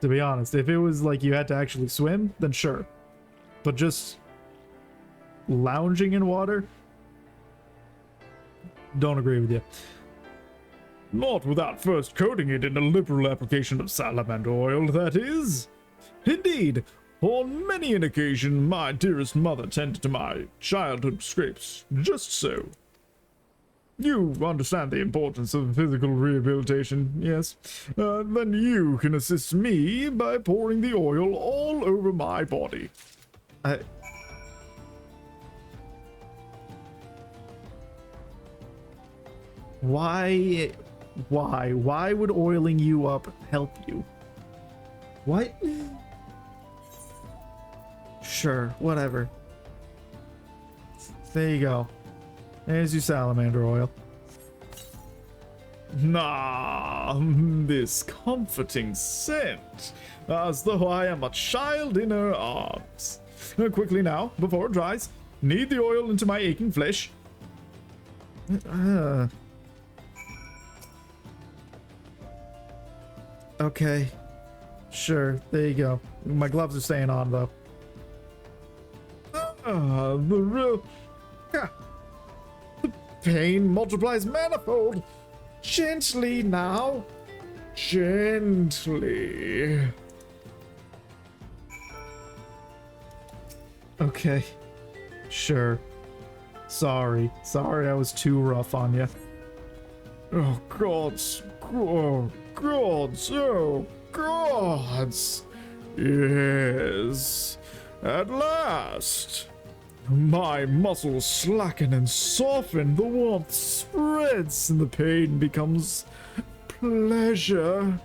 Speaker 1: to be honest. If it was like you had to actually swim, then sure. But just lounging in water? Don't agree with you.
Speaker 3: Not without first coating it in a liberal application of salamander oil, that is. Indeed, on many an occasion, my dearest mother tended to my childhood scrapes just so. You understand the importance of physical rehabilitation, yes? Then you can assist me by pouring the oil all over my body.
Speaker 1: Why would oiling you up help you? What? Sure, whatever. There you go. There's your salamander oil.
Speaker 3: This comforting scent, as though I am a child in her arms. Quickly now, before it dries, knead the oil into my aching flesh.
Speaker 1: Okay. Sure, there you go. My gloves are staying on, though.
Speaker 3: pain multiplies manifold. Gently now. Gently.
Speaker 1: Okay. Sure. Sorry, I was too rough on you.
Speaker 3: Oh, gods. Oh, gods. Oh, gods. Yes. At last. My muscles slacken and soften. The warmth spreads and the pain becomes pleasure.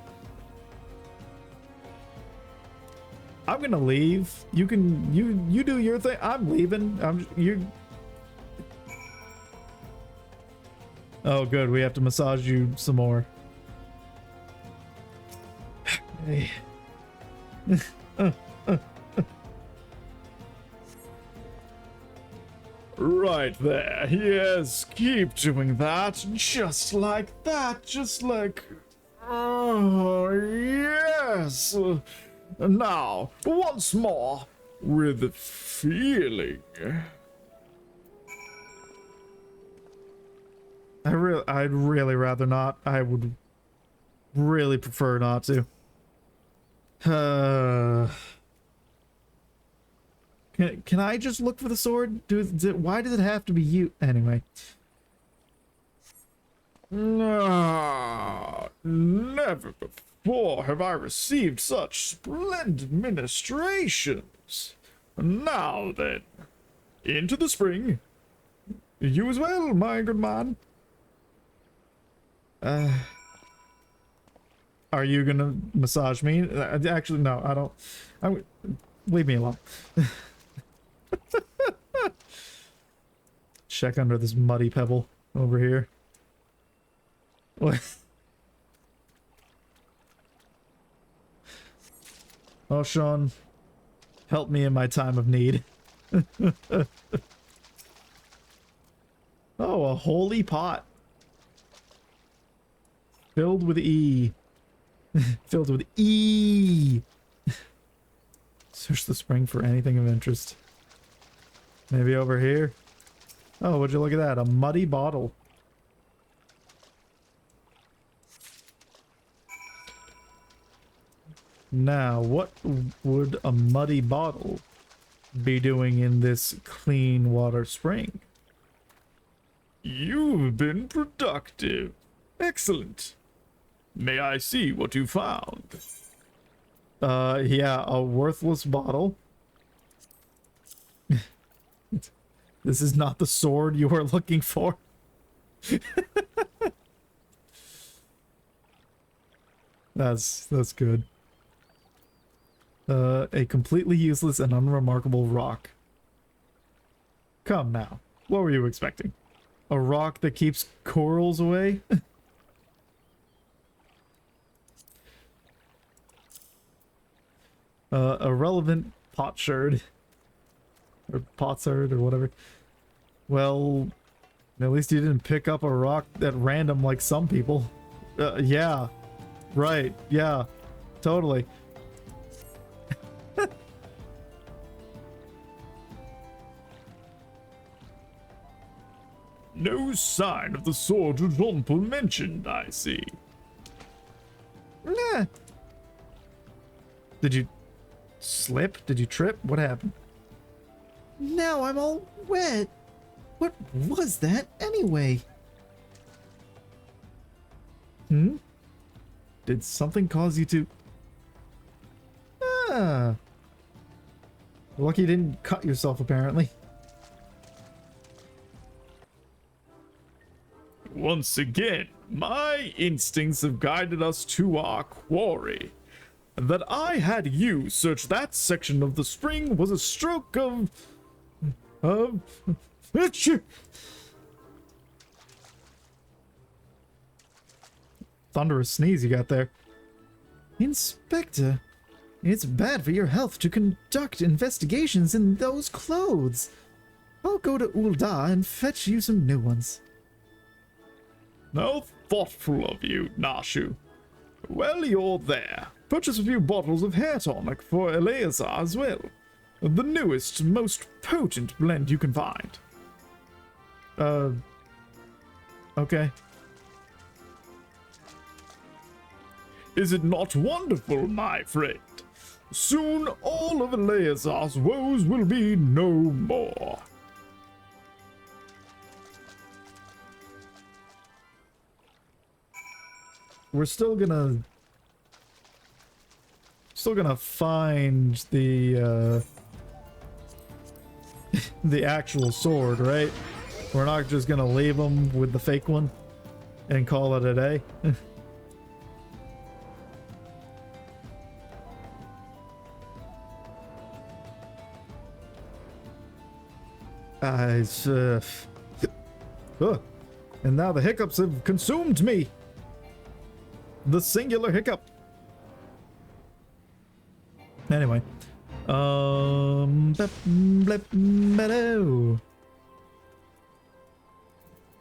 Speaker 1: I'm gonna leave. You do your thing. I'm leaving. Oh, good. We have to massage you some more. Hey.
Speaker 3: Right there. Yes, keep doing that. Just like that. Just like... Oh, yes. Now, once more, with feeling.
Speaker 1: I'd really rather not. I would really prefer not to. Can I just look for the sword? Why does it have to be you? Anyway.
Speaker 3: No, never before have I received such splendid ministrations. Now then, into the spring. You as well, my good man.
Speaker 1: Are you gonna massage me? Actually, no, I don't. Leave me alone. Check under this muddy pebble over here. What? Oh, Sean, help me in my time of need. Oh, a holy pot. Filled with E. Filled with E. Search the spring for anything of interest. Maybe over here. Oh, would you look at that? A muddy bottle. Now, what would a muddy bottle be doing in this clean water spring?
Speaker 3: You've been productive. Excellent. May I see what you found?
Speaker 1: Yeah, a worthless bottle. This is not the sword you are looking for. That's good. A completely useless and unremarkable rock. Come now. What were you expecting? A rock that keeps corals away? A relevant potsherd. Or potsherd or whatever. Well, at least you didn't pick up a rock at random like some people. Yeah. Right. Yeah. Totally.
Speaker 3: No sign of the sword Jean-Paul mentioned, I see.
Speaker 1: Nah. Did you slip? Did you trip? What happened?
Speaker 2: Now I'm all wet. What was that anyway?
Speaker 1: Hmm? Did something cause you to... Ah. Lucky you didn't cut yourself, apparently.
Speaker 3: Once again, my instincts have guided us to our quarry. That I had you search that section of the spring was a stroke of...
Speaker 1: Thunderous sneeze you got there.
Speaker 2: Inspector, it's bad for your health to conduct investigations in those clothes. I'll go to Ul'dah and fetch you some new ones.
Speaker 3: How thoughtful of you, Nashu. Well, you're there. Purchase a few bottles of hair tonic for Eleazar as well. The newest, most potent blend you can find.
Speaker 1: Okay.
Speaker 3: Is it not wonderful, my friend? Soon all of Eleazar's woes will be no more.
Speaker 1: We're still gonna find the the actual sword, right? We're not just gonna leave him with the fake one and call it a day. And now the hiccups have consumed me. The singular hiccup. Anyway.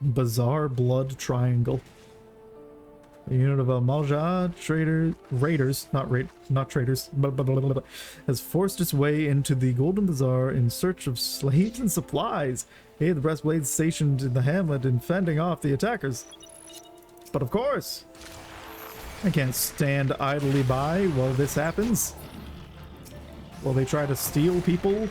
Speaker 1: Bizarre blood triangle. A unit of Malja raiders, not traders, has forced its way into the Golden Bazaar in search of slaves and supplies. Hey, the breastblades stationed in the hamlet and fending off the attackers. But of course, I can't stand idly by while this happens. While they try to steal people.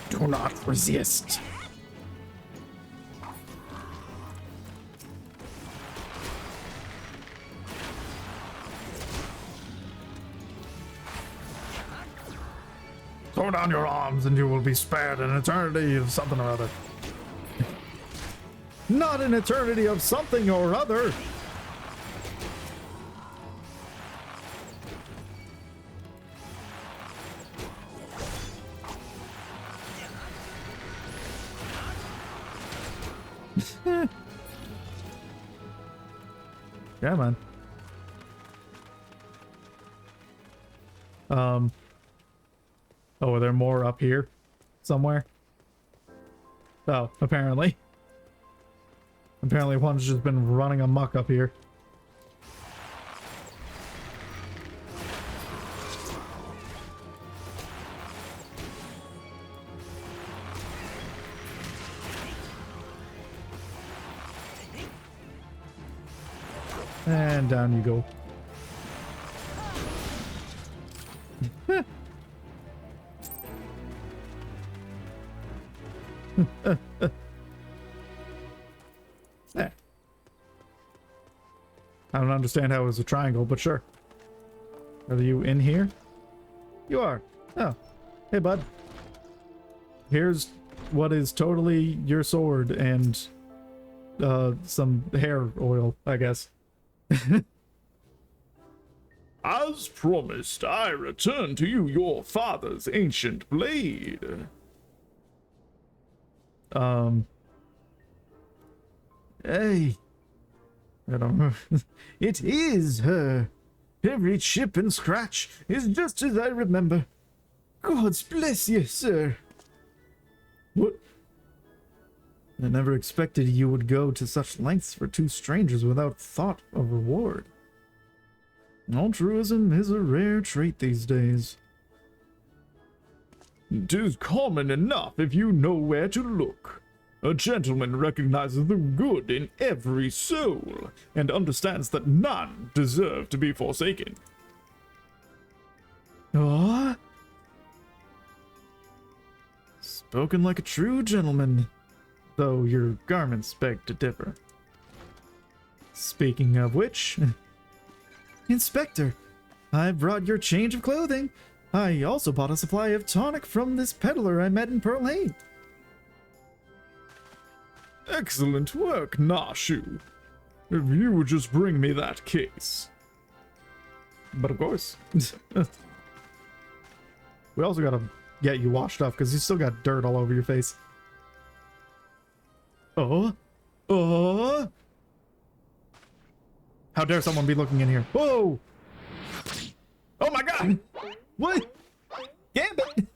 Speaker 1: Do not resist. Throw down your arms and you will be spared an eternity of something or other. Not an eternity of something or other. Yeah, man. Oh, are there more up here somewhere? Oh, apparently. Apparently one's just been running amok up here. And down you go. There. I don't understand how it was a triangle, but sure. Are you in here? You are. Oh. Hey, bud. Here's what is totally your sword and some hair oil, I guess.
Speaker 3: As promised, I return to you your father's ancient blade.
Speaker 2: Hey. I don't know. It is her. Every chip and scratch is just as I remember. God's bless you, sir. What? I never expected you would go to such lengths for two strangers without thought of reward. Altruism is a rare trait these days.
Speaker 3: 'Tis common enough if you know where to look. A gentleman recognizes the good in every soul, and understands that none deserve to be forsaken.
Speaker 2: Ah? Spoken like a true gentleman, though your garments beg to differ. Speaking of which... Inspector, I brought your change of clothing. I also bought a supply of tonic from this peddler I met in Pearl Hay.
Speaker 3: Excellent work, Nashu. If you would just bring me that case.
Speaker 1: But of course. We also gotta get you washed up because you still got dirt all over your face. Oh? Oh? How dare someone be looking in here? Whoa! Oh my god! What? Gambit!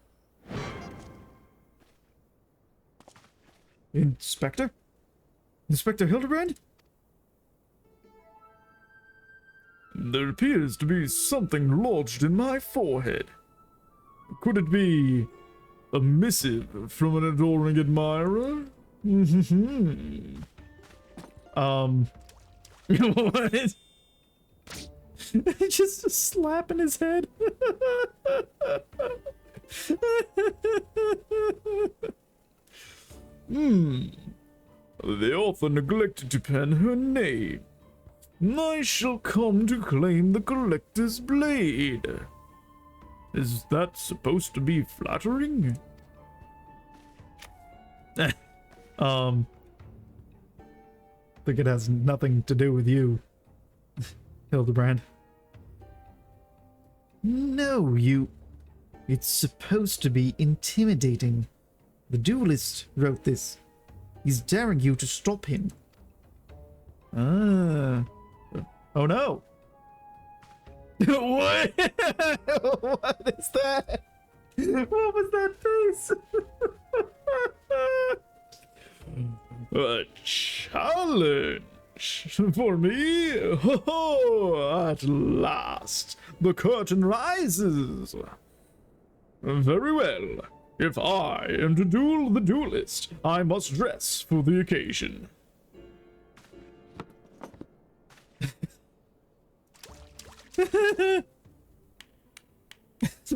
Speaker 1: Inspector? Inspector Hildebrand?
Speaker 3: There appears to be something lodged in my forehead. Could it be a missive from an adoring admirer?
Speaker 1: What? Just slapping his head.
Speaker 3: The author neglected to pen her name. I shall come to claim the collector's blade. Is that supposed to be flattering?
Speaker 1: Think it has nothing to do with you, Hildebrand.
Speaker 2: No, you... It's supposed to be intimidating. The duelist wrote this. He's daring you to stop him.
Speaker 1: Oh no. What? What is that? What was that face?
Speaker 3: A challenge for me? Oh, at last, the curtain rises. Very well. If I am to duel the duelist, I must dress for the occasion.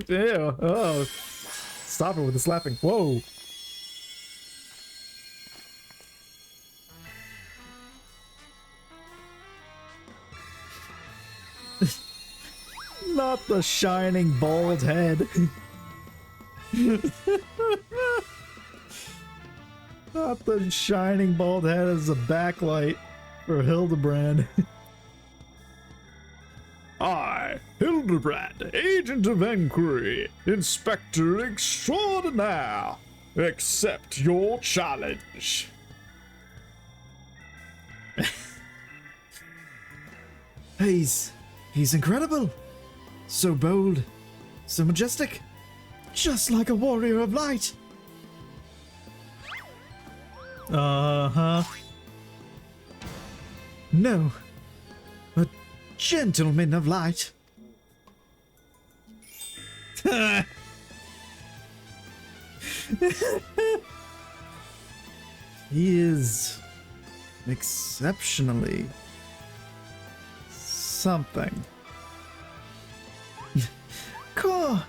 Speaker 1: Ew. Oh. Stop it with the slapping. Whoa. Not the shining bald head. Not the shining bald head as a backlight for Hildebrand.
Speaker 3: I, Hildebrand, Agent of Enquiry, Inspector Extraordinaire, accept your challenge.
Speaker 2: He's incredible. So bold. So majestic. Just like a warrior of light.
Speaker 1: Uh-huh.
Speaker 2: No. A gentleman of light. He is exceptionally something. Caw,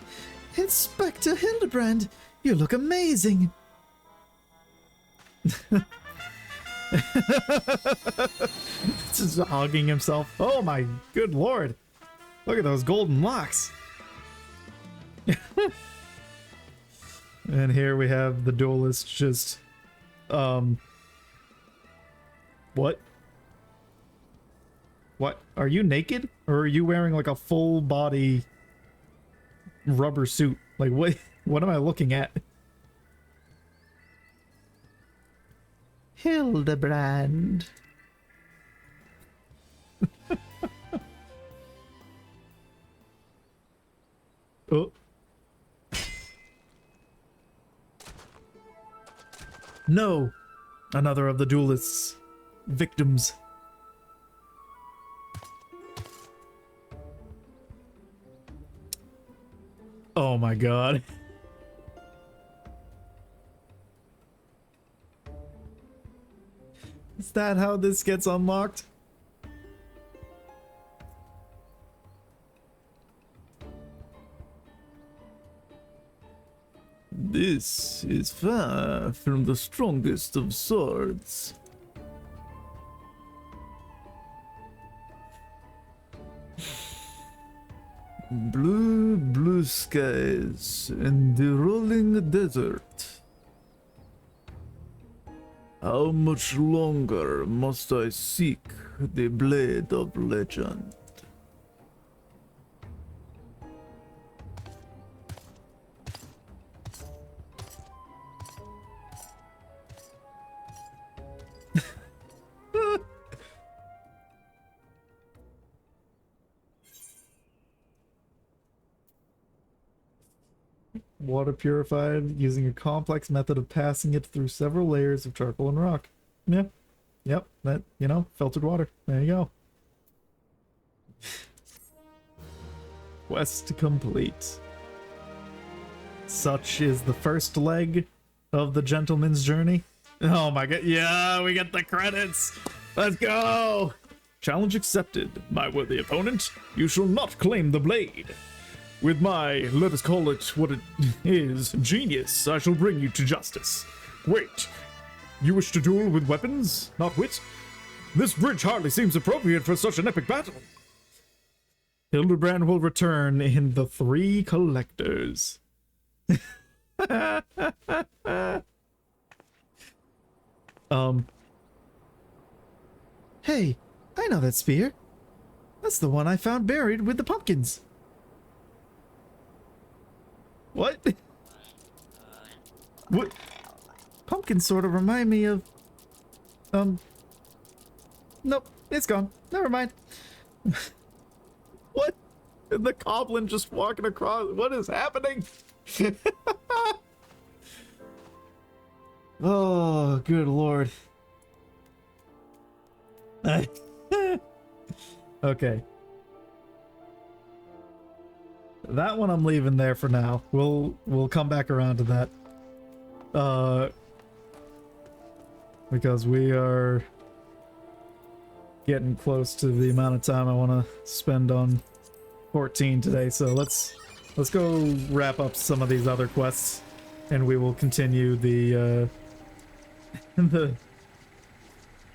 Speaker 2: Inspector Hildebrand, you look amazing.
Speaker 1: Just hogging himself. Oh my good lord. Look at those golden locks. And here we have the duelist just what? What? Are you naked? Or are you wearing like a full body rubber suit? Like what am I looking at?
Speaker 2: Hildebrand.
Speaker 1: Oh. No! Another of the duelist's victims. Oh my god. Is that how this gets unlocked?
Speaker 3: This is far from the strongest of swords. Blue, blue skies and the rolling desert. How much longer must I seek the blade of legend?
Speaker 1: Water purified using a complex method of passing it through several layers of charcoal and rock. Yeah. Yep. That, you know, filtered water. There you go. Quest complete. Such is the first leg of the gentleman's journey. Oh my god, yeah, we get the credits! Let's go! Challenge accepted, my worthy opponent. You shall not claim the blade. With my, let us call it what it is, genius, I shall bring you to justice. Wait, you wish to duel with weapons, not wit? This bridge hardly seems appropriate for such an epic battle. Hildebrand will return in the Three Collectors.
Speaker 2: Hey, I know that spear. That's the one I found buried with the pumpkins.
Speaker 1: What?
Speaker 2: What? Pumpkins sort of remind me of... Nope, it's gone. Never mind.
Speaker 1: What? The goblin just walking across. What is happening?
Speaker 2: Oh, good lord.
Speaker 1: Okay. That one I'm leaving there for now. We'll come back around to that. Because we are getting close to the amount of time I want to spend on 14 today. So let's go wrap up some of these other quests, and we will continue the the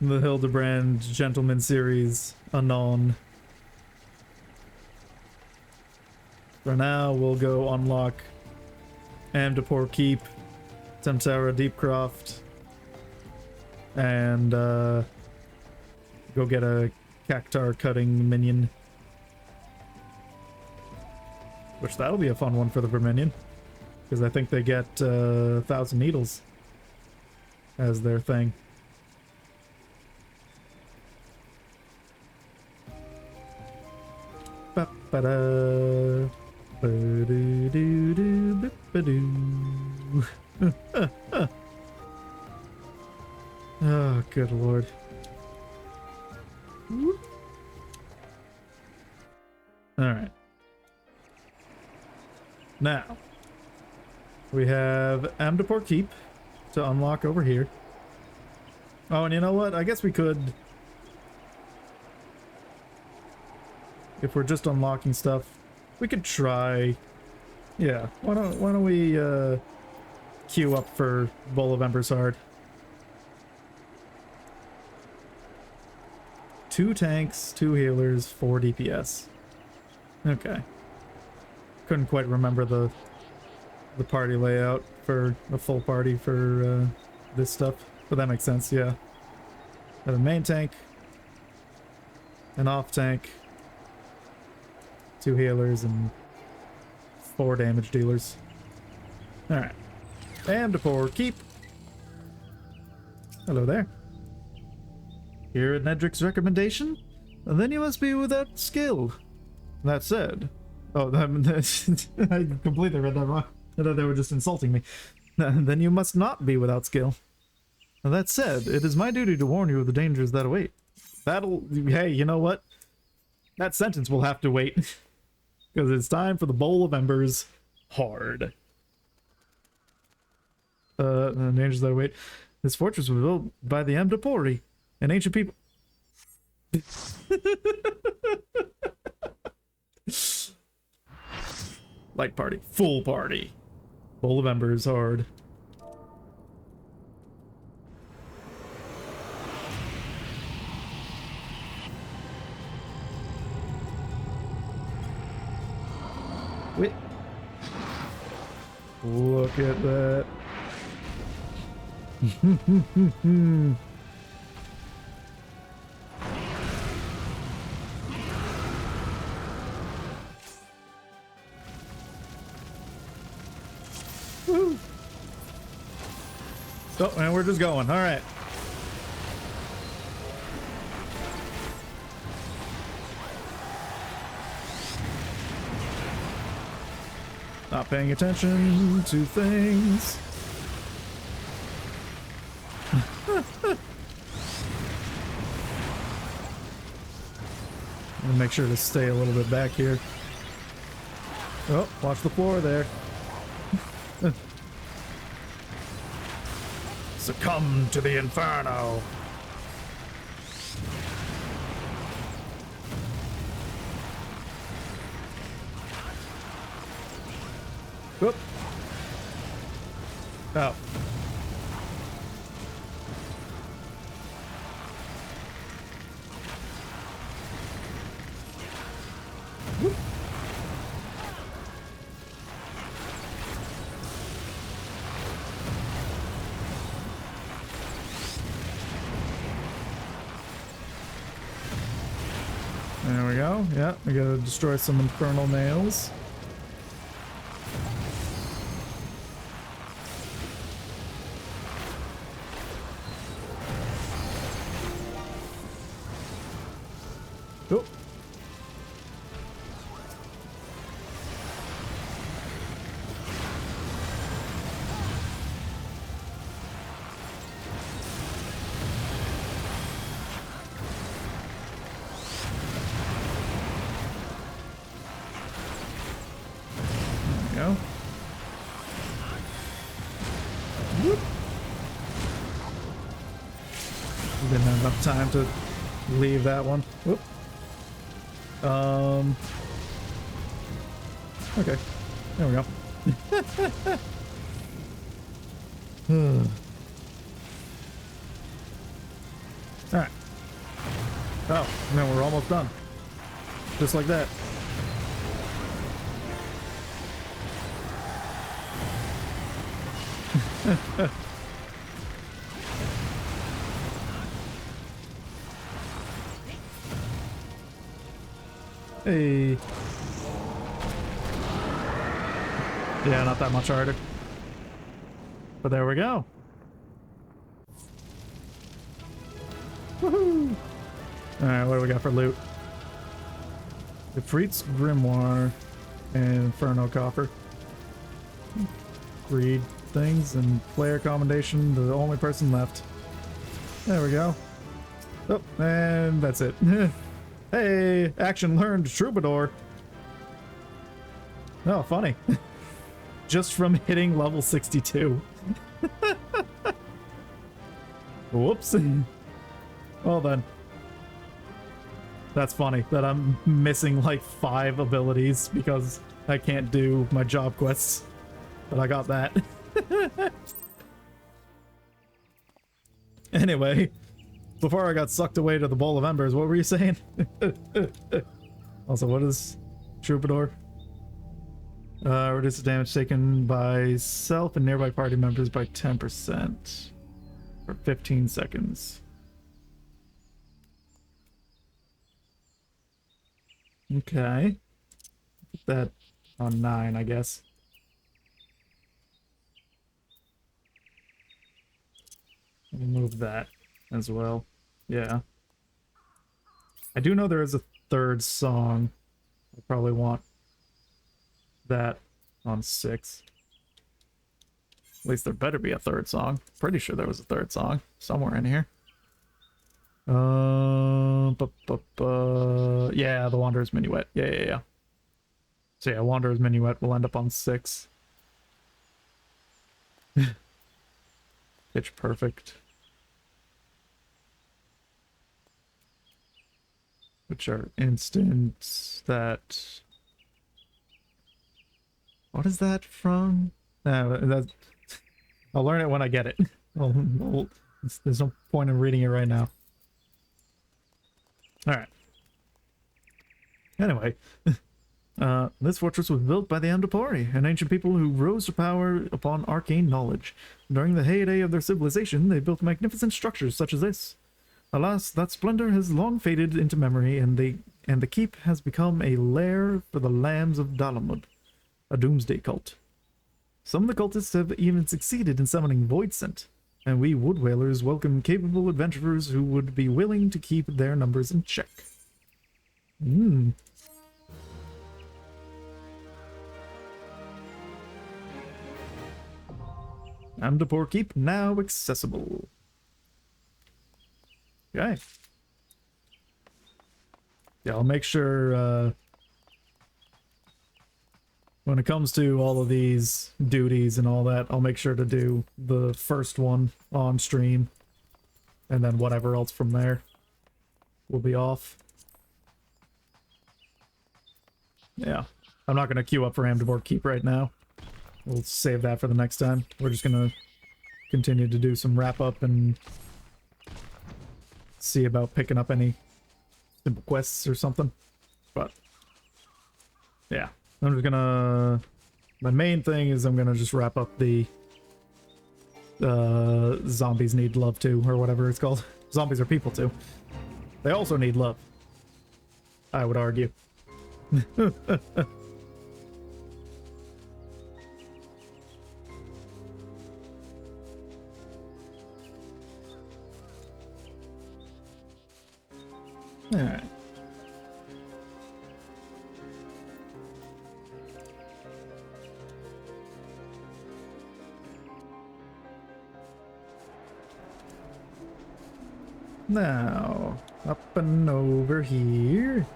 Speaker 1: Hildebrand Gentleman series anon. For now, we'll go unlock Amdapor Keep, Temtera Deepcroft, and go get a Cactar cutting minion. Which that'll be a fun one for the Verminion, because I think they get 1,000 needles as their thing. Ba-ba-da. Ba-do-do-do-ba-ba-doo. Oh, good lord. Alright. Now, we have Amdapor Keep to unlock over here. Oh, and you know what? I guess we could... If we're just unlocking stuff, we could try... Yeah, why don't we queue up for Bowl of Embers Hard. 2 tanks, 2 healers, 4 DPS. Okay. Couldn't quite remember the party layout for a full party for this stuff, but that makes sense, yeah. Got a main tank, an off tank, 2 healers, and 4 damage dealers. Alright. Amdapor Keep. Hello there. Here at Nedric's recommendation? Then you must be without skill. That said... Oh, I completely read that wrong. I thought they were just insulting me. Then you must not be without skill. That said, it is my duty to warn you of the dangers that await. Hey, you know what? That sentence will have to wait. Because it's time for the Bowl of Embers Hard. The dangers that await. This fortress was built by the Amdapori, an ancient people... Light party. Full party. Bowl of Embers Hard. Wait. Look at that. Woo. Oh, and we're just going. All right. Not paying attention to things. I'm gonna make sure to stay a little bit back here. Oh, watch the floor there.
Speaker 3: Succumb to the inferno.
Speaker 1: Whoop. Oh. Whoop. There we go. Yeah, we gotta destroy some infernal nails. Oh. There we go. Whoop. Didn't have enough time to leave that one. Whoop. Okay. There we go. Alright. Oh, man, we're almost done. Just like that. Hey. Yeah, not that much harder. But there we go. Woohoo! Alright, what do we got for loot? The Freet's Grimoire and Inferno Coffer. Greed things and player commendation, the only person left. There we go. Oh, and that's it. Hey, action learned Troubadour. Oh, funny. Just from hitting level 62. Whoops. Well then. That's funny that I'm missing like 5 abilities because I can't do my job quests. But I got that. Anyway, before I got sucked away to the Bowl of Embers, what were you saying? Also, what is Troubadour? Reduces damage taken by self and nearby party members by 10% for 15 seconds. Okay. Put that on 9, I guess. Move that as well. Yeah. I do know there is a third song. I probably want that on 6. At least there better be a third song. Pretty sure there was a third song somewhere in here. Yeah, the Wanderer's Minuet. Yeah. So yeah, Wanderer's Minuet will end up on 6. Pitch Perfect. Which are instants that... What is that from? I'll learn it when I get it. There's no point in reading it right now. Alright. Anyway. This fortress was built by the Andapori, an ancient people who rose to power upon arcane knowledge. During the heyday of their civilization, they built magnificent structures such as this. Alas, that splendor has long faded into memory, and the keep has become a lair for the Lambs of Dalamud, a doomsday cult. Some of the cultists have even succeeded in summoning Voidsent, and we Wood Whalers welcome capable adventurers who would be willing to keep their numbers in check. Andapor Keep now accessible. Okay. Yeah, I'll make sure when it comes to all of these duties and all that, I'll make sure to do the first one on stream. And then whatever else from there will be off. Yeah. I'm not going to queue up for Amdebor Keep right now. We'll save that for the next time. We're just going to continue to do some wrap up and see about picking up any simple quests or something. But yeah, I'm just gonna, my main thing is I'm gonna just wrap up the zombies need love too, or whatever it's called. Zombies are people too. They also need love, I would argue. Alright. Now, up and over here.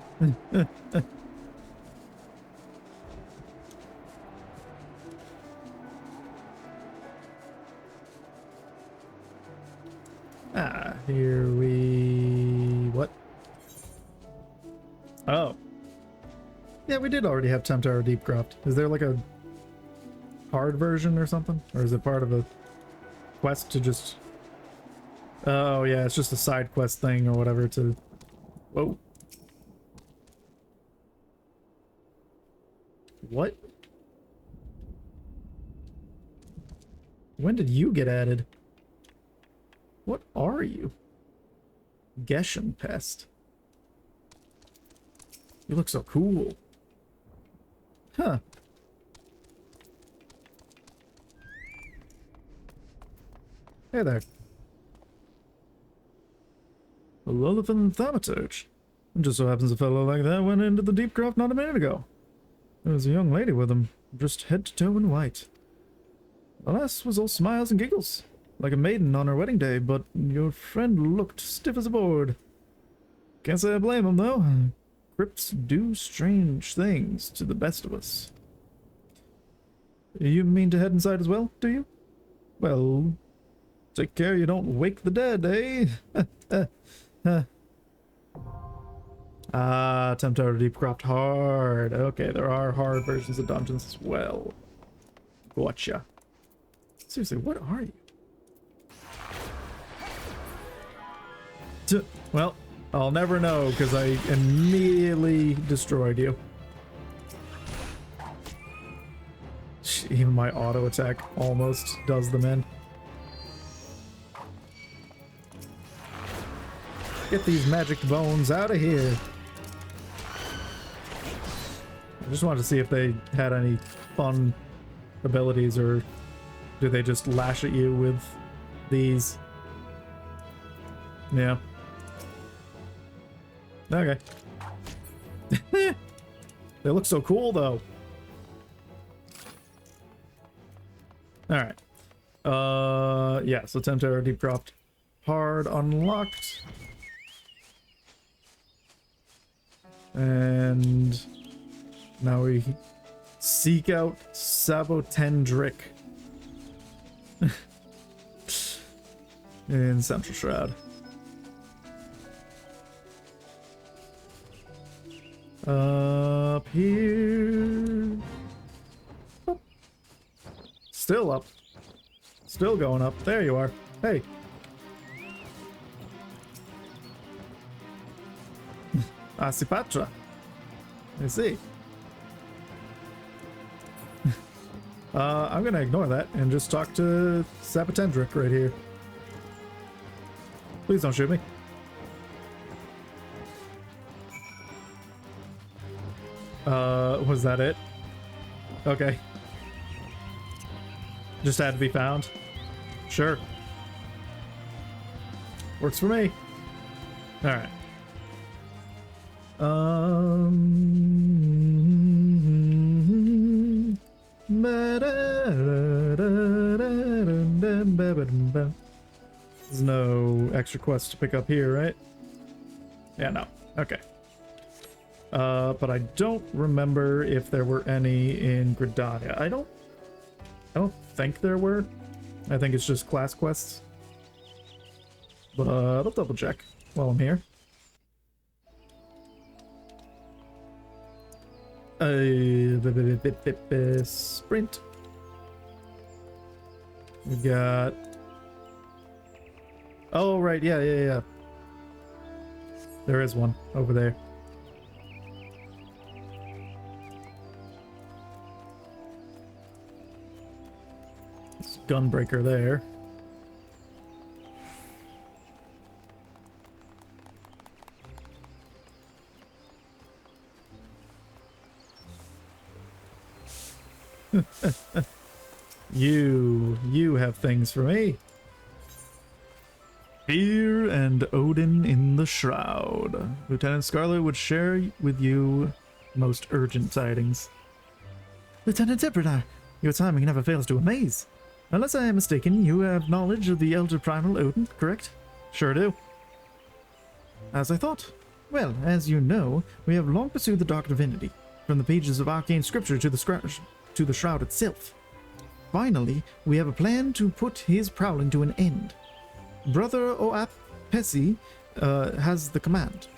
Speaker 1: Here we... what? Oh. Yeah, we did already have Temptar Deepcroft. Is there like a hard version or something? Or is it part of a quest to just... oh yeah, it's just a side quest thing or whatever to... whoa. What? When did you get added? What are you? Geshen Pest. You look so cool. Huh. Hey there. A Lilliphan Thaumaturge. It just so happens a fellow like that went into the Deepcroft not a minute ago. There was a young lady with him, just head to toe in white. The lass was all smiles and giggles, like a maiden on her wedding day, but your friend looked stiff as a board. Can't say I blame him, though. Crypts do strange things to the best of us. You mean to head inside as well, do you? Well, take care you don't wake the dead, eh? Temptar Deepcroft hard. Okay, there are hard versions of dungeons as well. Gotcha. Seriously, what are you? Well, I'll never know because I immediately destroyed you. Even my auto attack almost does them in. Get these magic bones out of here. I just wanted to see if they had any fun abilities, or do they just lash at you with these? Yeah. Okay. They look so cool, though. Alright. Yeah, so Temptar Deepcroft hard unlocked. And now we seek out Sabotendrick in Central Shroud. Up here. Oh. Still up. Still going up. There you are. Hey. Asipatra. I see. I'm gonna ignore that and just talk to Sabotendrick right here. Please don't shoot me. Was that it? Okay. Just had to be found. Sure. Works for me. Alright. There's no extra quests to pick up here, right? Yeah, no. Okay. But I don't remember if there were any in Gridania. I don't think there were. I think it's just class quests. But I'll double check while I'm here. Sprint. We got. Oh right, yeah. There is one over there. It's Gunbreaker there. You have things for me. Fear and Odin in the Shroud. Lieutenant Scarlet would share with you most urgent tidings. Lieutenant Templar, your timing never fails to amaze. Unless I am mistaken, you have knowledge of the Elder Primal Odin, correct? Sure do. As I thought. Well, as you know, we have long pursued the Dark Divinity, from the pages of arcane scripture to the Shroud itself. Finally, we have a plan to put his prowling to an end. Brother Oap Pesi has the command.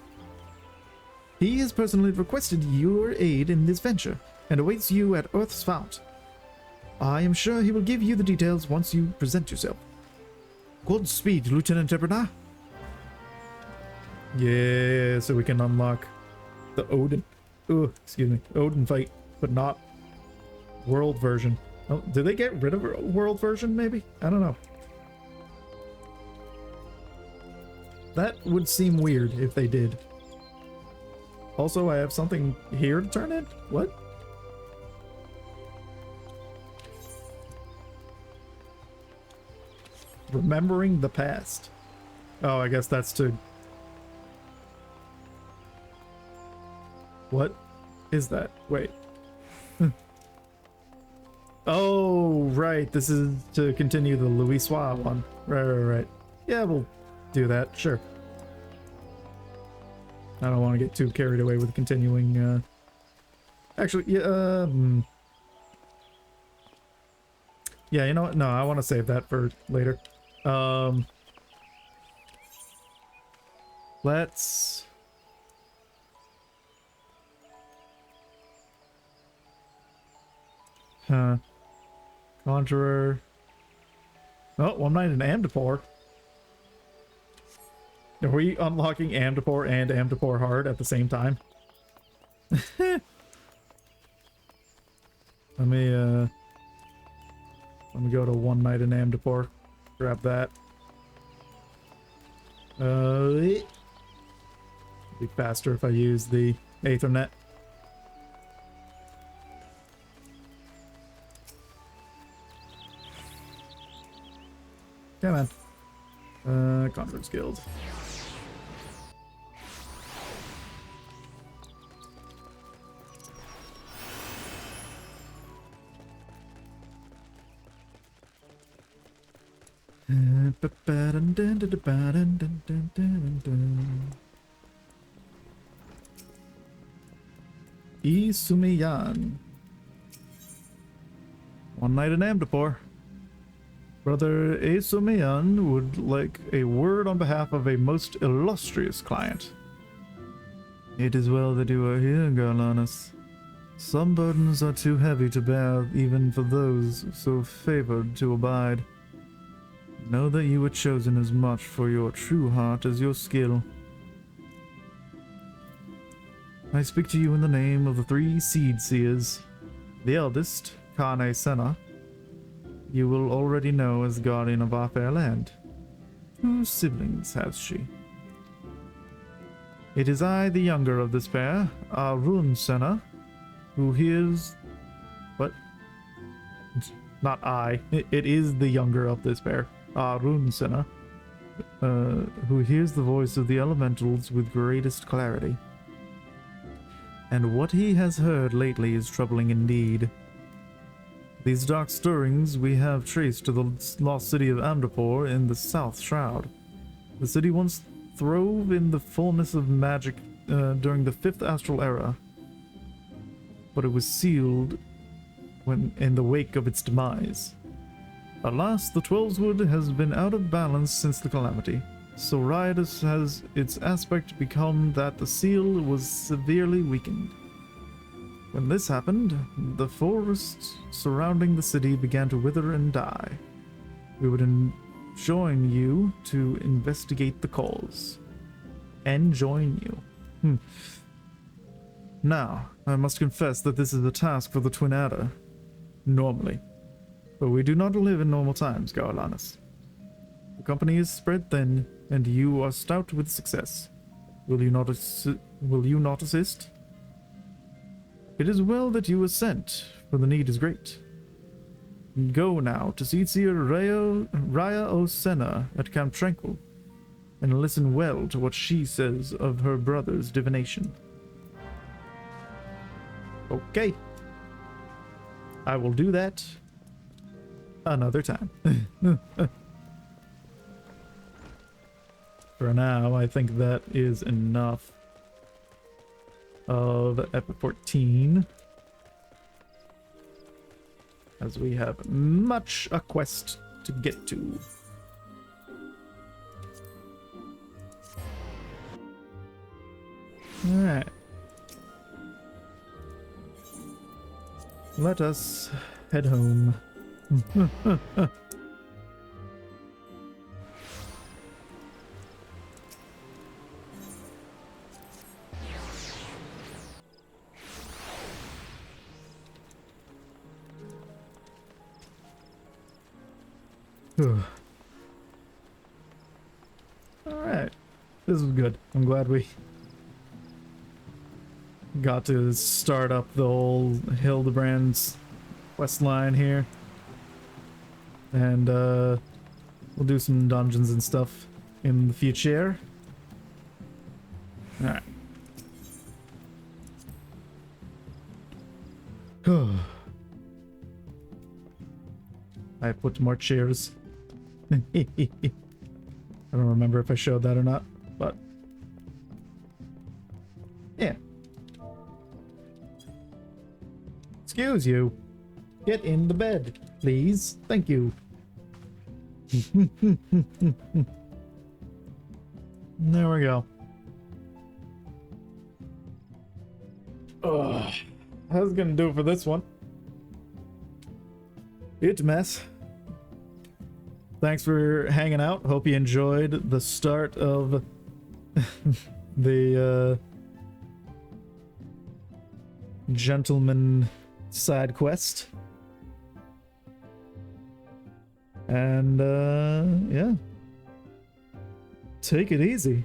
Speaker 1: He has personally requested your aid in this venture, and awaits you at Earth's Fount. I am sure he will give you the details once you present yourself. Godspeed, Lieutenant Templar. Yeah, so we can unlock the Odin. Odin fight, but not world version. Oh, did they get rid of a world version, maybe? I don't know. That would seem weird if they did. Also, I have something here to turn in? What? Remembering the past. Oh, I guess that's to... What is that? Wait. Oh, right. This is to continue the Louis Soir one. Right. Yeah, we'll do that. Sure. I don't want to get too carried away with continuing, Actually, yeah, yeah, you know what? No, I want to save that for later. Let's... Conjurer. Oh, one night in Amdapor. Are we unlocking Amdapor and Amdapor Hard at the same time? Let me go to one night in Amdapor. Grab that. It'd be faster if I use the Aethernet. Come on. Conference Guild. Isumiyan. One night in Amdapor. Brother Isumiyan would like a word on behalf of a most illustrious client. It is well that you are here, Garlanus. Some burdens are too heavy to bear even for those so favored to abide. Know that you were chosen as much for your true heart as your skill. I speak to you in the name of the 3 Seed Seers. The eldest, Kane Senna, you will already know as guardian of our fair land. 2 siblings has she. It is I, the younger of this pair, Arun Senna, who hears... What? Not I. It is the younger of this pair, Arun Senna, who hears the voice of the elementals with greatest clarity. And what he has heard lately is troubling indeed. These dark stirrings we have traced to the lost city of Amdapor in the South Shroud. The city once throve in the fullness of magic during the 5th astral era, but it was sealed when in the wake of its demise. Alas, the Twelveswood has been out of balance since the calamity, so riotous has its aspect become that the seal was severely weakened. When this happened, the forests surrounding the city began to wither and die. We would enjoin you to investigate the cause. Enjoin you. Now, I must confess that this is a task for the Twin Adder. Normally. But we do not live in normal times, Garlanus. The company is spread thin, and you are stout with success. Will you not assist? It is well that you assent, for the need is great. Go now to Seizia Raya Osena at Camp Tranquil, and listen well to what she says of her brother's divination. Okay. I will do that another time. For now, I think that is enough of Epic 14, as we have much a quest to get to. Alright. Let us head home. Alright. This was good. I'm glad we got to start up the whole Hildebrand's quest line here. And we'll do some dungeons and stuff in the future. Alright. I put more chairs. I don't remember if I showed that or not, but yeah. Excuse you. Get in the bed, please. Thank you. There we go. That's gonna do it for this one. It's a mess. Thanks for hanging out. Hope you enjoyed the start of the gentleman side quest. And yeah. Take it easy.